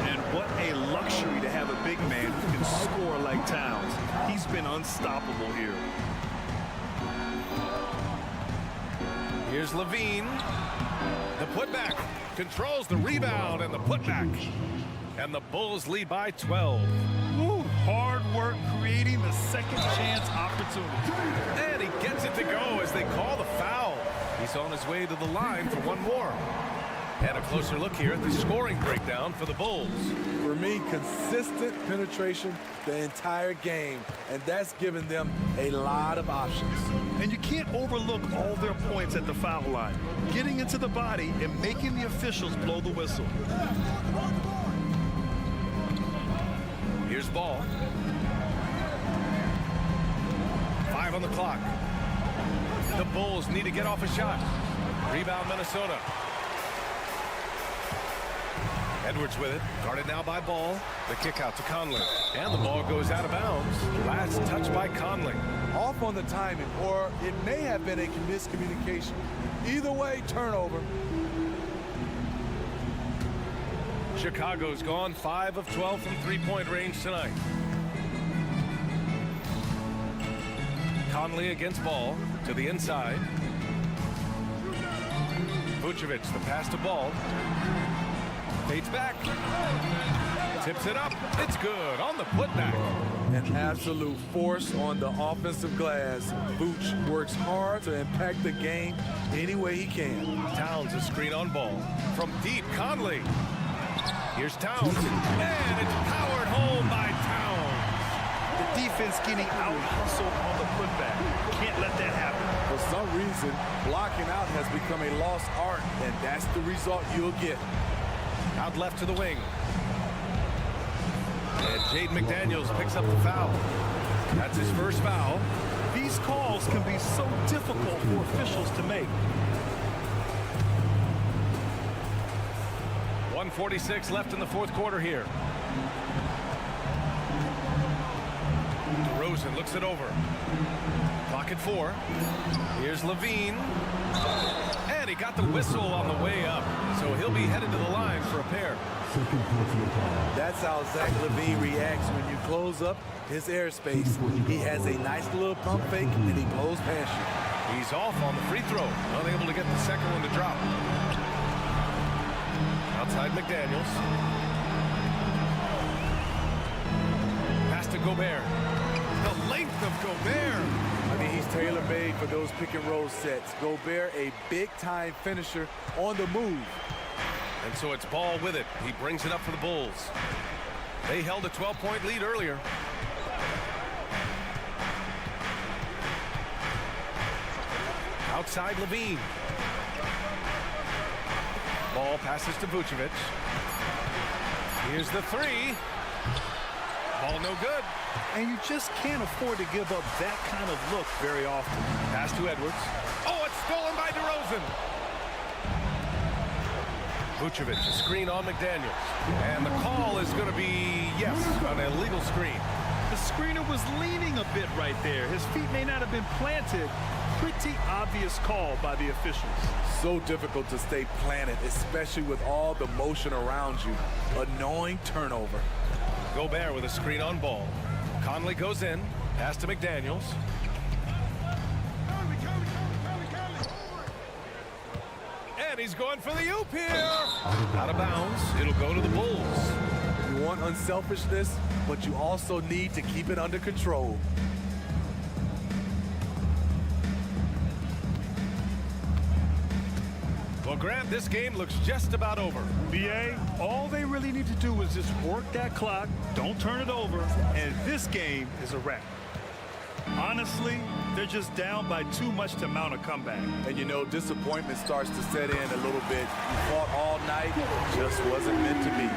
And what a luxury to have a big man who can score like Towns. He's been unstoppable here. Here's Levine. The putback. Controls the rebound and the putback. And the Bulls lead by 12. Ooh, hard work creating the second chance opportunity. And he gets it to go as they call the foul. He's on his way to the line for one more. And a closer look here at the scoring breakdown for the Bulls. For me, consistent penetration the entire game, and that's given them a lot of options. And you can't overlook all their points at the foul line. Getting into the body and making the officials blow the whistle. Here's ball. 5 on the clock. The Bulls need to get off a shot. Rebound Minnesota. Edwards with it. Guarded now by Ball. The kick out to Conley. And the ball goes out of bounds. Last touch by Conley. Off on the timing, or it may have been a miscommunication. Either way, turnover. Chicago's gone 5 of 12 from three-point range tonight. Conley against Ball to the inside. Vucevic, the pass to Ball. Fades back. Tips it up. It's good on the putback. An absolute force on the offensive glass. Vooch works hard to impact the game any way he can. Towns a screen on Ball. From deep, Conley. Here's Towns. And it's powered home by Towns. The defense getting out-hustled on the putback. Can't let that happen. For some reason, blocking out has become a lost art, and that's the result you'll get. Out left to the wing. And Jaden McDaniels picks up the foul. That's his first foul. These calls can be so difficult for officials to make. 1:46 left in the fourth quarter here. DeRozan looks it over. Clock at 4. Here's Levine. And he got the whistle on the way up. So he'll be headed to the line for a pair. That's how Zach LaVine reacts when you close up his airspace. He has a nice little pump fake and he blows past you. He's off on the free throw. Unable to get the second one to drop. Outside McDaniels. Pass to Gobert. The length of Gobert. I mean, he's tailor-made for those pick-and-roll sets. Gobert, a big-time finisher on the move. And so it's Ball with it. He brings it up for the Bulls. They held a 12-point lead earlier. Outside Levine. Ball passes to Vucevic. Here's the 3. Ball no good. And you just can't afford to give up that kind of look very often. Pass to Edwards. Oh, it's stolen by DeRozan. Vucevic, a screen on McDaniels. And the call is going to be, yes, an illegal screen. The screener was leaning a bit right there. His feet may not have been planted. Pretty obvious call by the officials. So difficult to stay planted, especially with all the motion around you. Annoying turnover. Gobert with a screen on Ball. Conley goes in. Pass to McDaniels. And he's going for the oop here. Out of bounds. It'll go to the Bulls. You want unselfishness, but you also need to keep it under control. Well, Grant, this game looks just about over. BA, all they really need to do is just work that clock, don't turn it over, and this game is a wrap. Honestly, they're just down by too much to mount a comeback. And you know, disappointment starts to set in a little bit. You fought all night, just wasn't meant to be.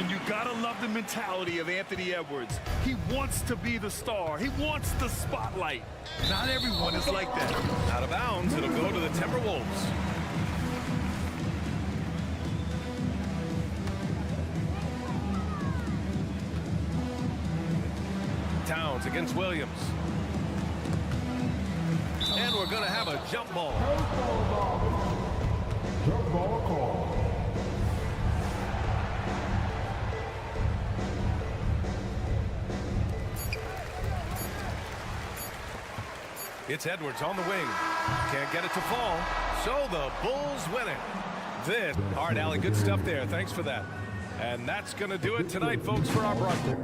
And you gotta love the mentality of Anthony Edwards. He wants to be the star. He wants the spotlight. Not everyone is like that. Out of bounds, it'll go to the Timberwolves. Towns against Williams. And we're going to have a jump ball. Jump ball call. It's Edwards on the wing. Can't get it to fall. So the Bulls win it. This, all right, Allie, good stuff there. Thanks for that. And that's going to do it tonight, folks, for our broadcast.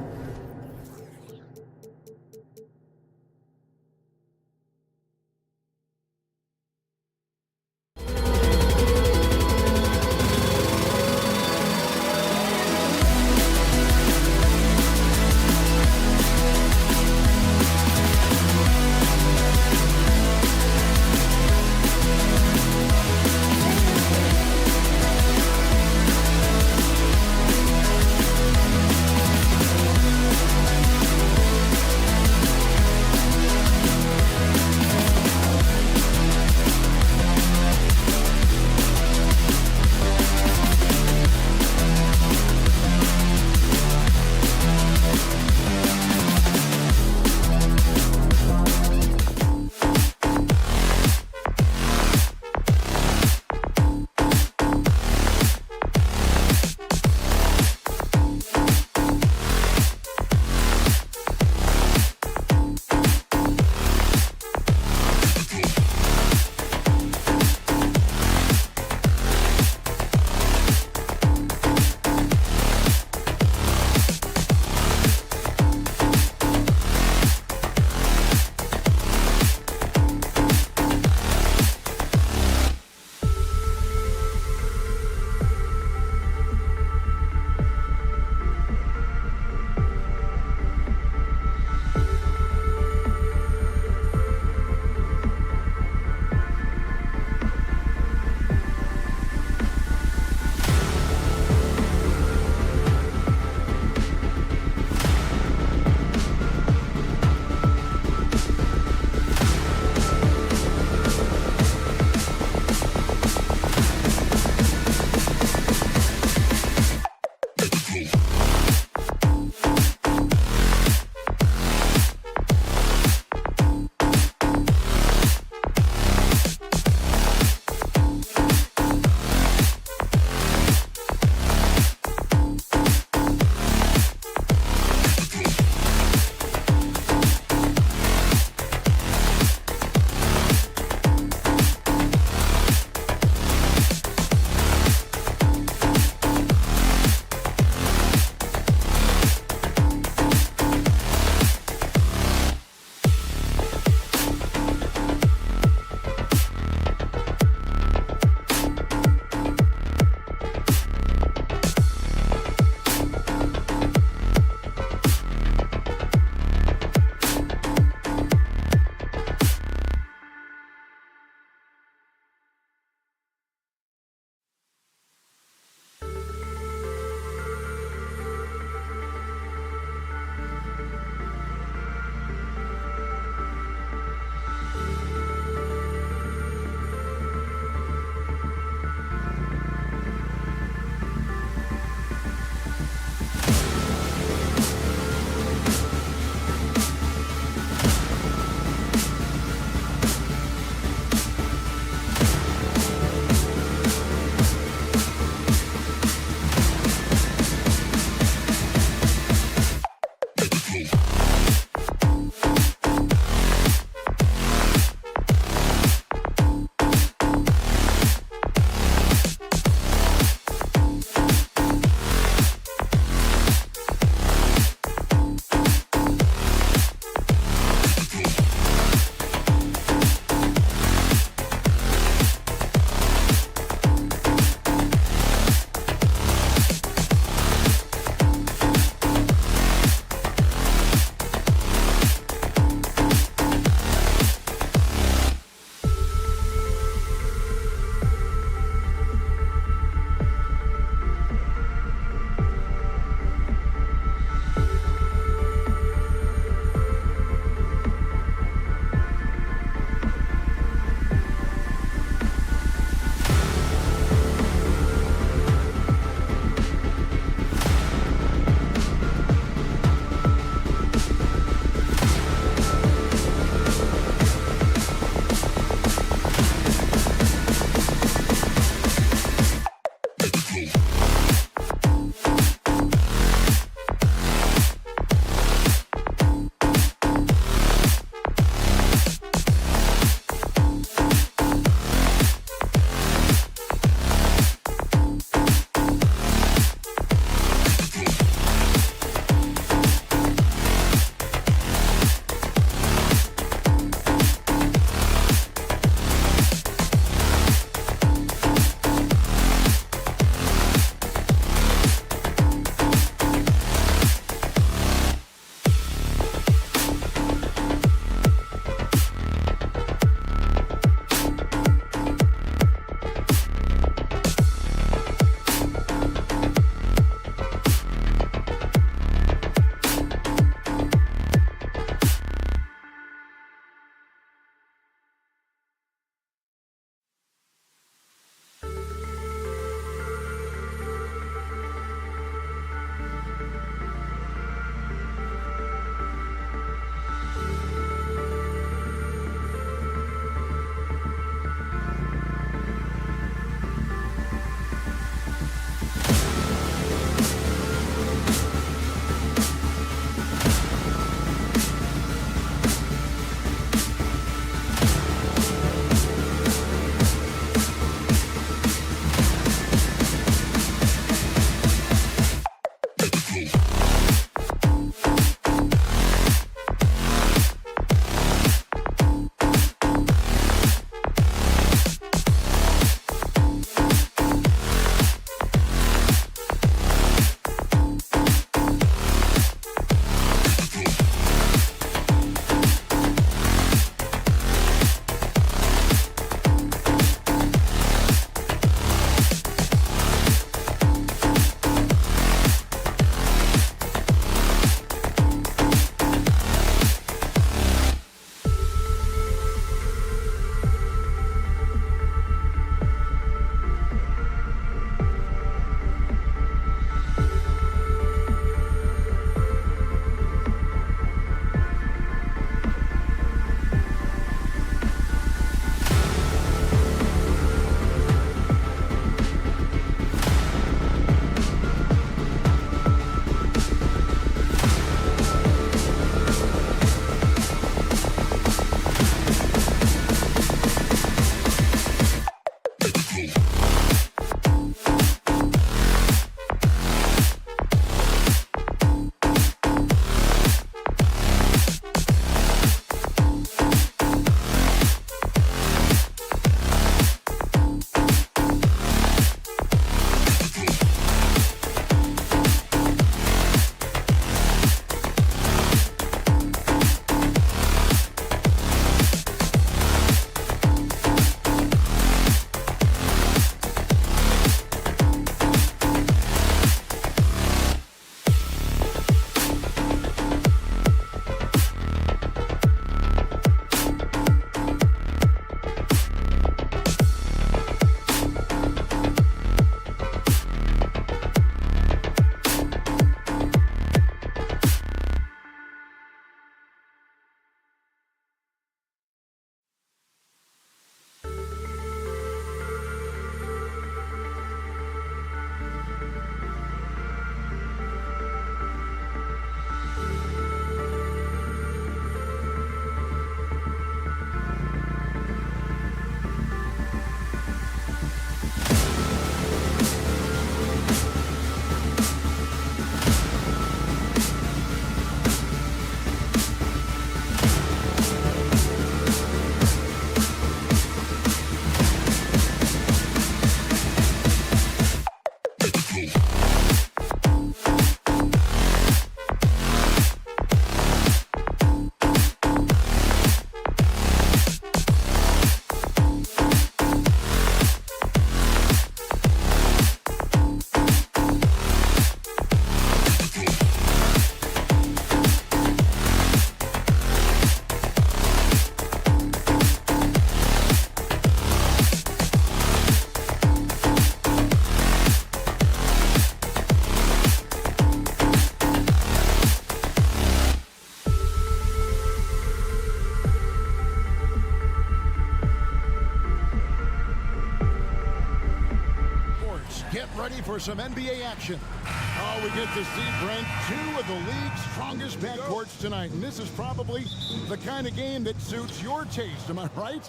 for some NBA action. Oh, we get to see, Brent, two of the league's strongest backcourts tonight. And this is probably the kind of game that suits your taste. Am I right?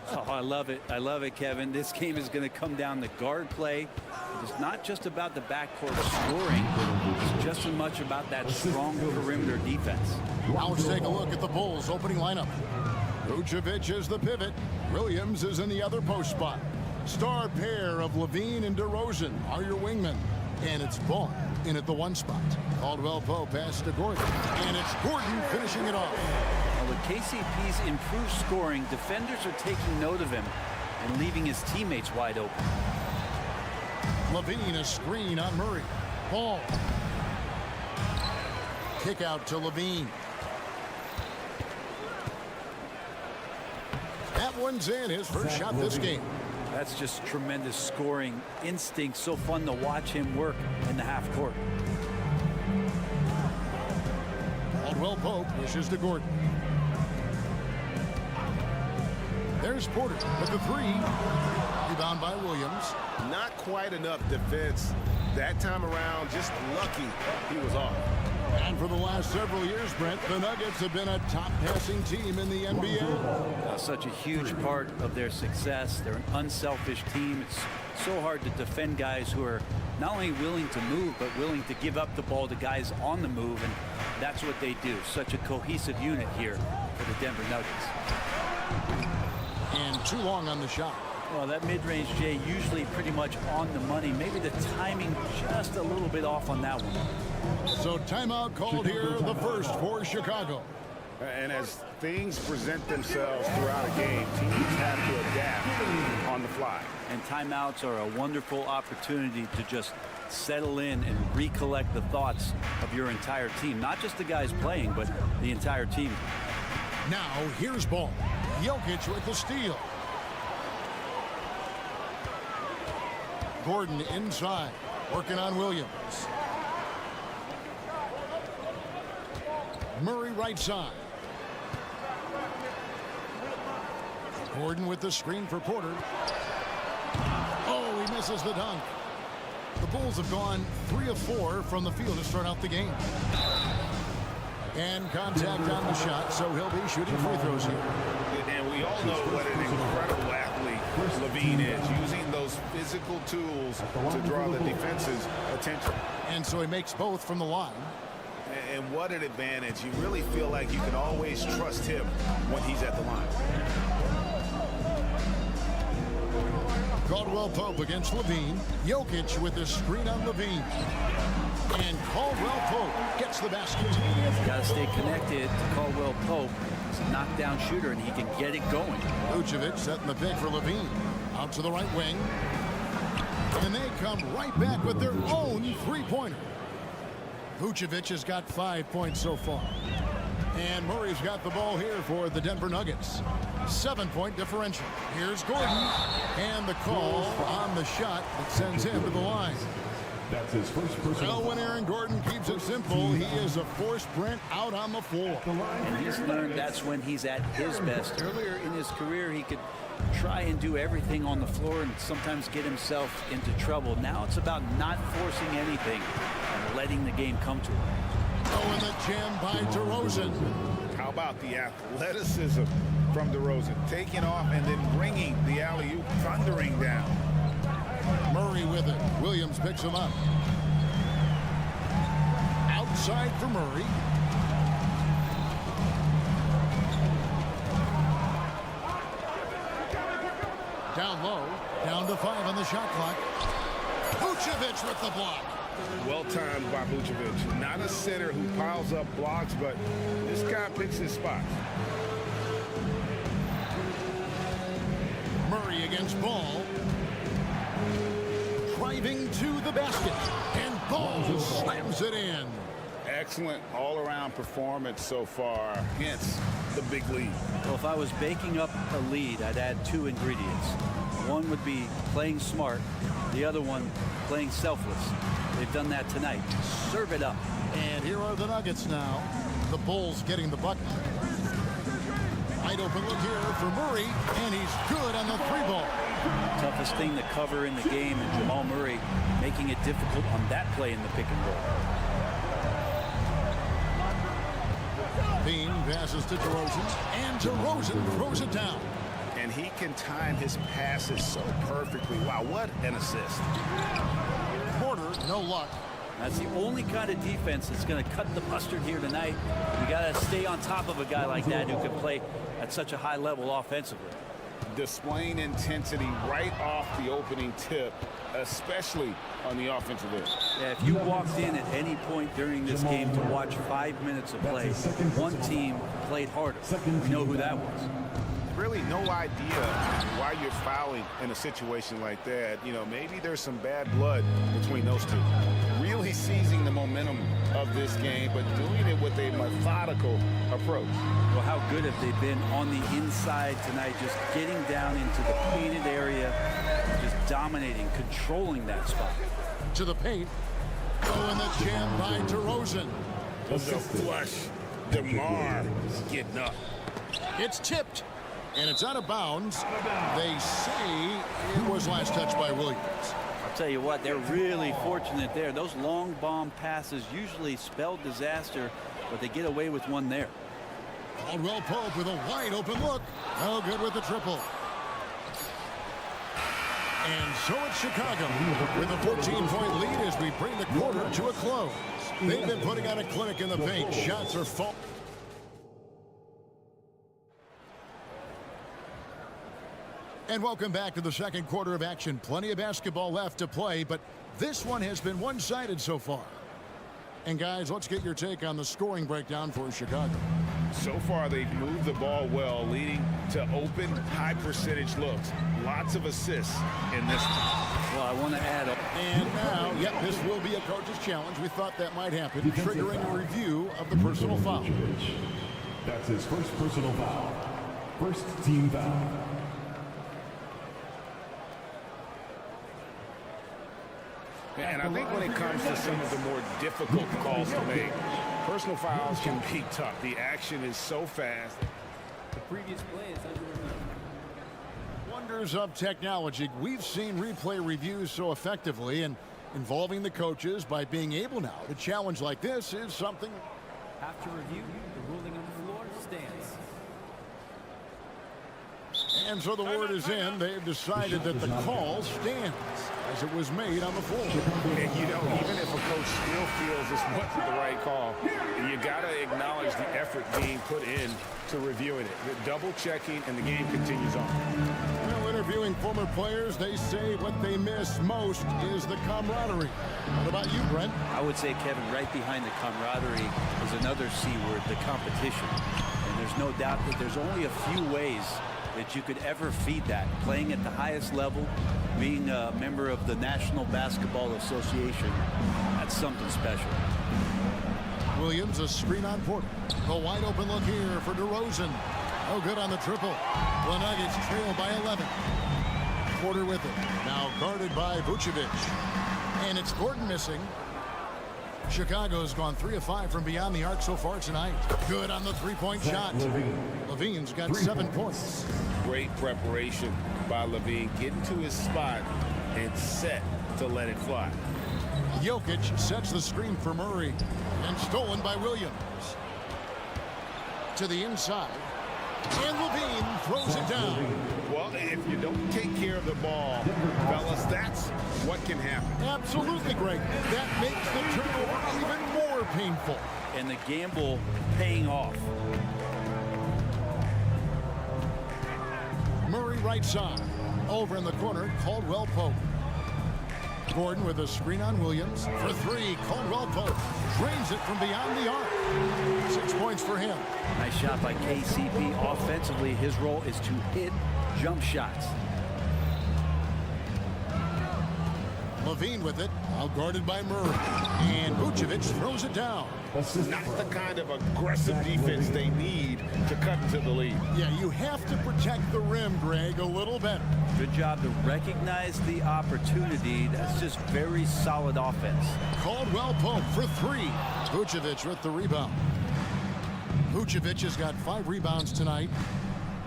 Oh, I love it. I love it, Kevin. This game is going to come down to guard play. It's not just about the backcourt scoring. It's just as much about that strong perimeter defense. Now let's take a look at the Bulls' opening lineup. Vucevic is the pivot. Williams is in the other post spot. Star pair of Levine and DeRozan are your wingmen. And it's Ball in at the 1 spot. Caldwell Pope pass to Gordon. And it's Gordon finishing it off. Well, with KCP's improved scoring, defenders are taking note of him and leaving his teammates wide open. Levine a screen on Murray. Ball. Kick out to Levine. That one's in, his first shot this game. That's just tremendous scoring instinct. So fun to watch him work in the half court. Caldwell Pope pushes to Gordon. There's Porter with the 3. Rebound by Williams. Not quite enough defense that time around. Just lucky he was off. And for the last several years, Brent, the Nuggets have been a top passing team in the NBA. Such a huge part of their success. They're an unselfish team. It's so hard to defend guys who are not only willing to move, but willing to give up the ball to guys on the move. And that's what they do. Such a cohesive unit here for the Denver Nuggets. And too long on the shot. Well, that mid-range, Jay, usually pretty much on the money. Maybe the timing just a little bit off on that one. So timeout called here, the first for Chicago. And as things present themselves throughout a game, teams have to adapt on the fly. And timeouts are a wonderful opportunity to just settle in and recollect the thoughts of your entire team. Not just the guys playing, but the entire team. Now, here's Ball. Jokic with the steal. Gordon inside, working on Williams. Murray right side. Gordon with the screen for Porter. Oh, he misses the dunk. The Bulls have gone 3 of 4 from the field to start out the game. And contact on the shot, so he'll be shooting free throws here. And we all know what an incredible athlete Levine is, using those physical tools to draw the defense's attention. And so he makes both from the line. And what an advantage. You really feel like you can always trust him when he's at the line. Caldwell Pope against Levine. Jokic with the screen on Levine. And Caldwell Pope gets the basket. Got to stay connected to Caldwell Pope. He's a knockdown shooter, and he can get it going. Vucevic setting the pick for Levine. Out to the right wing. And they come right back with their own three-pointer. Vucevic has got 5 points so far. And Murray's got the ball here for the Denver Nuggets. 7-point differential. Here's Gordon. And the call on the shot that sends him to the line. That's his first personal. Well, when Aaron Gordon keeps it simple, he is a force sprint out on the floor. And he's learned that's when he's at his best. Earlier in his career, he could try and do everything on the floor and sometimes get himself into trouble. Now it's about not forcing anything and letting the game come to him. Oh, and the jam by DeRozan. How about the athleticism from DeRozan? Taking off and then bringing the alley-oop thundering down. Murray with it. Williams picks him up. Outside for Murray. Down low. Down to 5 on the shot clock. Vucevic with the block. Well timed by Vucevic. Not a center who piles up blocks, but this guy picks his spots. Murray against Ball. Driving to the basket. And Ball slams it in. Excellent all-around performance so far, hence the big lead. Well, if I was baking up a lead, I'd add 2 ingredients. One would be playing smart. The other one, playing selfless. They've done that tonight. Serve it up. And here are the Nuggets now. The Bulls getting the bucket. Wide open look here for Murray, and he's good on the 3 ball. Toughest thing to cover in the game, and Jamal Murray making it difficult on that play in the pick and roll. Bean passes to DeRozan, and DeRozan throws it down. And he can time his passes so perfectly. Wow, what an assist. Porter, no luck. That's the only kind of defense that's going to cut the mustard here tonight. You got to stay on top of a guy like that who can play at such a high level offensively. Displaying intensity right off the opening tip, especially on the offensive end. Yeah, if you walked in at any point during this game to watch 5 minutes of play, one team played harder. You know who that was. Really no idea why you're fouling in a situation like that. You know, maybe there's some bad blood between those two. Really seizing the momentum of this game, but doing it with a methodical approach. Well, how good have they been on the inside tonight, just getting down into the painted area, just dominating, controlling that spot. To the paint. Oh, and the jam by DeRozan. The flush. DeMar getting up. It's tipped, and it's out of bounds. They say it was last touched by Williams. I'll tell you what, they're really fortunate there. Those long bomb passes usually spell disaster, but they get away with one there. Caldwell Pope with a wide open look. No good with the triple. And so it's Chicago with a 14-point lead as we bring the quarter to a close. They've been putting on a clinic in the paint. Shots are falling. And welcome back to the second quarter of action. Plenty of basketball left to play, but this one has been one-sided so far. And guys, let's get your take on the scoring breakdown for Chicago. So far, they've moved the ball well, leading to open, high-percentage looks. Lots of assists in this one. Well, I want to add... And now, yep, this will be a coach's challenge. We thought that might happen, triggering a review of the personal foul. That's his first personal foul. First team foul. And I think when it comes to some of the more difficult calls to make, personal fouls can be tough. The action is so fast. The previous play is under review. Wonders of technology. We've seen replay reviews so effectively, and involving the coaches by being able now to challenge like this is something. After review, the ruling on the floor stands. And so the word is in. They've decided that the call stands as it was made on the floor. And you know, even if a coach still feels this wasn't the right call, you got to acknowledge the effort being put in to reviewing it. The double checking, and the game continues on. Well, interviewing former players, they say what they miss most is the camaraderie. What about you, Brent? I would say, Kevin, right behind the camaraderie is another C word, the competition. And there's no doubt that there's only a few ways that you could ever feed that. Playing at the highest level, being a member of the National Basketball Association, that's something special. Williams, a screen on Porter. A wide open look here for DeRozan. Oh, good on the triple. The Nuggets trail by 11. Porter with it. Now guarded by Vucevic. And it's Gordon missing. Chicago's gone 3 of 5 from beyond the arc so far tonight. Good on the three-point shot. Levine's got 7 points. Great preparation by Levine, getting to his spot and set to let it fly. Jokic sets the screen for Murray, and stolen by Williams. To the inside, and Levine throws it down. Well, if you don't take care of the ball, fellas, that's what can happen. Absolutely, Greg. That makes the turnover even more painful. And the gamble paying off. Murray right side. Over in the corner, Caldwell Pope. Gordon with a screen on Williams. For 3, Caldwell Pope drains it from beyond the arc. 6 points for him. Nice shot by KCP. Offensively, his role is to hit jump shots. Levine with it, out guarded by Murray. And Vucevic throws it down. Not the kind of aggressive defense they need to cut into the lead. Yeah, you have to protect the rim, Greg, a little better. Good job to recognize the opportunity. That's just very solid offense. Caldwell Pope for 3. Vucevic with the rebound. Vucevic has got 5 rebounds tonight.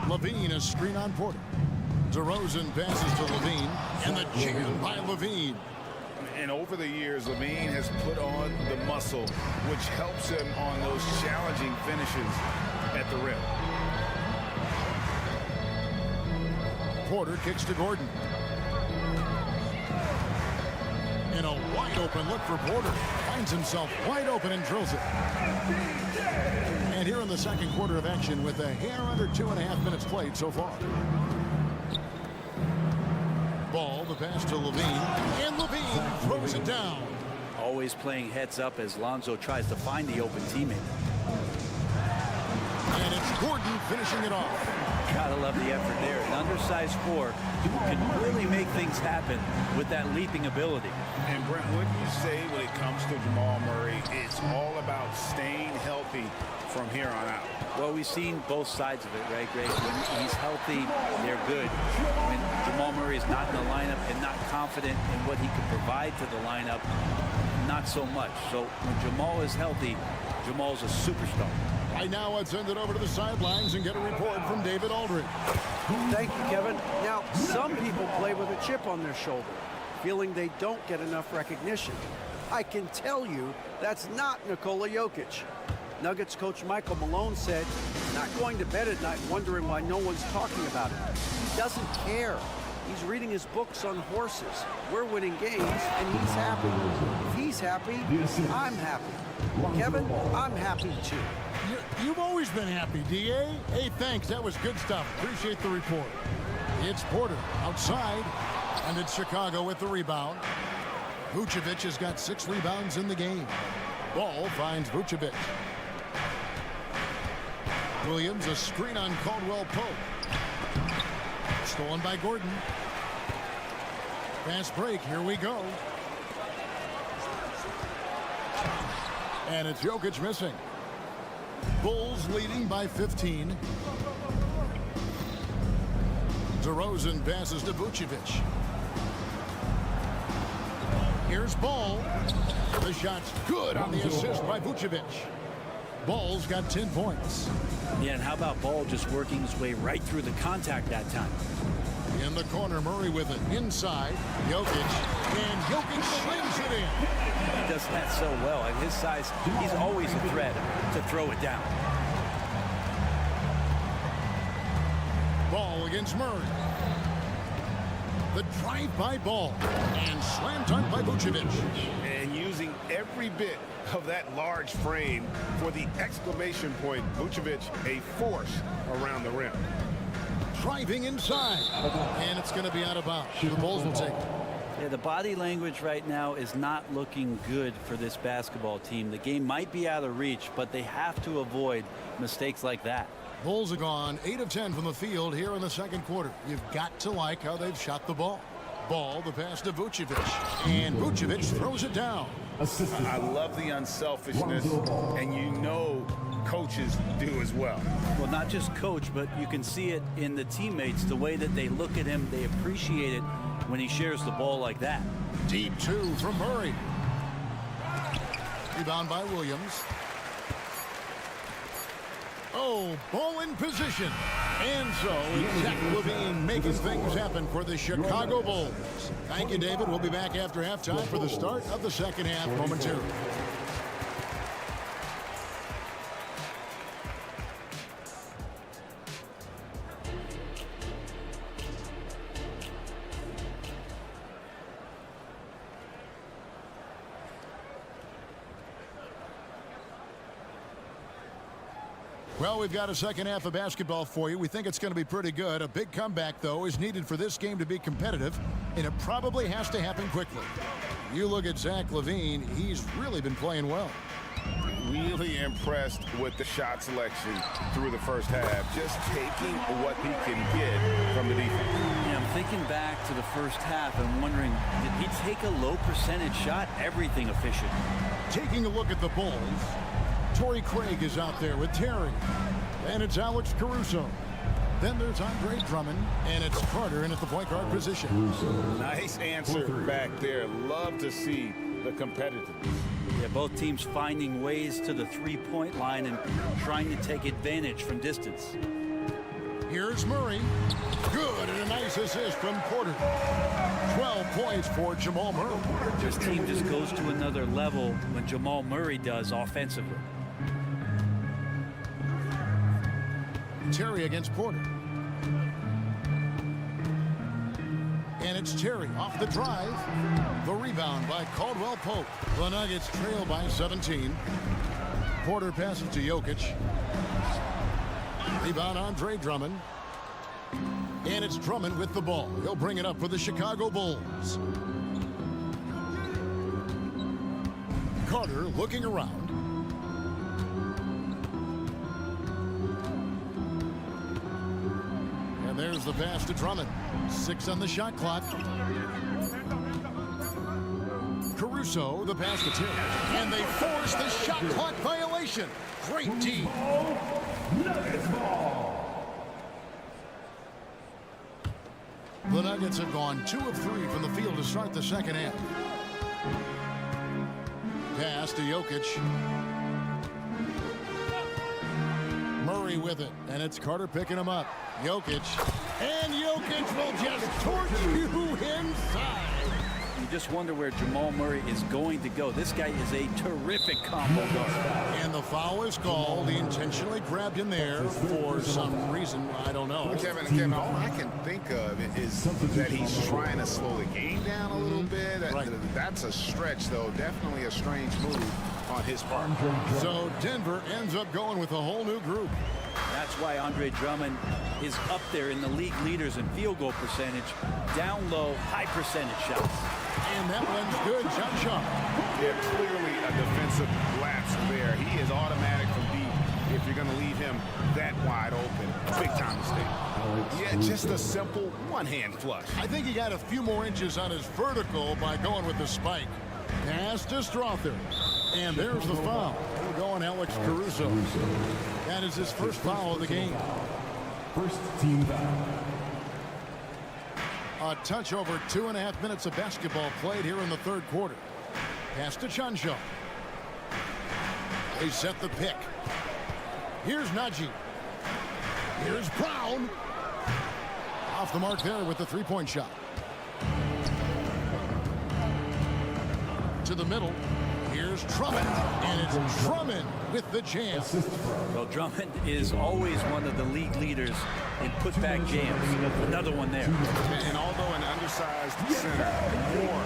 Levine, a screen on Porter. DeRozan passes to Levine, and the jam by Levine. And over the years, Levine has put on the muscle, which helps him on those challenging finishes at the rim. Porter kicks to Gordon. And a wide open look for Porter. Finds himself wide open and drills it. And here in the second quarter of action with a hair under 2.5 minutes played so far. Ball, the pass to Levine. And Levine throws it down. Always playing heads up as Lonzo tries to find the open teammate. And it's Gordon finishing it off. Gotta love the effort there. An undersized four can really make things happen with that leaping ability. And Brent, what do you say when it comes to Jamal Murray? It's all about staying healthy from here on out. Well, we've seen both sides of it, right, Greg? When he's healthy, they're good. When Jamal Murray is not in the lineup and not confident in what he can provide to the lineup, not so much. So when Jamal is healthy, Jamal's a superstar. Right now, let's send it over to the sidelines and get a report from David Aldridge. Thank you, Kevin. Now, some people play with a chip on their shoulder, feeling they don't get enough recognition. I can tell you that's not Nikola Jokic. Nuggets coach Michael Malone said, not going to bed at night wondering why no one's talking about it. He doesn't care. He's reading his books on horses. We're winning games, and he's happy. If he's happy, I'm happy. Kevin, I'm happy too. You've always been happy, D.A. Hey, thanks. That was good stuff. Appreciate the report. It's Porter outside, and it's Chicago with the rebound. Vucevic has got 6 rebounds in the game. Ball finds Vucevic. Williams, a screen on Caldwell Pope. Stolen by Gordon. Fast break. Here we go. And it's Jokic missing. Bulls leading by 15. DeRozan passes to Vucevic. Here's Ball. The shot's good on the assist by Vucevic. Ball's got 10 points. Yeah, and how about Ball just working his way right through the contact that time? In the corner, Murray with it. Inside, Jokic. And Jokic slings it in. He does that so well. At his size, he's always a threat to throw it down. Ball against Murray. The drive by Ball. And slam dunk by Vucevic. And using every bit of that large frame for the exclamation point. Vucevic, a force around the rim. Driving inside. And it's going to be out of bounds. The Bulls will take it. Yeah, the body language right now is not looking good for this basketball team. The game might be out of reach, but they have to avoid mistakes like that. Bulls are gone 8 of 10 from the field here in the second quarter. You've got to like how they've shot the ball. Ball, the pass to Vucevic. And Vucevic throws it down. I love the unselfishness, and you know coaches do as well. Well, not just coach, but you can see it in the teammates, the way that they look at him. They appreciate it when he shares the ball like that. Deep 2 from Murray. Rebound by Williams. Oh, ball in position. And so it's Zach LaVine making things happen for the Chicago Bulls. Thank you, David. We'll be back after halftime for the start of the second half momentarily. Well, we've got a second half of basketball for you. We think it's going to be pretty good. A big comeback, though, is needed for this game to be competitive, and it probably has to happen quickly. You look at Zach LaVine, he's really been playing well. Really impressed with the shot selection through the first half, just taking what he can get from the defense. Yeah, I'm thinking back to the first half and wondering, did he take a low percentage shot? Everything efficient. Taking a look at the Bulls, Torrey Craig is out there with Terry. And it's Alex Caruso. Then there's Andre Drummond. And it's Carter in at the point guard position. Nice answer back there. Love to see the competitiveness. Yeah, both teams finding ways to the three-point line and trying to take advantage from distance. Here's Murray. Good, and a nice assist from Porter. 12 points for Jamal Murray. This team just goes to another level when Jamal Murray does offensively. Terry against Porter. And it's Terry off the drive. The rebound by Caldwell Pope. The Nuggets trail by 17. Porter passes to Jokic. Rebound Andre Drummond. And it's Drummond with the ball. He'll bring it up for the Chicago Bulls. Carter looking around. And there's the pass to Drummond. 6 on the shot clock. Caruso, the pass to Terry. And they force the shot clock violation. Great team. The Nuggets have gone 2 of 3 from the field to start the second half. Pass to Jokic. Murray with it, and it's Carter picking him up. Jokic, and Jokic will just torch you inside. You just wonder where Jamal Murray is going to go. This guy is a terrific combo guard. And the foul is called. He intentionally grabbed him there for some reason. I don't know. Kevin, all I can think of is that he's trying to slow the game down a little bit. Right. That's a stretch, though. Definitely a strange move on his part. So Denver ends up going with a whole new group. That's why Andre Drummond is up there in the league leaders in field goal percentage. Down low, high percentage shots. And that one's good. Shot shot. Yeah, clearly a defensive lapse there. He is automatic from deep if you're going to leave him that wide open. Big time mistake. Yeah, just a simple one-hand flush. I think he got a few more inches on his vertical by going with the spike. Pass to Strother. And there's the foul. We're going Alex Caruso. That is his first foul of the game. First team foul. A touch over 2.5 minutes of basketball played here in the third quarter. Pass to Chuncho. They set the pick. Here's Najee. Here's Brown. Off the mark there with the three-point shot. To the middle. Here's Drummond, and it's Drummond with the jam. Well, Drummond is always one of the league leaders in putback jams. Another one there. And although an undersized center, more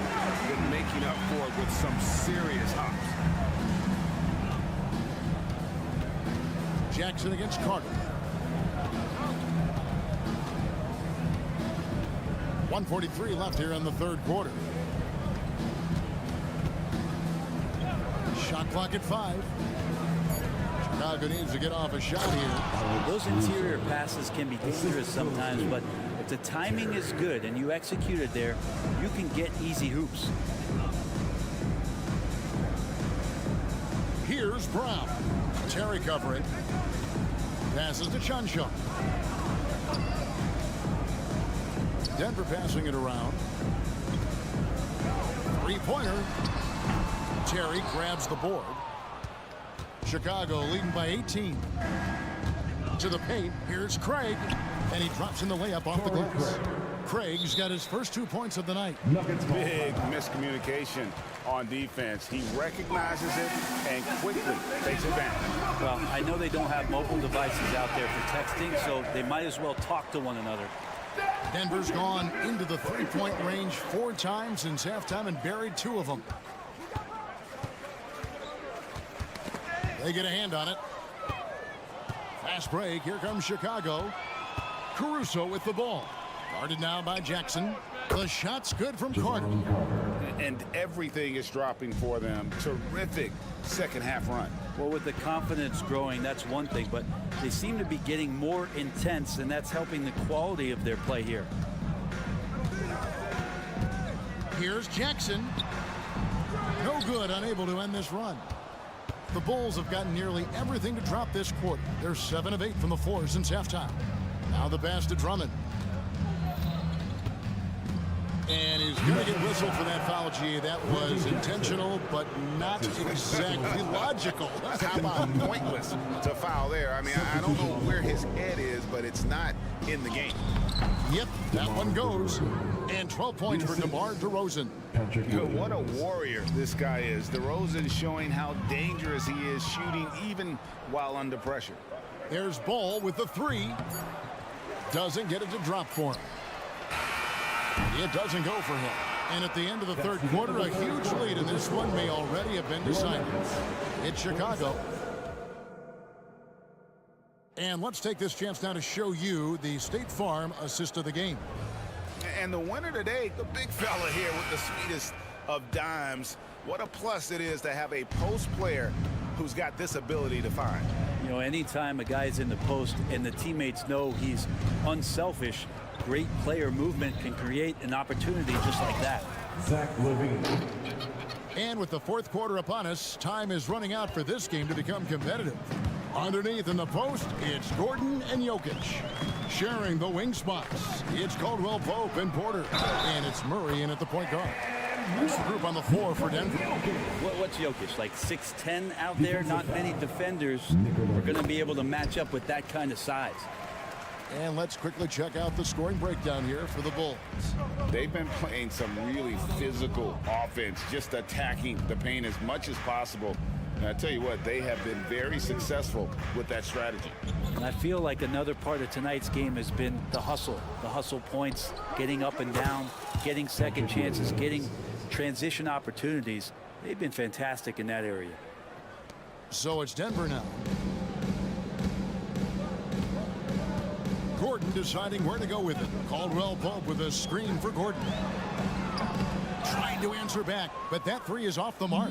than making up for it with some serious hops. Jackson against Carter. 1:43 left here in the third quarter. Shot clock at 5. Chicago needs to get off a shot here. Those interior passes can be dangerous sometimes, but if the timing is good and you execute it there, you can get easy hoops. Here's Brown. Terry covering. Passes to Chuncho. Denver passing it around. Three-pointer. Terry grabs the board. Chicago leading by 18. To the paint. Here's Craig. And he drops in the layup off the glass. Craig's got his first 2 points of the night. Big miscommunication on defense. He recognizes it and quickly takes advantage. Well, I know they don't have mobile devices out there for texting, so they might as well talk to one another. Denver's gone into the three-point range 4 times since halftime and buried 2 of them. They get a hand on it. Fast break. Here comes Chicago. Caruso with the ball. Guarded now by Jackson. The shot's good from Carter. And everything is dropping for them. Terrific second half run. Well, with the confidence growing, that's one thing, but they seem to be getting more intense, and that's helping the quality of their play here. Here's Jackson. No good, unable to end this run. The Bulls have gotten nearly everything to drop this quarter. They're 7 of 8 from the floor since halftime. Now the pass to Drummond. And he's going to get whistled for that foul, G. That was intentional, but not exactly logical. How about pointless to foul there? I mean, I don't know where his head is, but it's not in the game. Yep, that one goes. And 12 points for DeMar DeRozan. What a warrior this guy is. DeRozan showing how dangerous he is shooting even while under pressure. There's Ball with the three. Doesn't get it to drop for him. It doesn't go for him. And at the end of the third quarter, a huge lead, and this one may already have been decided. It's Chicago. And let's take this chance now to show you the State Farm assist of the game. And the winner today, the big fella here with the sweetest of dimes. What a plus it is to have a post player who's got this ability to find. You know, anytime a guy's in the post and the teammates know he's unselfish, great player movement can create an opportunity just like that. Zach LaVine. And with the fourth quarter upon us, time is running out for this game to become competitive. Underneath in the post, it's Gordon and Jokic. Sharing the wing spots, it's Caldwell Pope and Porter. And it's Murray in at the point guard. This group on the floor for Denver. What's Jokic, like 6'10" out there? Not many defenders are going to be able to match up with that kind of size. And let's quickly check out the scoring breakdown here for the Bulls. They've been playing some really physical offense, just attacking the paint as much as possible. And I tell you what, they have been very successful with that strategy. And I feel like another part of tonight's game has been the hustle points, getting up and down, getting second chances, getting transition opportunities. They've been fantastic in that area. So it's Denver now. Gordon deciding where to go with it. Caldwell Pope with a screen for Gordon. Trying to answer back, but that three is off the mark.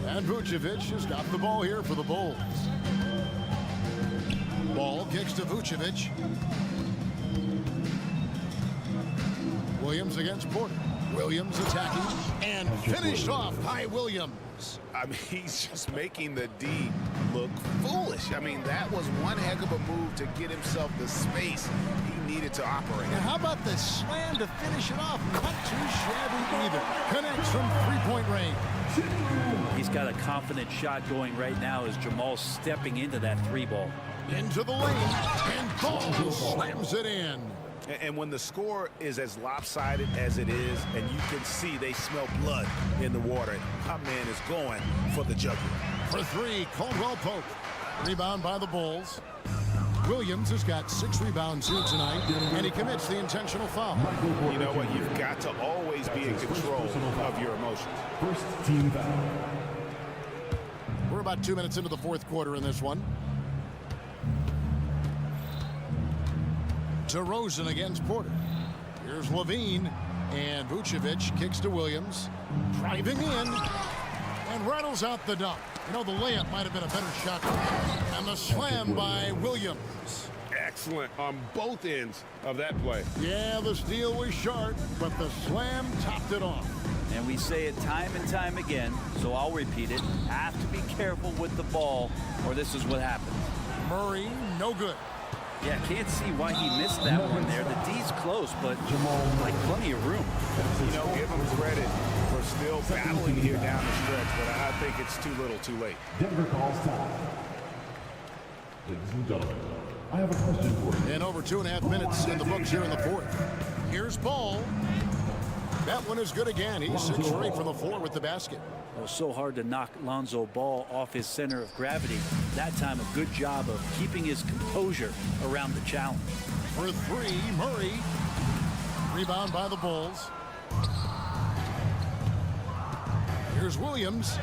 And Vucevic has got the ball here for the Bulls. Ball kicks to Vucevic. Williams against Porter. Williams attacking and finished off by Williams. I mean, he's just making the D look foolish. I mean, that was one heck of a move to get himself the space he needed to operate. And how about the slam to finish it off? Not too shabby either. Connects from three-point range. He's got a confident shot going right now as Jamal's stepping into that three ball. Into the lane, and Ball slams it in. And when the score is as lopsided as it is, and you can see they smell blood in the water, my man is going for the jugular. For three, Caldwell Pope. Rebound by the Bulls. Williams has got 6 rebounds here tonight, and he commits the intentional foul. You know what? You've got to always be in control of your emotions. First team foul. We're about 2 minutes into the fourth quarter in this one. DeRozan against Porter. Here's LaVine, and Vucevic kicks to Williams. Driving in, and rattles out the dunk. You know, the layup might have been a better shot. And the slam by Williams. Excellent on both ends of that play. Yeah, the steal was sharp, but the slam topped it off. And we say it time and time again, so I'll repeat it. Have to be careful with the ball, or this is what happens. Murray, no good. Yeah, can't see why he missed that one there. The D's close, but like plenty of room. You know, give him credit for still battling here down the stretch, but I think it's too little too late. Denver calls time. Ladies and gentlemen, I have a question for you. And over 2.5 minutes in the books here in the fourth. Here's Ball. That one is good again. He's 6 for 8 from the floor with the basket. It was so hard to knock Lonzo Ball off his center of gravity. That time, a good job of keeping his composure around the challenge. For 3, Murray. Rebound by the Bulls. Here's Williams.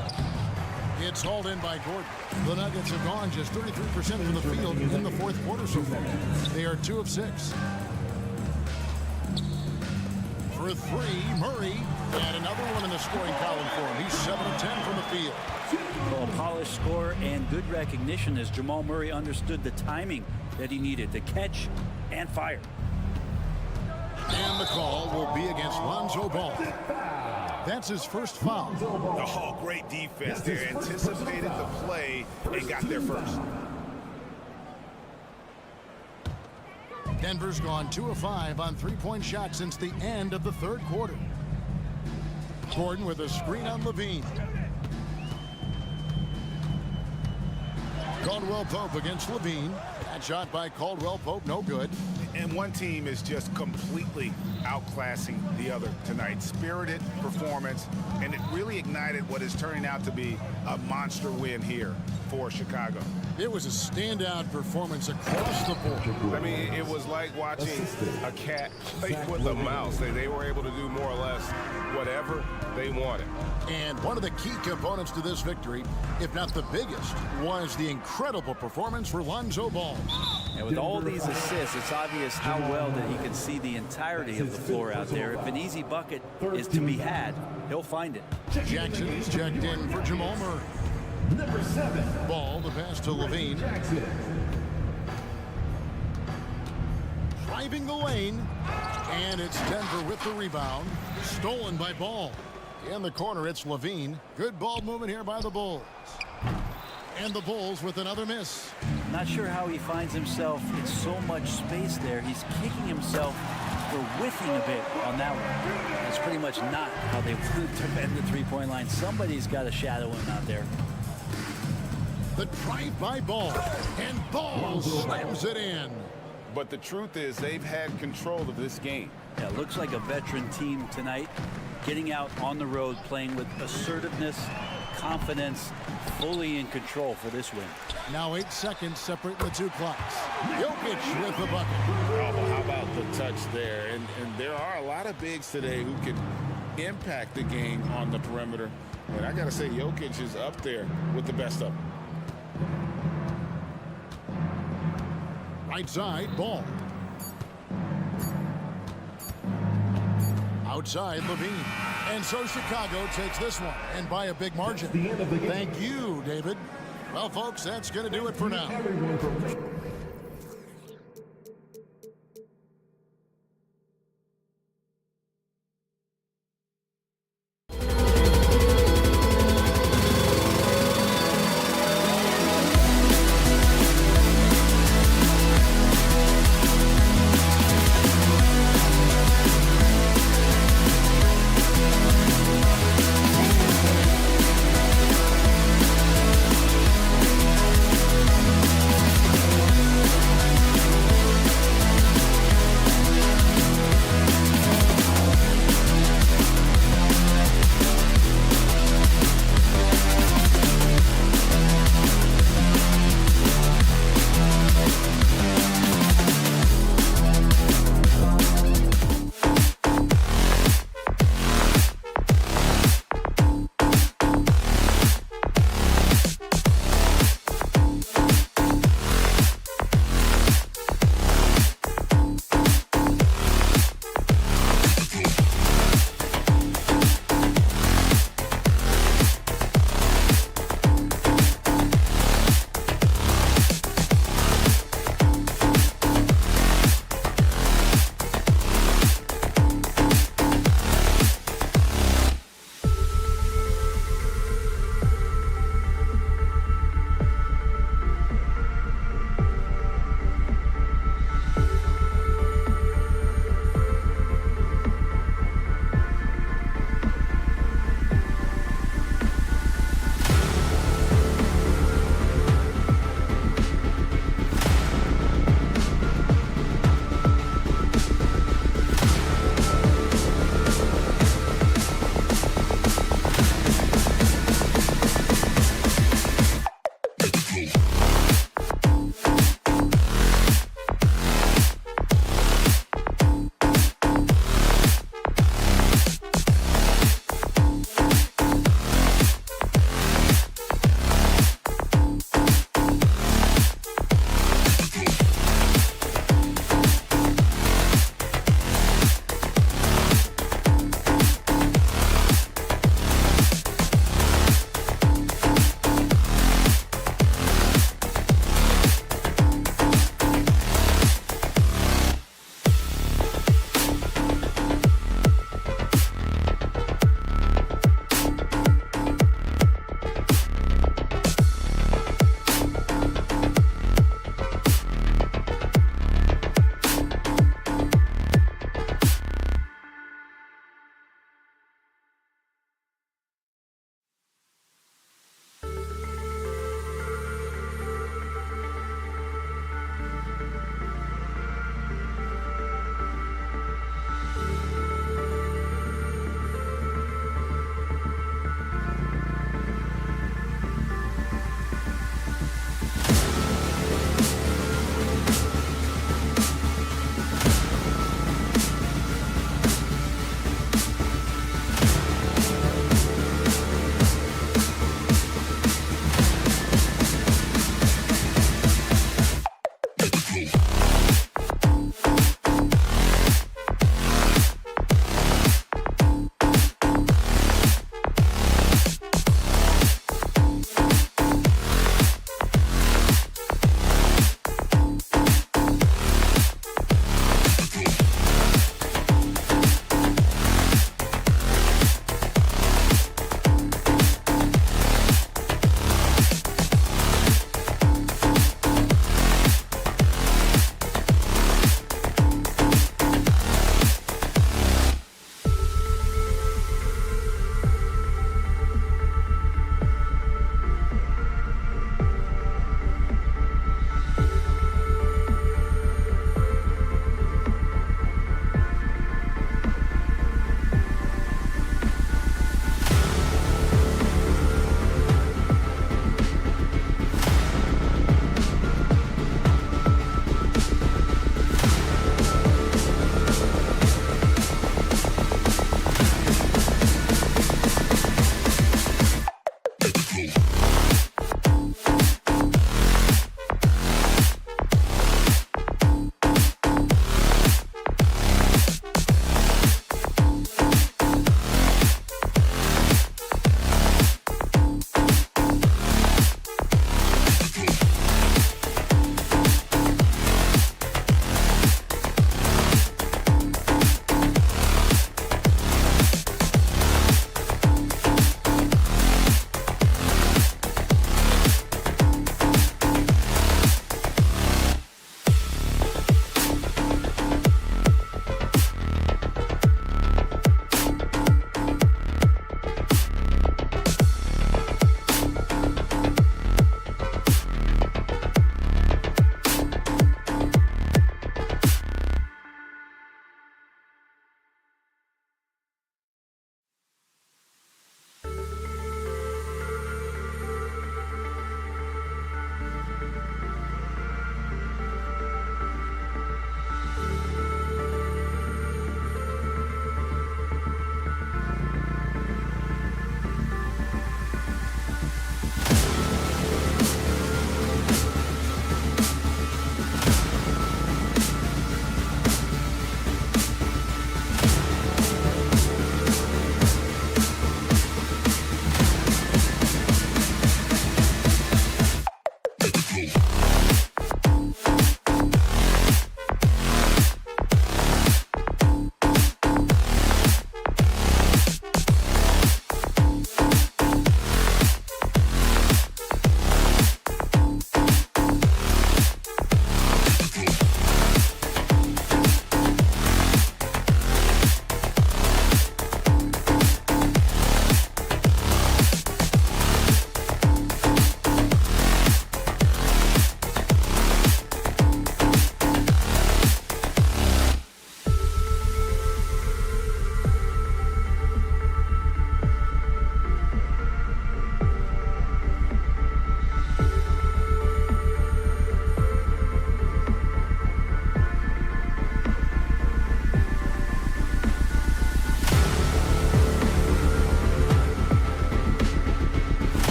It's hauled in by Gordon. The Nuggets have gone just 33% from the field in the fourth quarter so far. They are 2 of 6. For 3, Murray. And another one in the scoring column for him. He's 7 of 10 from the field. Well, a polished score and good recognition as Jamal Murray understood the timing that he needed to catch and fire. And the call will be against Lonzo Ball. That's his first foul. Oh, great defense there. Anticipated the play and got there first. Denver's gone 2 of 5 on three-point shots since the end of the third quarter. Gordon with a screen on Levine. Caldwell Pope against Levine. That shot by Caldwell Pope, no good. And one team is just completely outclassing the other tonight. Spirited performance, and it really ignited what is turning out to be a monster win here for Chicago. It was a standout performance across the board. I mean, it was like watching a cat play with a mouse. They were able to do more or less whatever they wanted. And one of the key components to this victory, if not the biggest, was the incredible performance for Lonzo Ball. And with all these assists, it's obvious how well that he can see the entirety of the floor out there. If an easy bucket is to be had, he'll find it. Jackson's checked in for Jamal Murray. Number 7. Ball, the pass to Levine. Driving the lane. And it's Denver with the rebound. Stolen by Ball. In the corner, it's Levine. Good ball movement here by the Bulls. And the Bulls with another miss. Not sure how he finds himself in so much space there. He's kicking himself for whiffing a bit on that one. That's pretty much not how they want to defend the three-point line. Somebody's got to shadow him out there. The drive by Ball. And Ball slams it in. But the truth is they've had control of this game. Yeah, it looks like a veteran team tonight, getting out on the road, playing with assertiveness, confidence, fully in control for this win. Now 8 seconds separating the two clocks. Jokic with the bucket. Oh, well, how about the touch there? And there are a lot of bigs today who can impact the game on the perimeter. And I got to say, Jokic is up there with the best of them. Right side, Ball. Outside, Levine. And so Chicago takes this one, and by a big margin. Thank you, David. Well, folks, that's going to do it for now.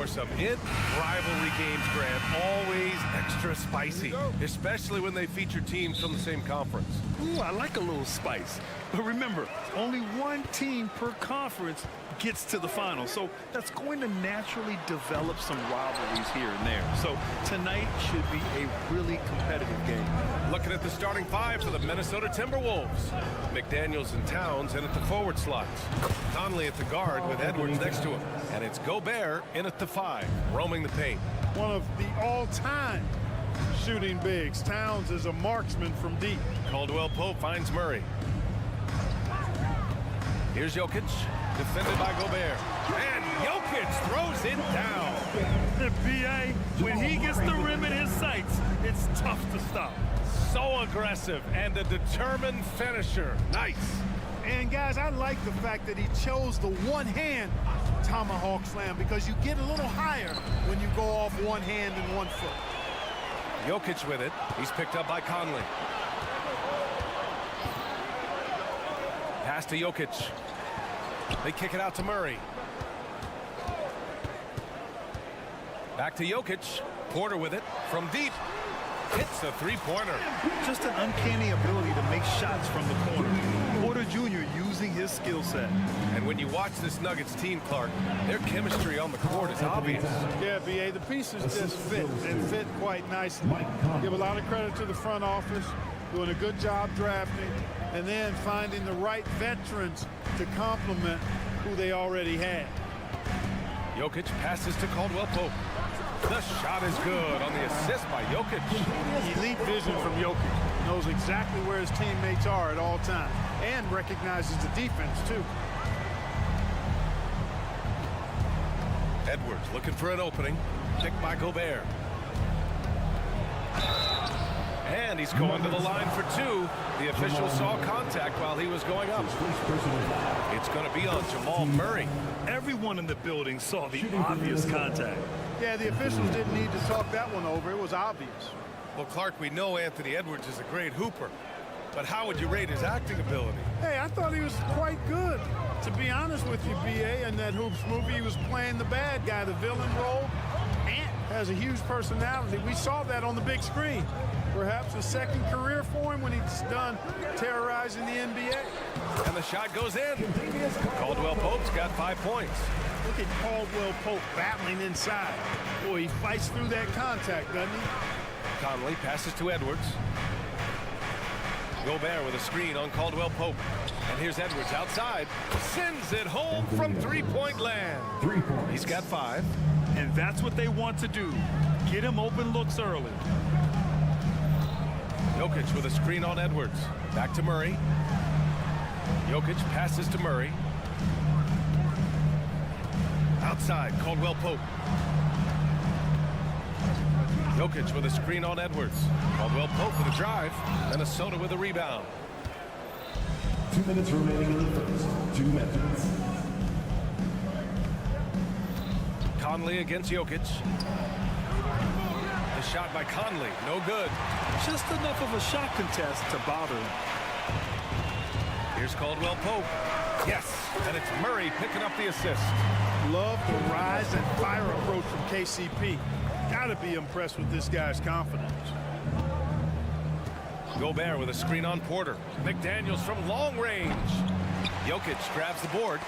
for some rivalry games, Grant. Always extra spicy, especially when they feature teams from the same conference. Ooh, I like a little spice. But remember, only one team per conference gets to the final. So that's going to naturally develop some rivalries here and there. So tonight should be a really competitive game. Looking at the starting five for the Minnesota Timberwolves. McDaniels and Towns in at the forward slots. Conley at the guard with Edwards next to him. And it's Gobert in at the 5, roaming the paint. One of the all-time shooting bigs. Towns is a marksman from deep. Caldwell Pope finds Murray. Here's Jokic, defended by Gobert. And Jokic throws it down. The BA, when he gets the rim in his sights, it's tough to stop. So aggressive and a determined finisher. Nice. And guys, I like the fact that he chose the one-hand tomahawk slam because you get a little higher when you go off one hand and 1 foot. Jokic with it. He's picked up by Conley. Pass to Jokic. They kick it out to Murray. Back to Jokic. Porter with it from deep. Hits a three-pointer. Just an uncanny ability to make shots from the corner. Porter Jr. using his skill set. And when you watch this Nuggets team, Clark, their chemistry on the court is obvious. Yeah, BA, the pieces just fit and fit quite nicely. Give a lot of credit to the front office, doing a good job drafting, and then finding the right veterans to complement who they already had. Jokic passes to Caldwell Pope. The shot is good on the assist by Jokic. Elite vision from Jokic. Knows exactly where his teammates are at all times and recognizes the defense, too. Edwards looking for an opening. Picked by Gobert. And he's going to the line for 2. The official saw contact while he was going up. It's going to be on Jamal Murray. Everyone in the building saw the obvious contact. Yeah, the officials didn't need to talk that one over. It was obvious. Well, Clark, we know Anthony Edwards is a great hooper. But how would you rate his acting ability? Hey, I thought he was quite good. To be honest with you, BA, in that Hoops movie, he was playing the bad guy, the villain role, and has a huge personality. We saw that on the big screen. Perhaps a second career for him when he's done terrorizing the NBA. And the shot goes in. Caldwell Pope's got 5 points. Look at Caldwell Pope battling inside. Boy, he fights through that contact, doesn't he? Conley passes to Edwards. Gobert with a screen on Caldwell Pope. And here's Edwards outside. Sends it home from three-point land. 3 points. He's got 5. And that's what they want to do. Get him open looks early. Jokic with a screen on Edwards. Back to Murray. Jokic passes to Murray. Outside, Caldwell Pope. Jokic with a screen on Edwards. Caldwell Pope with a drive. Minnesota with a rebound. 2 minutes remaining in the first. 2 minutes. Conley against Jokic. The shot by Conley, no good. Just enough of a shot contest to bother him. Here's Caldwell Pope. Yes, and it's Murray picking up the assist. Love the rise and fire approach from KCP. Gotta be impressed with this guy's confidence. Gobert with a screen on Porter. McDaniels from long range. Jokic grabs the board.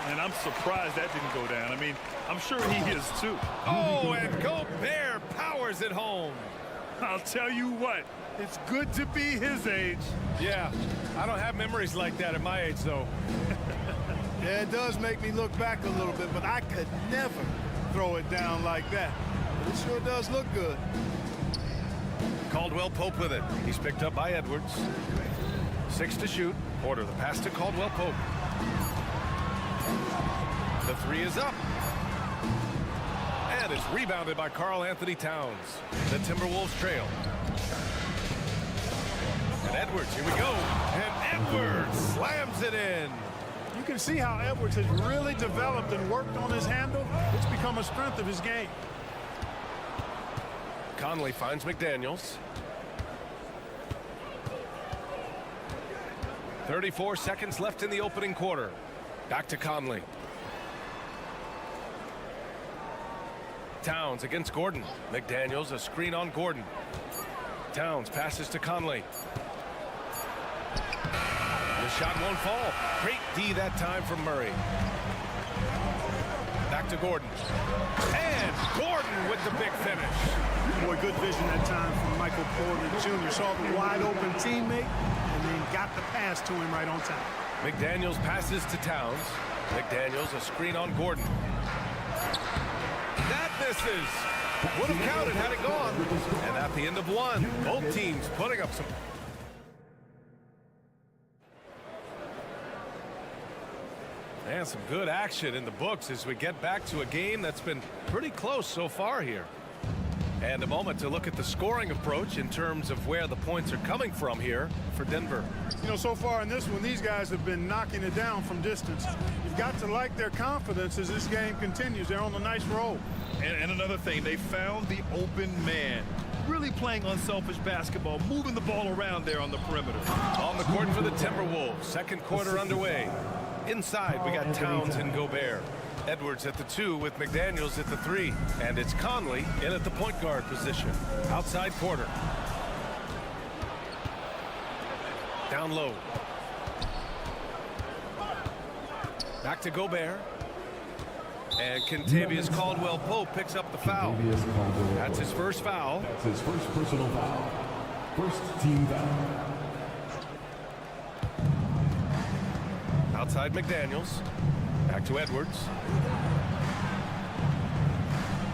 And I'm surprised that didn't go down. I mean, I'm sure he is too. Oh, and Gobert powers it home. I'll tell you what, it's good to be his age. Yeah, I don't have memories like that at my age, though. Yeah, it does make me look back a little bit, but I could never throw it down like that. But it sure does look good. Caldwell Pope with it. He's picked up by Edwards. 6 to shoot. Porter, the pass to Caldwell Pope. The 3 is up. And it's rebounded by Karl Anthony Towns. The Timberwolves trail. And Edwards, here we go. And Edwards slams it in. You can see how Edwards has really developed and worked on his handle. It's become a strength of his game. Conley finds McDaniels. 34 seconds left in the opening quarter. Back to Conley. Towns against Gordon. McDaniels, a screen on Gordon. Towns passes to Conley. The shot won't fall. Great D that time from Murray. Back to Gordon. And Gordon with the big finish. Boy, good vision that time from Michael Porter Jr. Saw the wide open teammate and then got the pass to him right on time. McDaniels passes to Towns. McDaniels, a screen on Gordon. That misses. Would have counted had it gone. And at the end of one, both teams putting up some... And some good action in the books as we get back to a game that's been pretty close so far here. And a moment to look at the scoring approach in terms of where the points are coming from here for Denver. You know, so far in this one, these guys have been knocking it down from distance. You've got to like their confidence as this game continues. They're on a nice roll. And another thing, they found the open man. Really playing unselfish basketball, moving the ball around there on the perimeter. On the court for the Timberwolves. Second quarter underway. Inside, we got Towns and Gobert. Edwards at the 2 with McDaniels at the 3. And it's Conley in at the point guard position. Outside Porter. Down low. Back to Gobert. And Kentavious Caldwell-Pope picks up the foul. That's his first foul. That's his first personal foul. First team foul. Outside McDaniels. Back to Edwards.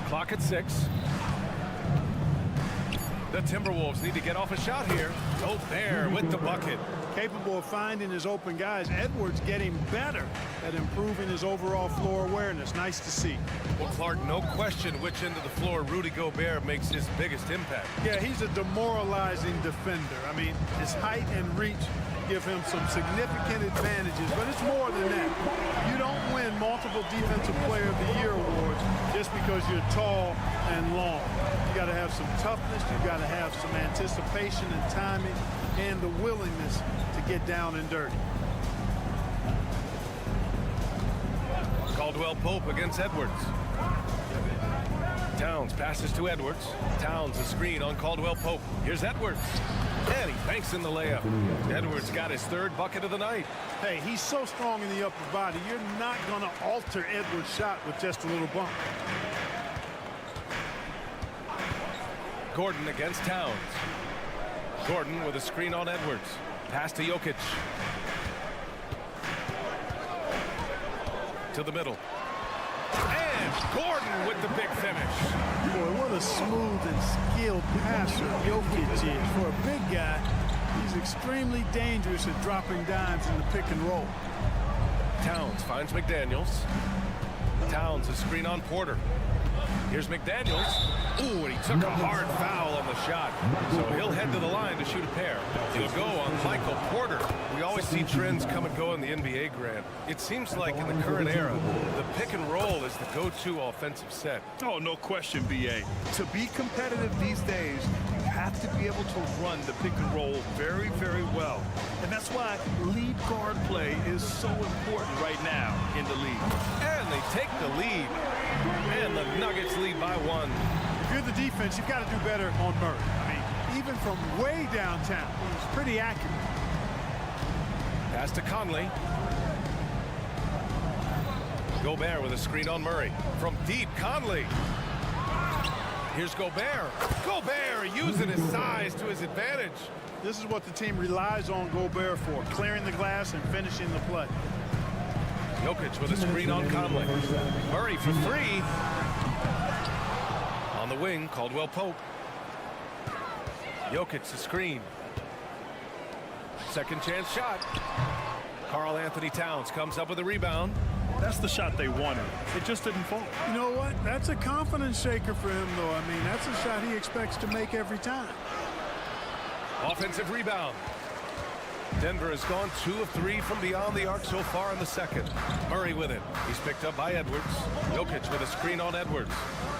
Clock at 6. The Timberwolves need to get off a shot here. Gobert with the bucket. Capable of finding his open guys. Edwards getting better at improving his overall floor awareness. Nice to see. Well, Clark, no question which end of the floor Rudy Gobert makes his biggest impact. Yeah, he's a demoralizing defender. I mean, his height and reach give him some significant advantages, but it's more than that. You don't win multiple Defensive Player of the Year awards just because you're tall and long. You got to have some toughness, you got to have some anticipation and timing, and the willingness to get down and dirty. Caldwell-Pope against Edwards. Towns passes to Edwards. Towns a screen on Caldwell-Pope. Here's Edwards. And he banks in the layup. Edwards got his third bucket of the night. Hey, he's so strong in the upper body. You're not going to alter Edwards' shot with just a little bump. Gordon against Towns. Gordon with a screen on Edwards. Pass to Jokic. To the middle. And Gordon with the big finish. Boy, what a smooth and skilled passer Jokic is. For a big guy, he's extremely dangerous at dropping dimes in the pick and roll. Towns finds McDaniels. Towns a screen on Porter. Here's McDaniels. Ooh, and he took a hard foul on the shot. So he'll head to the line to shoot a pair. He'll go on Michael Porter. We always see trends come and go in the NBA, Grant. It seems like in the current era, the pick and roll is the go-to offensive set. Oh, no question, B.A. To be competitive these days, you have to be able to run the pick and roll very, very well. And that's why lead guard play is so important right now in the league. And they take the lead. And the Nuggets lead by 1. If you're the defense, you've got to do better on Murray. I mean, even from way downtown, he's pretty accurate. Pass to Conley. Gobert with a screen on Murray. From deep, Conley. Here's Gobert. Gobert using his size to his advantage. This is what the team relies on Gobert for, clearing the glass and finishing the play. Jokic with a screen on Conley. Murray for 3. On the wing, Caldwell-Pope. Jokic the screen. Second chance shot. Karl Anthony Towns comes up with a rebound. That's the shot they wanted. It just didn't fall. You know what? That's a confidence shaker for him, though. I mean, that's a shot he expects to make every time. Offensive rebound. Denver has gone 2 of 3 from beyond the arc so far in the second. Murray with it. He's picked up by Edwards. Jokic with a screen on Edwards.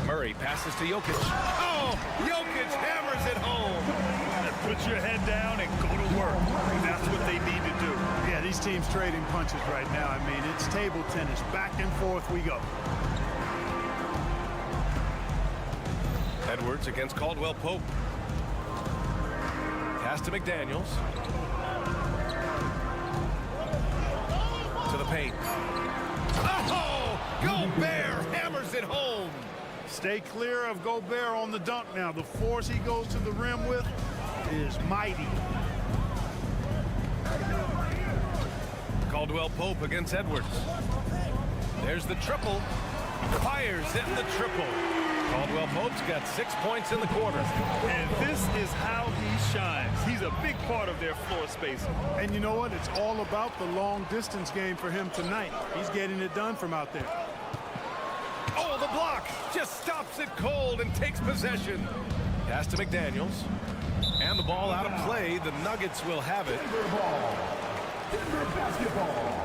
Murray passes to Jokic. Oh, Jokic hammers it home. Put your head down and go to work. That's what they need to do. Yeah, these teams trading punches right now. I mean, it's table tennis. Back and forth we go. Edwards against Caldwell Pope. Pass to McDaniels. To the paint. Oh! Gobert hammers it home. Stay clear of Gobert on the dunk now. The force he goes to the rim with is mighty. Caldwell Pope against Edwards. There's the triple. Fires in the triple. Caldwell Pope's got 6 points in the quarter. And this is how he shines. He's a big part of their floor space. And you know what? It's all about the long distance game for him tonight. He's getting it done from out there. Oh, the block just stops it cold and takes possession. Pass to McDaniels. And the ball out of play. The Nuggets will have it. Denver ball. Denver basketball.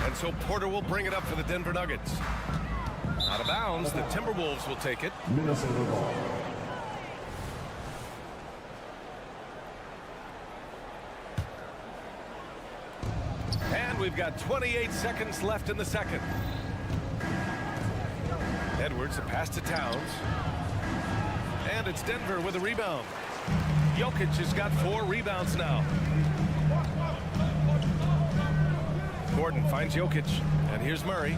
And so Porter will bring it up for the Denver Nuggets. Out of bounds, the Timberwolves will take it. Minnesota ball. And we've got 28 seconds left in the second. Edwards, a pass to Towns. And it's Denver with a rebound. Jokic has got 4 rebounds now. Gordon finds Jokic, and here's Murray.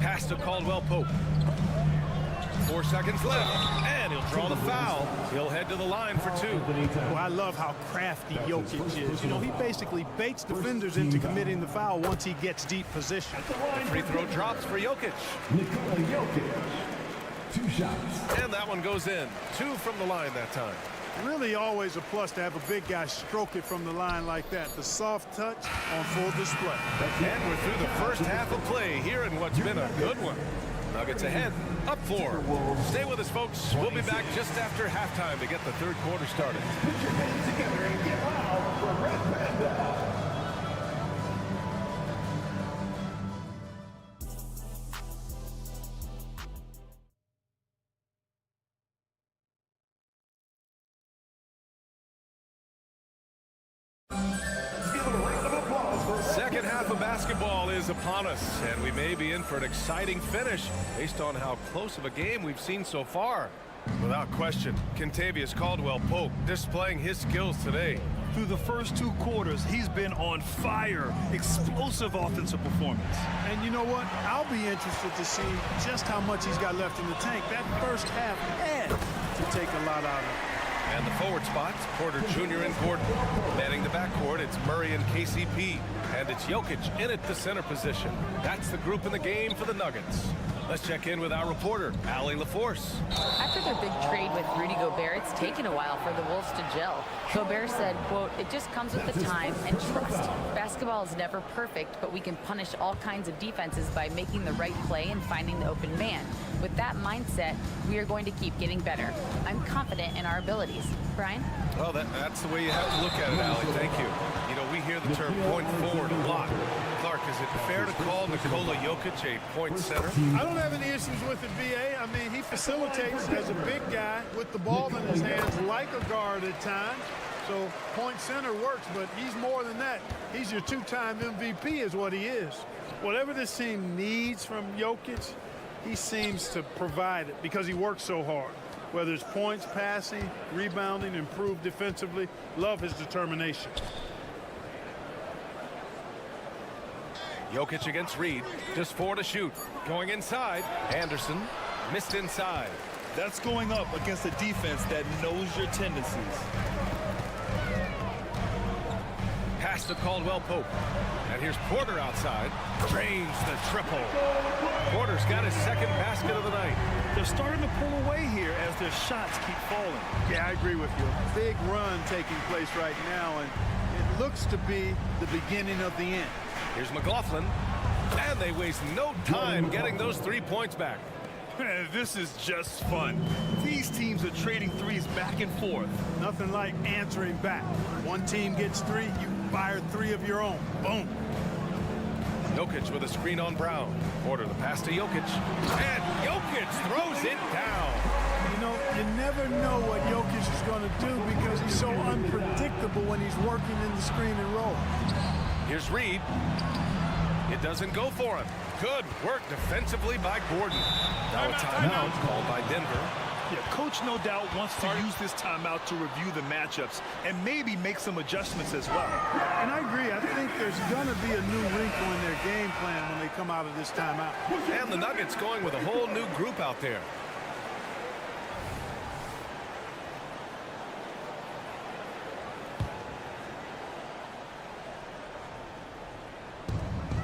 Pass to Caldwell Pope. 4 seconds left, and he'll draw the foul. He'll head to the line for 2. Well, I love how crafty Jokic is. You know, he basically baits defenders into committing the foul once he gets deep position. The free throw drops for Jokic. Nikola Jokic. 2 shots. And that one goes in. 2 from the line that time. Really always a plus to have a big guy stroke it from the line like that. The soft touch on full display. And we're through the first half of play here in what's been a good one. Nuggets ahead, up 4. Stay with us, folks. We'll be back just after halftime to get the third quarter started. Put your hands together and get loud for Red Panda. Second half of basketball is upon us, and we may be in for an exciting finish based on how close of a game we've seen so far. Without question, Kentavious Caldwell-Pope displaying his skills today. Through the first 2 quarters, he's been on fire. Explosive offensive performance. And you know what? I'll be interested to see just how much he's got left in the tank. That first half had to take a lot out of him. And the forward spots, Porter Jr. and Gordon. Manning the backcourt, it's Murray and KCP. And it's Jokic in at the center position. That's the group in the game for the Nuggets. Let's check in with our reporter, Allie LaForce. After their big trade with Rudy Gobert, it's taken a while for the Wolves to gel. Gobert said, quote, "It just comes with the time and trust. Basketball is never perfect, but we can punish all kinds of defenses by making the right play and finding the open man. With that mindset, we are going to keep getting better. I'm confident in our abilities." Brian? Well, that's the way you have to look at it, Allie. Thank you. You know, we hear the term point forward a lot. Clark, is it fair to call Nikola Jokic a point center? I don't have any issues with it, B.A. I mean, he facilitates as a big guy with the ball in his hands like a guard at times. So point center works, but he's more than that. He's your 2-time MVP is what he is. Whatever this team needs from Jokic, he seems to provide it because he works so hard. Whether it's points, passing, rebounding, improved defensively, love his determination. Jokic against Reed, just 4 to shoot. Going inside, Anderson missed inside. That's going up against a defense that knows your tendencies. Pass to Caldwell-Pope. And here's Porter outside. Drains the triple. Porter's got his second basket of the night. They're starting to pull away here as their shots keep falling. Yeah, I agree with you. A big run taking place right now, and it looks to be the beginning of the end. Here's McLaughlin. And they waste no time getting those 3 points back. Man, this is just fun. These teams are trading threes back and forth. Nothing like answering back. One team gets 3, you fire 3 of your own. Boom. Jokic with a screen on Brown. Porter the pass to Jokic. And Jokic throws it down. You know, you never know what Jokic is going to do because he's so unpredictable when he's working in the screen and roll. Here's Reed. It It doesn't go for him. Good work defensively by Gordon. Now a timeout called by Denver. Yeah, coach no doubt wants to use this timeout to review the matchups and maybe make some adjustments as well. And I agree. I think there's going to be a new wrinkle in their game plan when they come out of this timeout. And the Nuggets going with a whole new group out there.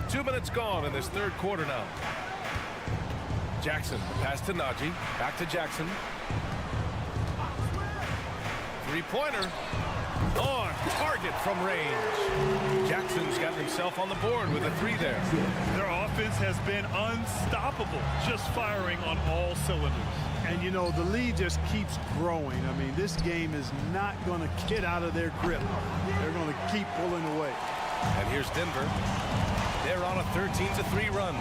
Two minutes gone in this third quarter now. Jackson, pass to Najee, back to Jackson. Three-pointer on target from range. Jackson's got himself on the board with a three there. Their offense has been unstoppable, just firing on all cylinders. And, you know, the lead just keeps growing. I mean, this game is not going to get out of their grip. They're going to keep pulling away. And here's Denver. They're on a 13-3 run.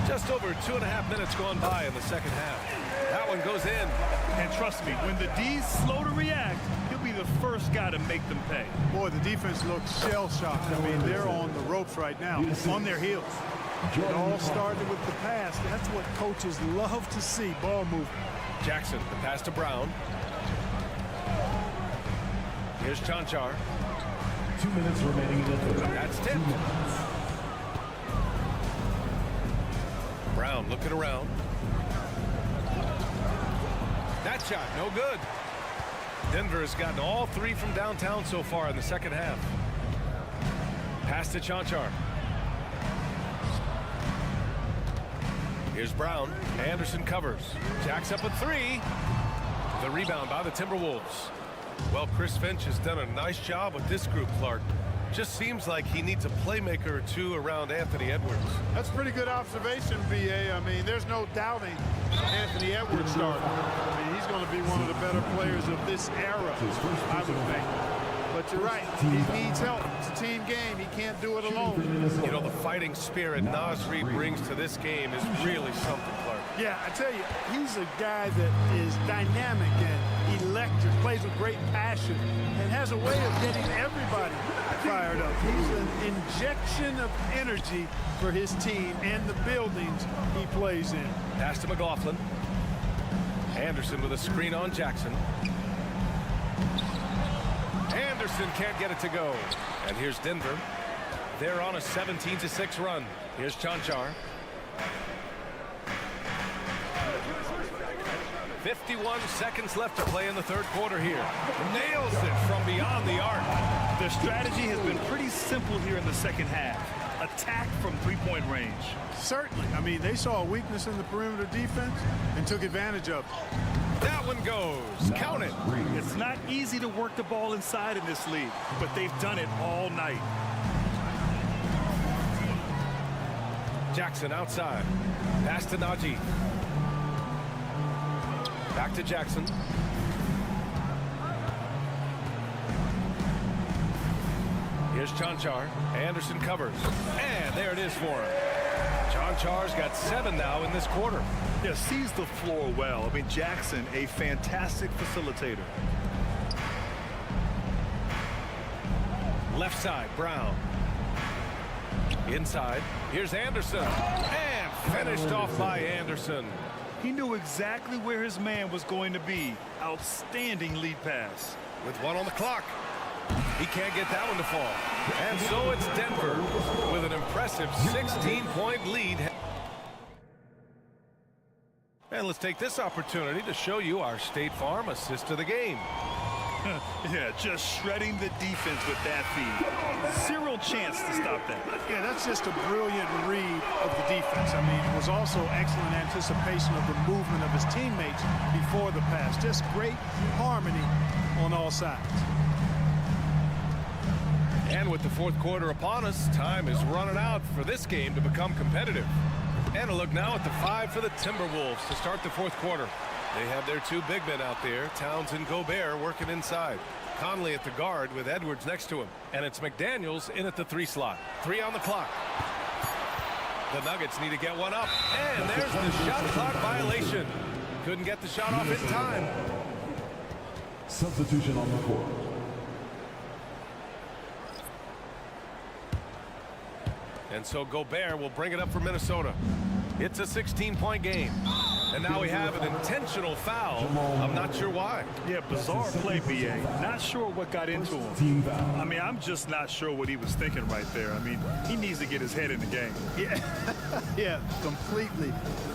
Just over 2.5 minutes gone by in the second half. That one goes in. And trust me, when the D's slow to react, he'll be the first guy to make them pay. Boy, the defense looks shell-shocked. I mean, they're on the ropes right now, on their heels. It all started with the pass. That's what coaches love to see, ball movement. Jackson, the pass to Brown. Here's Chanchar. 2 minutes remaining in the third. That's tipped. Brown looking around. That shot, no good. Denver has gotten all three from downtown so far in the second half. Pass to Chanchar. Here's Brown. Anderson covers. Jacks up a three. The rebound by the Timberwolves. Well, Chris Finch has done a nice job with this group, Clark. Just seems like he needs a playmaker or two around Anthony Edwards. That's a pretty good observation, B.A. I mean, there's no doubting Anthony Edwards starting. I mean, he's going to be one of the better players of this era, I would think. But you're right, he needs help. It's a team game. He can't do it alone. You know, the fighting spirit Naz Reid brings to this game is really something, Clark. Yeah, I tell you, he's a guy that is dynamic and electric, plays with great passion, and has a way of getting everybody fired up. He's an injection of energy for his team and the buildings he plays in. Pass to McLaughlin. Anderson with a screen on Jackson. Anderson can't get it to go. And here's Denver. They're on a 17-6 run. Here's Chanchar. 51 seconds left to play in the third quarter here. Nails it from beyond the arc. Their strategy has been pretty simple here in the second half. Attack from three-point range. Certainly. I mean, they saw a weakness in the perimeter defense and took advantage of it. That one goes. Count it. It's not easy to work the ball inside in this league, but they've done it all night. Jackson outside. Pass to Najee. Back to Jackson. Here's Chanchar. Anderson covers. And there it is for him. Chanchar's got 7 now in this quarter. Yeah, sees the floor well. I mean, Jackson, a fantastic facilitator. Left side, Brown. Inside. Here's Anderson. And finished off by Anderson. He knew exactly where his man was going to be. Outstanding lead pass. With 1 on the clock. He can't get that one to fall. And so it's Denver with an impressive 16-point lead. And let's take this opportunity to show you our State Farm assist of the game. Yeah, just shredding the defense with that feed. Zero chance to stop that. Yeah, that's just a brilliant read of the defense. I mean, it was also excellent anticipation of the movement of his teammates before the pass. Just great harmony on all sides. And with the fourth quarter upon us, time is running out for this game to become competitive. And a look now at the 5 for the Timberwolves to start the fourth quarter. They have their 2 big men out there, Towns and Gobert, working inside. Conley at the guard with Edwards next to him. And it's McDaniels in at the 3 slot. 3 on the clock. The Nuggets need to get one up. And there's the shot clock violation. Couldn't get the shot off in time. Substitution on the court. And so Gobert will bring it up for Minnesota. It's a 16-point game. And now we have an intentional foul. I'm not sure why. Yeah, bizarre play, BA. Not sure what got into him. I mean, I'm just not sure what he was thinking right there. I mean, he needs to get his head in the game. Yeah, yeah, completely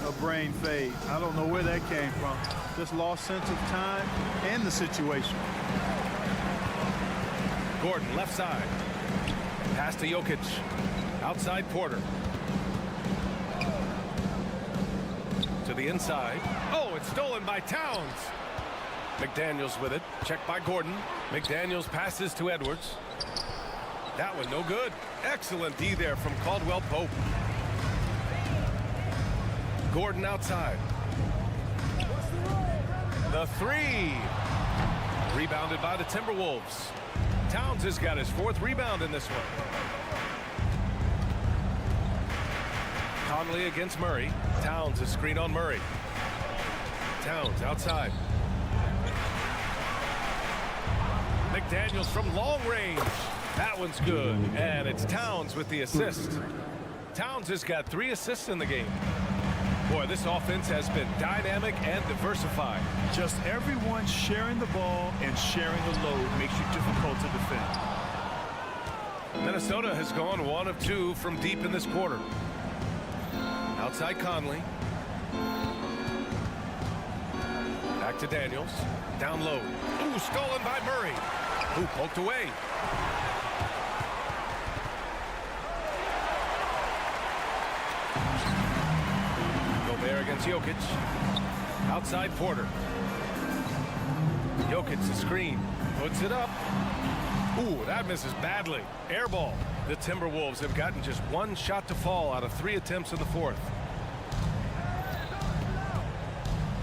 a brain fade. I don't know where that came from. Just lost sense of time and the situation. Gordon, left side. Pass to Jokic. Outside Porter. To the inside. Oh, it's stolen by Towns. McDaniels with it. Checked by Gordon. McDaniels passes to Edwards. That one no good. Excellent D there from Caldwell Pope. Gordon outside. The three. Rebounded by the Timberwolves. Towns has got his 4th rebound in this one. Conley against Murray. Towns is screen on Murray. Towns outside. McDaniels from long range. That one's good. And it's Towns with the assist. Towns has got 3 assists in the game. Boy, this offense has been dynamic and diversified. Just everyone sharing the ball and sharing the load makes you difficult to defend. Minnesota has gone 1 of 2 from deep in this quarter. Outside Conley. Back to Daniels. Down low. Ooh, stolen by Murray. Ooh, poked away. Gobert against Jokic. Outside Porter. Jokic the screen. Puts it up. Ooh, that misses badly. Air ball. The Timberwolves have gotten just 1 shot to fall out of 3 attempts in the 4th.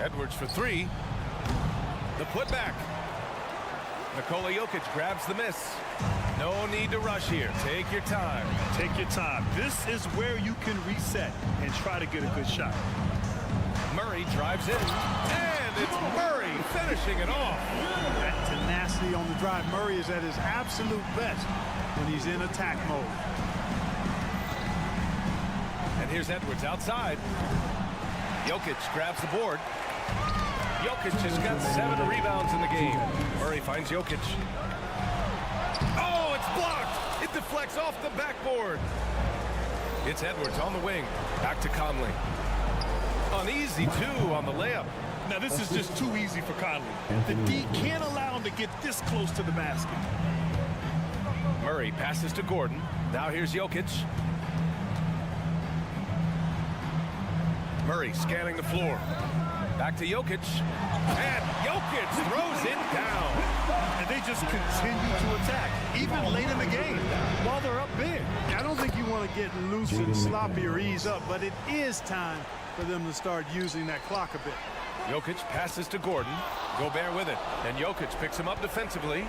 Edwards for 3. The putback. Nikola Jokic grabs the miss. No need to rush here. Take your time. Take your time. This is where you can reset and try to get a good shot. Murray drives in. And it's Murray finishing it off. That tenacity on the drive. Murray is at his absolute best when he's in attack mode. And here's Edwards outside. Jokic grabs the board. Jokic has got 7 rebounds in the game. Murray finds Jokic. Oh, it's blocked. It deflects off the backboard. It's Edwards on the wing. Back to Conley. An easy 2 on the layup. Now, this is just too easy for Conley. The D can't allow him to get this close to the basket. Murray passes to Gordon. Now here's Jokic. Murray scanning the floor. Back to Jokic. And Jokic throws it down. And they just continue to attack, even late in the game, while they're up big. I don't think you want to get loose and sloppy or ease up, but it is time for them to start using that clock a bit. Jokic passes to Gordon. Gobert with it. And Jokic picks him up defensively.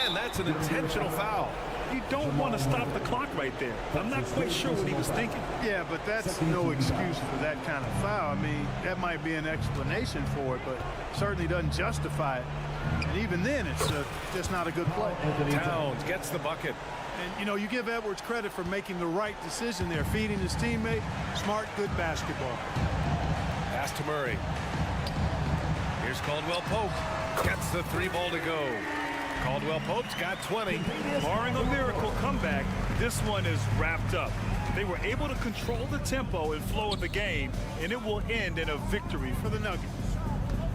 And that's an intentional foul. You don't want to stop the clock right there. I'm not quite sure what he was thinking. Yeah, but that's no excuse for that kind of foul. I mean, that might be an explanation for it, but certainly doesn't justify it. And even then, it's just not a good play. Towns gets the bucket. And, you know, you give Edwards credit for making the right decision there, feeding his teammate. Smart, good basketball. Pass to Murray. Here's Caldwell Pope. Gets the 3 ball to go. Caldwell Pope's got 20. Barring a miracle comeback, this one is wrapped up. They were able to control the tempo and flow of the game, and it will end in a victory for the Nuggets.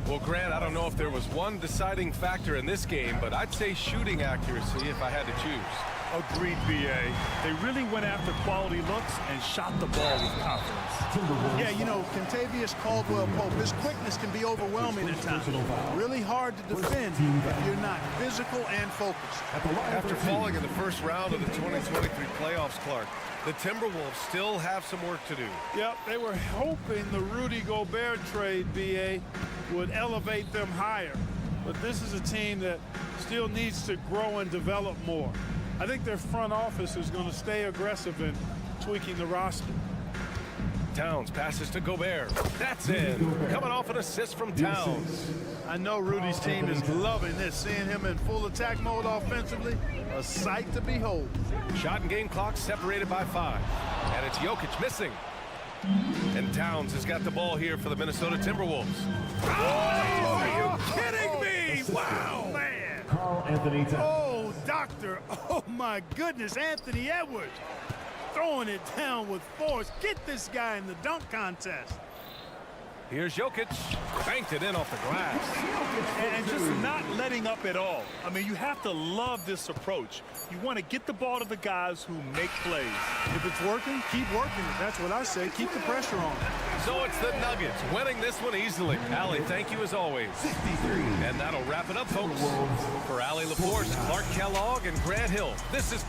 Well, Grant, I don't know if there was one deciding factor in this game, but I'd say shooting accuracy if I had to choose. Agreed, BA. They really went after quality looks and shot the ball with confidence. Yeah, you know, Kentavious Caldwell-Pope, his quickness can be overwhelming at times. Really hard to defend if you're not physical and focused. After falling in the first round of the 2023 playoffs, Clark, the Timberwolves still have some work to do. Yep, they were hoping the Rudy Gobert trade, BA, would elevate them higher. But this is a team that still needs to grow and develop more. I think their front office is going to stay aggressive in tweaking the roster. Towns passes to Gobert. That's in. Coming off an assist from Towns. I know Rudy's team is loving this, seeing him in full attack mode offensively. A sight to behold. Shot and game clock separated by 5. And it's Jokic missing. And Towns has got the ball here for the Minnesota Timberwolves. Oh, are you kidding me? Wow, man. Carl Anthony Towns. Oh, doctor. Oh, my goodness. Anthony Edwards throwing it down with force. Get this guy in the dunk contest. Here's Jokic. Banked it in off the glass. And just not letting up at all. I mean, you have to love this approach. You want to get the ball to the guys who make plays. If it's working, keep working it. That's what I say. Keep the pressure on. So it's the Nuggets winning this one easily. Allie, thank you as always. 63. And that'll wrap it up, folks. For Allie LaForce, Clark Kellogg, and Grant Hill, this is...